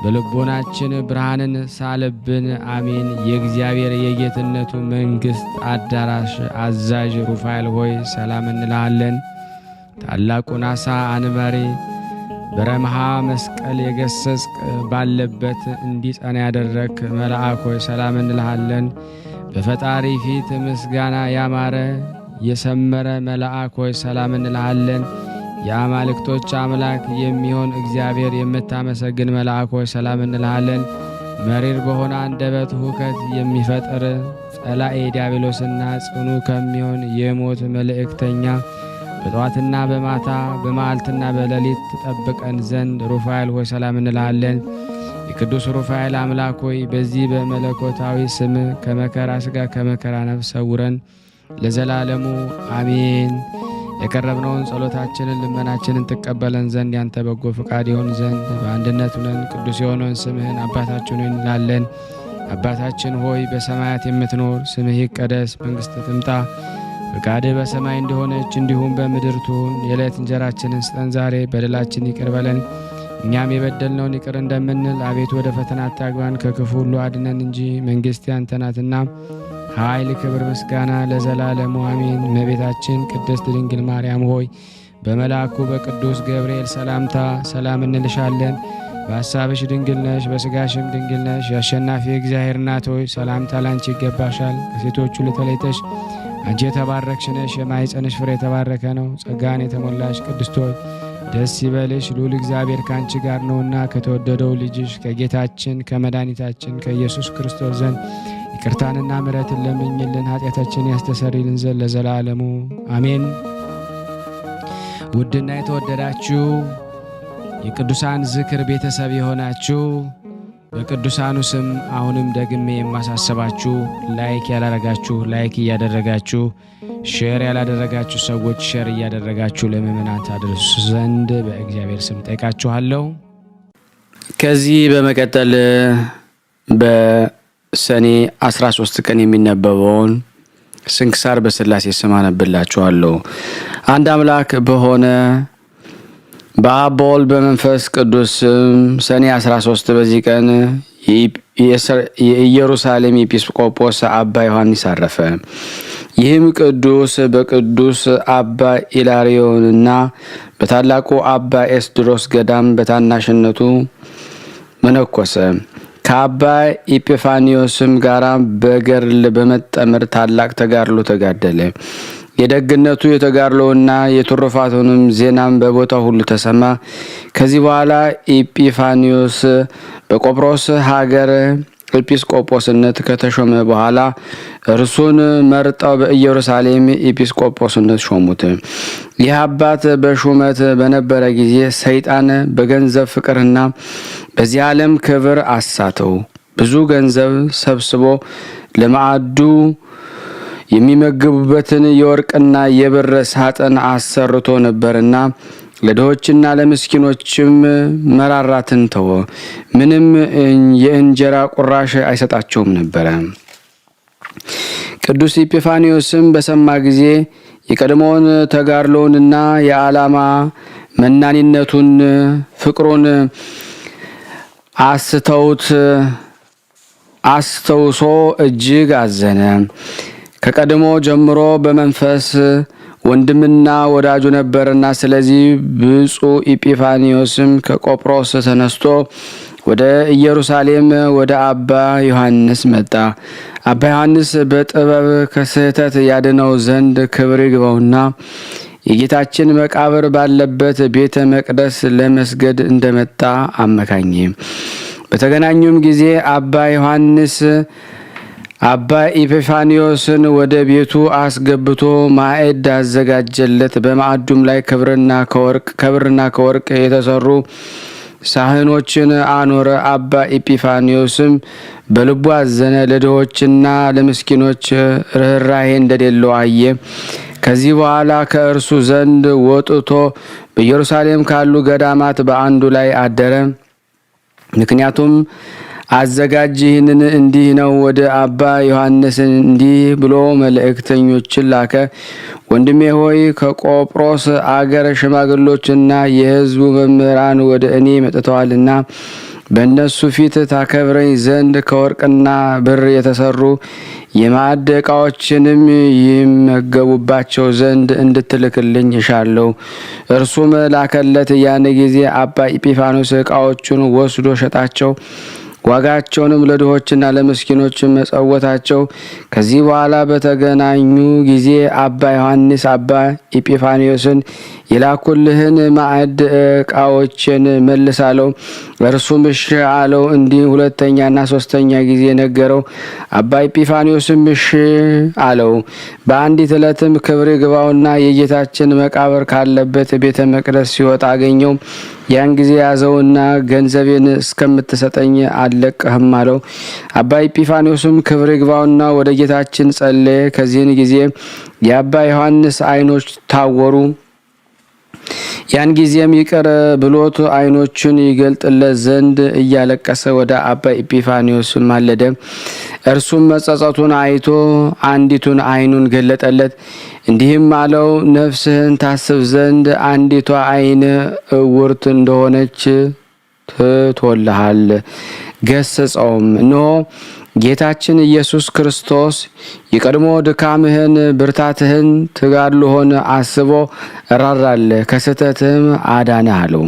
በልቦናችን ብርሃንን ሳለብን። አሜን። የእግዚአብሔር የጌትነቱ መንግሥት አዳራሽ አዛዥ ሩፋኤል ሆይ ሰላም እንልሃለን። ታላቁን ዓሣ አንባሪ በረምሃ መስቀል የገሰጽክ ባለበት እንዲጸና ያደረክ መልአክ ሆይ ሰላም እንልሃለን። በፈጣሪ ፊት ምስጋና ያማረ የሰመረ መልአክ ሆይ ሰላም እንልሃለን። የአማልክቶች አምላክ የሚሆን እግዚአብሔር የምታመሰግን መልአክ ሆይ ሰላም እንልሃለን። መሪር በሆነ አንደበት ሁከት የሚፈጥር ጸላኤ ዲያብሎስና ጽኑ ከሚሆን የሞት መልእክተኛ በጠዋትና በማታ በመዓልትና በሌሊት ትጠብቀን ዘንድ ሩፋኤል ሆይ ሰላም እንልሃለን። የቅዱስ ሩፋኤል አምላክ ሆይ በዚህ በመለኮታዊ ስም ከመከራ ሥጋ ከመከራ ነፍስ ሰውረን ለዘላለሙ አሜን። የቀረብነውን ጸሎታችንን ልመናችንን ትቀበለን ዘንድ ያንተ በጎ ፈቃድ ይሆን ዘንድ በአንድነት ሆነን ቅዱስ የሆነውን ስምህን አባታችን ሆይ እንላለን። አባታችን ሆይ በሰማያት የምትኖር ስምህ ይቀደስ፣ መንግሥትህ ትምጣ፣ ፈቃድህ በሰማይ እንደሆነች እንዲሁም በምድር ትሁን። የዕለት እንጀራችንን ስጠን ዛሬ፣ በደላችን ይቅር በለን እኛም የበደልነውን ይቅር እንደምንል፣ አቤቱ ወደ ፈተና አታግባን ከክፉ ሁሉ አድነን እንጂ መንግሥት ያንተ ናትና ኃይል፣ ክብር፣ ምስጋና ለዘላለሙ አሜን። እመቤታችን ቅድስት ድንግል ማርያም ሆይ በመልአኩ በቅዱስ ገብርኤል ሰላምታ ሰላም እንልሻለን። በሐሳብሽ ድንግል ነሽ፣ በሥጋሽም ድንግል ነሽ። የአሸናፊ እግዚአብሔር እናት ሆይ ሰላምታ ላንቺ ይገባሻል። ከሴቶች ሁሉ ተለይተሽ አንቺ የተባረክሽ ነሽ፣ የማኅፀንሽ ፍሬ የተባረከ ነው። ጸጋን የተሞላሽ ቅድስት ሆይ ደስ ይበልሽ፣ ልዑል እግዚአብሔር ከአንቺ ጋር ነውና ከተወደደው ልጅሽ ከጌታችን ከመድኃኒታችን ከኢየሱስ ክርስቶስ ዘንድ ይቅርታንና ምሕረትን ለምኝልን ኃጢአታችን ያስተሰርይልን ዘንድ ለዘላለሙ አሜን። ውድና የተወደዳችሁ የቅዱሳን ዝክር ቤተሰብ የሆናችሁ በቅዱሳኑ ስም አሁንም ደግሜ የማሳሰባችሁ ላይክ ያላረጋችሁ ላይክ እያደረጋችሁ፣ ሼር ያላደረጋችሁ ሰዎች ሼር እያደረጋችሁ ለምእመናን ታደርሱ ዘንድ በእግዚአብሔር ስም ጠይቃችኋለሁ። ከዚህ በመቀጠል በሰኔ 13 ቀን የሚነበበውን ስንክሳር በሥላሴ ስም አነብላችኋለሁ። አንድ አምላክ በሆነ በአብ በወልድ በመንፈስ ቅዱስ ስም ሰኔ 13 በዚህ ቀን የኢየሩሳሌም ኤጲስቆጶስ አባ ዮሐንስ አረፈ። ይህም ቅዱስ በቅዱስ አባ ኢላሪዮንና በታላቁ አባ ኤስድሮስ ገዳም በታናሽነቱ መነኮሰ። ከአባ ኢጲፋኒዮስም ጋር በገድል በመጠመር ታላቅ ተጋድሎ ተጋደለ። የደግነቱ የተጋድሎውና የትሩፋቱንም ዜናም በቦታው ሁሉ ተሰማ። ከዚህ በኋላ ኢጲፋኒዮስ በቆጵሮስ ሀገር ኤጲስቆጶስነት ከተሾመ በኋላ እርሱን መርጠው በኢየሩሳሌም ኤጲስቆጶስነት ሾሙት። ይህ አባት በሹመት በነበረ ጊዜ ሰይጣን በገንዘብ ፍቅርና በዚህ ዓለም ክብር አሳተው። ብዙ ገንዘብ ሰብስቦ ለማዕዱ የሚመገቡበትን የወርቅና የብር ሳጥን አሰርቶ ነበርና ለድሆችና ለምስኪኖችም መራራትን ተወ። ምንም የእንጀራ ቁራሽ አይሰጣቸውም ነበረ። ቅዱስ ኢጲፋኒዮስም በሰማ ጊዜ የቀድሞውን ተጋድሎውንና የዓላማ መናኒነቱን ፍቅሩን አስተውሶ እጅግ አዘነ። ከቀድሞ ጀምሮ በመንፈስ ወንድምና ወዳጁ ነበርና፣ ስለዚህ ብፁዕ ኢጲፋኒዮስም ከቆጵሮስ ተነስቶ ወደ ኢየሩሳሌም ወደ አባ ዮሐንስ መጣ። አባ ዮሐንስ በጥበብ ከስህተት ያድነው ዘንድ ክብር ይግባውና የጌታችን መቃብር ባለበት ቤተ መቅደስ ለመስገድ እንደመጣ አመካኘ። በተገናኙም ጊዜ አባ ዮሐንስ አባ ኢጲፋኒዮስን ወደ ቤቱ አስገብቶ ማዕድ አዘጋጀለት። በማዕዱም ላይ ከብርና ከወርቅ የተሰሩ ሳህኖችን አኖረ። አባ ኢጲፋኒዮስም በልቡ አዘነ፣ ለድሆችና ለምስኪኖች ርኅራኄ እንደሌለው አየ። ከዚህ በኋላ ከእርሱ ዘንድ ወጥቶ በኢየሩሳሌም ካሉ ገዳማት በአንዱ ላይ አደረ። ምክንያቱም አዘጋጅ ይህንን እንዲህ ነው። ወደ አባ ዮሐንስ እንዲህ ብሎ መልእክተኞችን ላከ። ወንድሜ ሆይ ከቆጵሮስ አገር ሽማግሎችና የሕዝቡ መምህራን ወደ እኔ መጥተዋልና በእነሱ ፊት ታከብረኝ ዘንድ ከወርቅና ብር የተሰሩ የማዕድ ዕቃዎችንም ይመገቡባቸው ዘንድ እንድትልክልኝ እሻለሁ። እርሱም ላከለት። ያን ጊዜ አባ ኢጲፋኖስ ዕቃዎቹን ወስዶ ሸጣቸው። ዋጋቸውንም ለድሆችና ለምስኪኖች መጸወታቸው። ከዚህ በኋላ በተገናኙ ጊዜ አባ ዮሐንስ አባ ኢጲፋኒዮስን የላኩልህን ማዕድ ዕቃዎችን መልሳለው። እርሱም እሺ አለው። እንዲህ ሁለተኛና ሶስተኛ ጊዜ ነገረው። አባ ኤጲፋንዮስም እሺ አለው። በአንዲት ዕለትም ክብር ይግባውና የጌታችን መቃብር ካለበት ቤተ መቅደስ ሲወጣ አገኘው። ያን ጊዜ ያዘውና ገንዘቤን እስከምትሰጠኝ አልለቅህም አለው። አባ ኤጲፋንዮስም ክብር ይግባውና ወደ ጌታችን ጸለየ። ከዚህን ጊዜ የአባ ዮሐንስ ዓይኖች ታወሩ። ያን ጊዜም ይቅር ብሎት ዓይኖቹን ይገልጥለት ዘንድ እያለቀሰ ወደ አባ ኤጲፋንዮስ ማለደ። እርሱም መጸጸቱን አይቶ አንዲቱን ዓይኑን ገለጠለት። እንዲህም አለው፣ ነፍስህን ታስብ ዘንድ አንዲቷ ዓይን እውርት እንደሆነች ትቶልሃል። ገሰጸውም። እነሆ ጌታችን ኢየሱስ ክርስቶስ የቀድሞ ድካምህን ብርታትህን ተጋድሎህን አስቦ ራራልህ፣ ከስህተትህም አዳነህ አለው።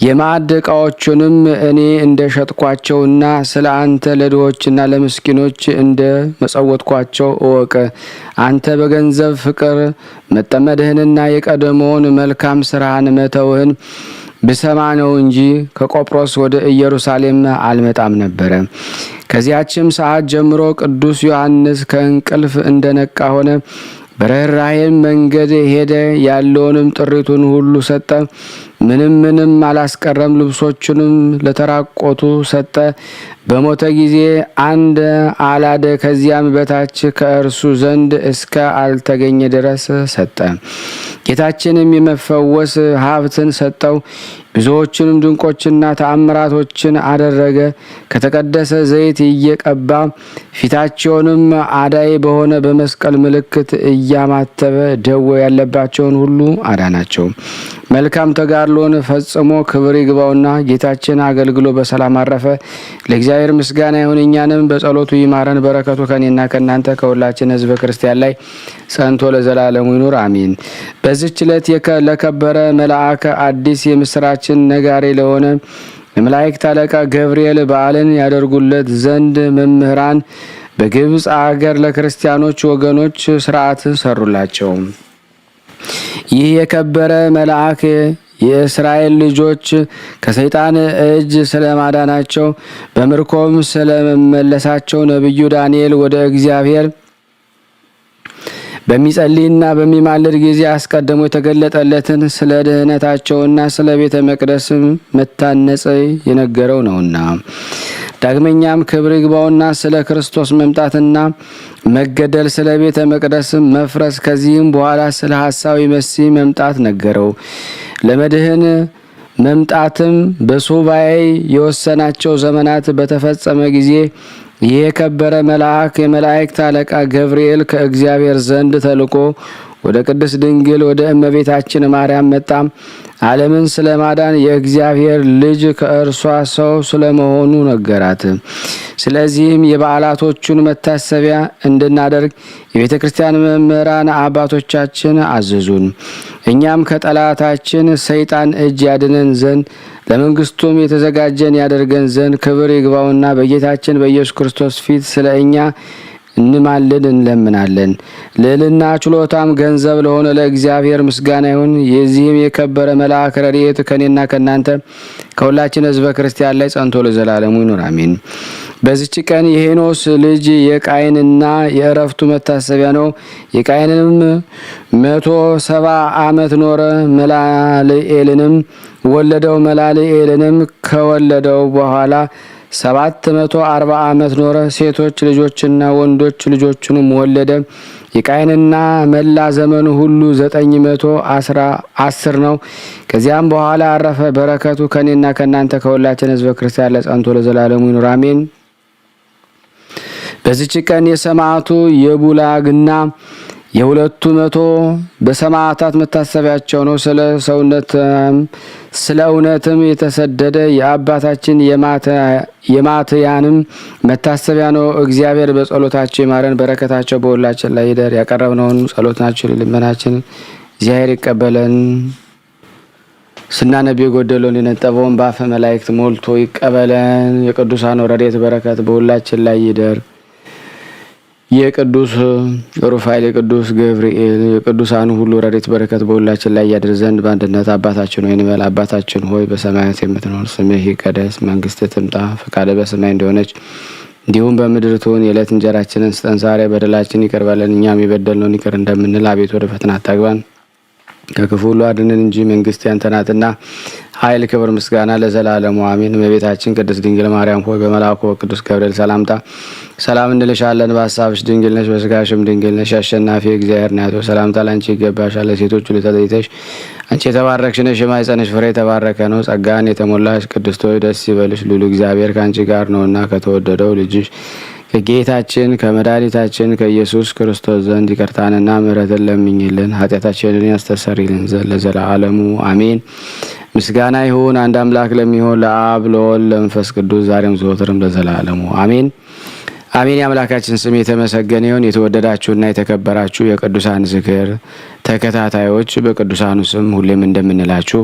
የማዕድ ዕቃዎቹንም እኔ እንደ ሸጥኳቸውና ስለ አንተ ለድሆችና ለምስኪኖች እንደ መጸወትኳቸው እወቅ። አንተ በገንዘብ ፍቅር መጠመድህንና የቀደመውን መልካም ስራህን መተውህን ብሰማ ነው እንጂ ከቆጵሮስ ወደ ኢየሩሳሌም አልመጣም ነበረ። ከዚያችም ሰዓት ጀምሮ ቅዱስ ዮሐንስ ከእንቅልፍ እንደነቃ ሆነ። በርኅራኄም መንገድ ሄደ። ያለውንም ጥሪቱን ሁሉ ሰጠ። ምንም አላስቀረም። ልብሶቹንም ለተራቆቱ ሰጠ። በሞተ ጊዜ አንድ አላደ። ከዚያም በታች ከእርሱ ዘንድ እስከ አልተገኘ ድረስ ሰጠ። ጌታችንም የመፈወስ ሀብትን ሰጠው። ብዙዎችንም ድንቆችና ተአምራቶችን አደረገ። ከተቀደሰ ዘይት እየቀባ ፊታቸውንም አዳይ በሆነ በመስቀል ምልክት እያማተበ ደዌ ያለባቸውን ሁሉ አዳናቸው። መልካም ተጋድሎን ፈጽሞ ክብር ይግባውና ጌታችን አገልግሎ በሰላም አረፈ። ለእግዚአብሔር ምስጋና ይሁን፣ እኛንም በጸሎቱ ይማረን። በረከቱ ከኔና ከእናንተ ከሁላችን ሕዝበ ክርስቲያን ላይ ጸንቶ ለዘላለሙ ይኑር አሚን። በዚህች ዕለት ለከበረ መልአከ አዲስ የምስራችን ነጋሪ ለሆነ የመላእክት አለቃ ገብርኤል በዓልን ያደርጉለት ዘንድ መምህራን በግብፅ አገር ለክርስቲያኖች ወገኖች ሥርዓት ሰሩላቸው። ይህ የከበረ መልአክ የእስራኤል ልጆች ከሰይጣን እጅ ስለማዳናቸው በምርኮም ስለመመለሳቸው ነቢዩ ዳንኤል ወደ እግዚአብሔር በሚጸልይና በሚማልድ ጊዜ አስቀድሞ የተገለጠለትን ስለ ድህነታቸውና ስለ ቤተ መቅደስ መታነጽ የነገረው ነውና። ዳግመኛም ክብር ይግባውና ስለ ክርስቶስ መምጣትና መገደል፣ ስለ ቤተ መቅደስ መፍረስ፣ ከዚህም በኋላ ስለ ሐሳዊ መሲህ መምጣት ነገረው። ለመድህን መምጣትም በሱባኤ የወሰናቸው ዘመናት በተፈጸመ ጊዜ ይህ የከበረ መልአክ የመላእክት አለቃ ገብርኤል ከእግዚአብሔር ዘንድ ተልኮ ወደ ቅድስት ድንግል ወደ እመቤታችን ማርያም መጣ። ዓለምን ስለማዳን የእግዚአብሔር ልጅ ከእርሷ ሰው ስለመሆኑ ነገራት። ስለዚህም የበዓላቶቹን መታሰቢያ እንድናደርግ የቤተ ክርስቲያን መምህራን አባቶቻችን አዘዙን። እኛም ከጠላታችን ሰይጣን እጅ ያድነን ዘንድ ለመንግስቱም የተዘጋጀን ያደርገን ዘንድ ክብር ይግባውና በጌታችን በኢየሱስ ክርስቶስ ፊት ስለ እኛ እንማልድ እንለምናለን። ልዕልና ችሎታም ገንዘብ ለሆነ ለእግዚአብሔር ምስጋና ይሁን። የዚህም የከበረ መልአክ ረድኤት ከኔና ከእናንተ ከሁላችን ሕዝበ ክርስቲያን ላይ ጸንቶ ለዘላለሙ ይኑር አሜን። በዚች ቀን የሄኖስ ልጅ የቃይንና የእረፍቱ መታሰቢያ ነው። የቃይንንም 170 ዓመት ኖረ። መላልኤልንም ወለደው። መላልኤልንም ከወለደው በኋላ 740 ዓመት ኖረ። ሴቶች ልጆችና ወንዶች ልጆችንም ወለደ። የቃይንና መላ ዘመኑ ሁሉ 910 ነው። ከዚያም በኋላ አረፈ። በረከቱ ከኔና ከእናንተ ከሁላችን ሕዝበ ክርስቲያን ላይ ጸንቶ ለዘላለሙ ይኑር አሜን። በዚች ቀን የሰማዕቱ የቡላግና የሁለቱ መቶ በሰማዕታት መታሰቢያቸው ነው። ስለ እውነትም የተሰደደ የአባታችን የማትያንም መታሰቢያ ነው። እግዚአብሔር በጸሎታቸው ይማረን፣ በረከታቸው በሁላችን ላይ ይደር። ያቀረብነውን ጸሎታችን ልመናችን እግዚአብሔር ይቀበለን። ስናነብ የጎደለውን የነጠበውን በአፈ መላእክት ሞልቶ ይቀበለን። የቅዱሳን ረድኤት በረከት በሁላችን ላይ ይደር። የቅዱስ ሩፋኤል የቅዱስ ገብርኤል የቅዱሳኑ ሁሉ ረድኤት በረከት በሁላችን ላይ ያድር ዘንድ በአንድነት አባታችን ሆይ እንበል። አባታችን ሆይ በሰማያት የምትኖር ስምህ ይቀደስ፣ መንግስትህ ትምጣ፣ ፈቃድህ በሰማይ እንደሆነች እንዲሁም በምድር ትሁን። የዕለት እንጀራችንን ስጠን ዛሬ፣ በደላችን ይቅር በለን እኛም የበደልነውን ይቅር እንደምንል፣ አቤቱ ወደ ፈተና አታግባን ከክፉ ሁሉ አድነን እንጂ መንግስት ያንተ ናትና ኃይል፣ ክብር፣ ምስጋና ለዘላለሙ አሜን። እመቤታችን ቅድስት ድንግል ማርያም ሆይ በመልአኩ ቅዱስ ገብርኤል ሰላምታ ሰላም እንልሻለን። በሀሳብሽ ድንግል ነሽ፣ በስጋሽም ድንግል ነሽ። አሸናፊ እግዚአብሔር ናት ሰላምታ ላንቺ ይገባሻል። ለሴቶች ሁሉ ተለይተሽ አንቺ የተባረክሽ ነሽ፣ የማኅፀንሽ ፍሬ የተባረከ ነው። ጸጋን የተሞላሽ ቅድስት ሆይ ደስ ይበልሽ፣ ልዑል እግዚአብሔር ከአንቺ ጋር ነውና ከተወደደው ልጅሽ ከጌታችን ከመድኃኒታችን ከኢየሱስ ክርስቶስ ዘንድ ይቅርታንና ምሕረትን ለምኝልን ኃጢአታችንን ያስተሰርይልን ዘንድ ለዘላለሙ አሜን። ምስጋና ይሁን አንድ አምላክ ለሚሆን ለአብ ለወልድ ለመንፈስ ቅዱስ ዛሬም ዘወትርም ለዘላለሙ አሜን አሜን። የአምላካችን ስም የተመሰገነ ይሁን። የተወደዳችሁና የተከበራችሁ የቅዱሳን ዝክር ተከታታዮች በቅዱሳኑ ስም ሁሌም እንደምንላችሁ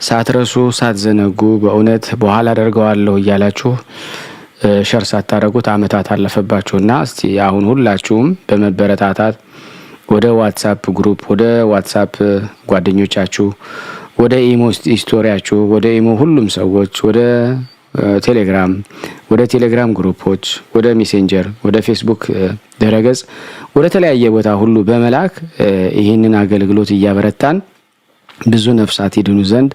ሳትረሱ ሳትዘነጉ በእውነት በኋላ አደርገዋለሁ እያላችሁ ሸር ሳታረጉት አመታት አለፈባችሁና እስቲ አሁን ሁላችሁም በመበረታታት ወደ ዋትስአፕ ግሩፕ ወደ ዋትስአፕ ጓደኞቻችሁ ወደ ኢሞ ስቶሪያችሁ ወደ ኢሞ ሁሉም ሰዎች ወደ ቴሌግራም ግሩፖች ወደ ሜሴንጀር ወደ ፌስቡክ ድረገጽ ወደ ተለያየ ቦታ ሁሉ በመላክ ይህንን አገልግሎት እያበረታን ብዙ ነፍሳት ይድኑ ዘንድ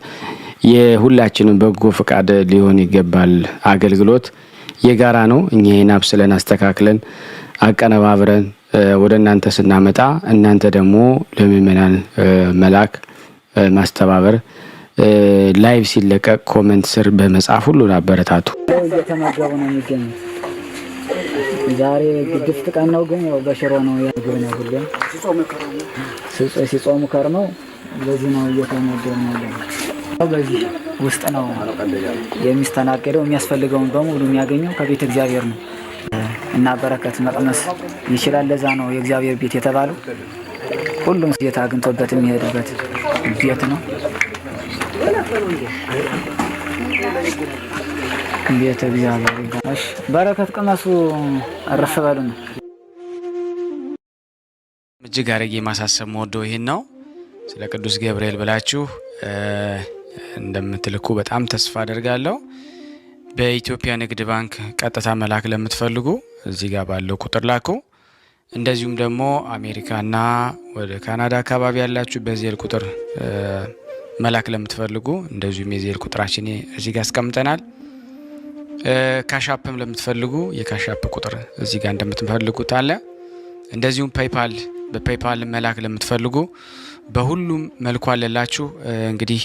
የሁላችንም በጎ ፈቃድ ሊሆን ይገባል። አገልግሎት የጋራ ነው። እኛ ይሄን አብስለን አስተካክለን አቀነባብረን ወደ እናንተ ስናመጣ እናንተ ደግሞ ለምእመናን መላክ ማስተባበር ላይቭ ሲለቀቅ ኮሜንት ስር በመጻፍ ሁሉ አበረታቱ። እየተመገቡ ነው የሚገኙት። ዛሬ ግድፍት ቀን ነው፣ ግን ያው በሽሮ ነው ያገኘ ነው። ሁሉ ሲጾሙ ከርመው በዚህ ነው እየተመገቡ ነው። በዚህ ውስጥ ነው የሚስተናገደው። የሚያስፈልገውን በሙሉ የሚያገኘው ከቤተ እግዚአብሔር ነው እና በረከት መቅመስ ይችላል። ለዛ ነው የእግዚአብሔር ቤት የተባለው። ሁሉም ጌታ አግኝቶበት የሚሄድበት ቤት ነው። ቤተ እግዚአብሔር ይባላል። በረከት ቅመሱ፣ አረፍ በሉ ነው። እጅግ አድርጌ ማሳሰብ ወደው ይሄን ነው። ስለ ቅዱስ ገብርኤል ብላችሁ እንደምትልኩ በጣም ተስፋ አደርጋለሁ። በኢትዮጵያ ንግድ ባንክ ቀጥታ መላክ ለምትፈልጉ እዚህ ጋር ባለው ቁጥር ላኩ። እንደዚሁም ደግሞ አሜሪካና ወደ ካናዳ አካባቢ ያላችሁ በዜል ቁጥር መላክ ለምትፈልጉ እንደዚሁም የዜል ቁጥራችን እዚህ ጋር አስቀምጠናል። ካሻፕም ለምትፈልጉ የካሻፕ ቁጥር እዚህ ጋር እንደምትፈልጉት አለ። እንደዚሁም በፔይፓል መላክ ለምትፈልጉ በሁሉም መልኩ አለላችሁ። እንግዲህ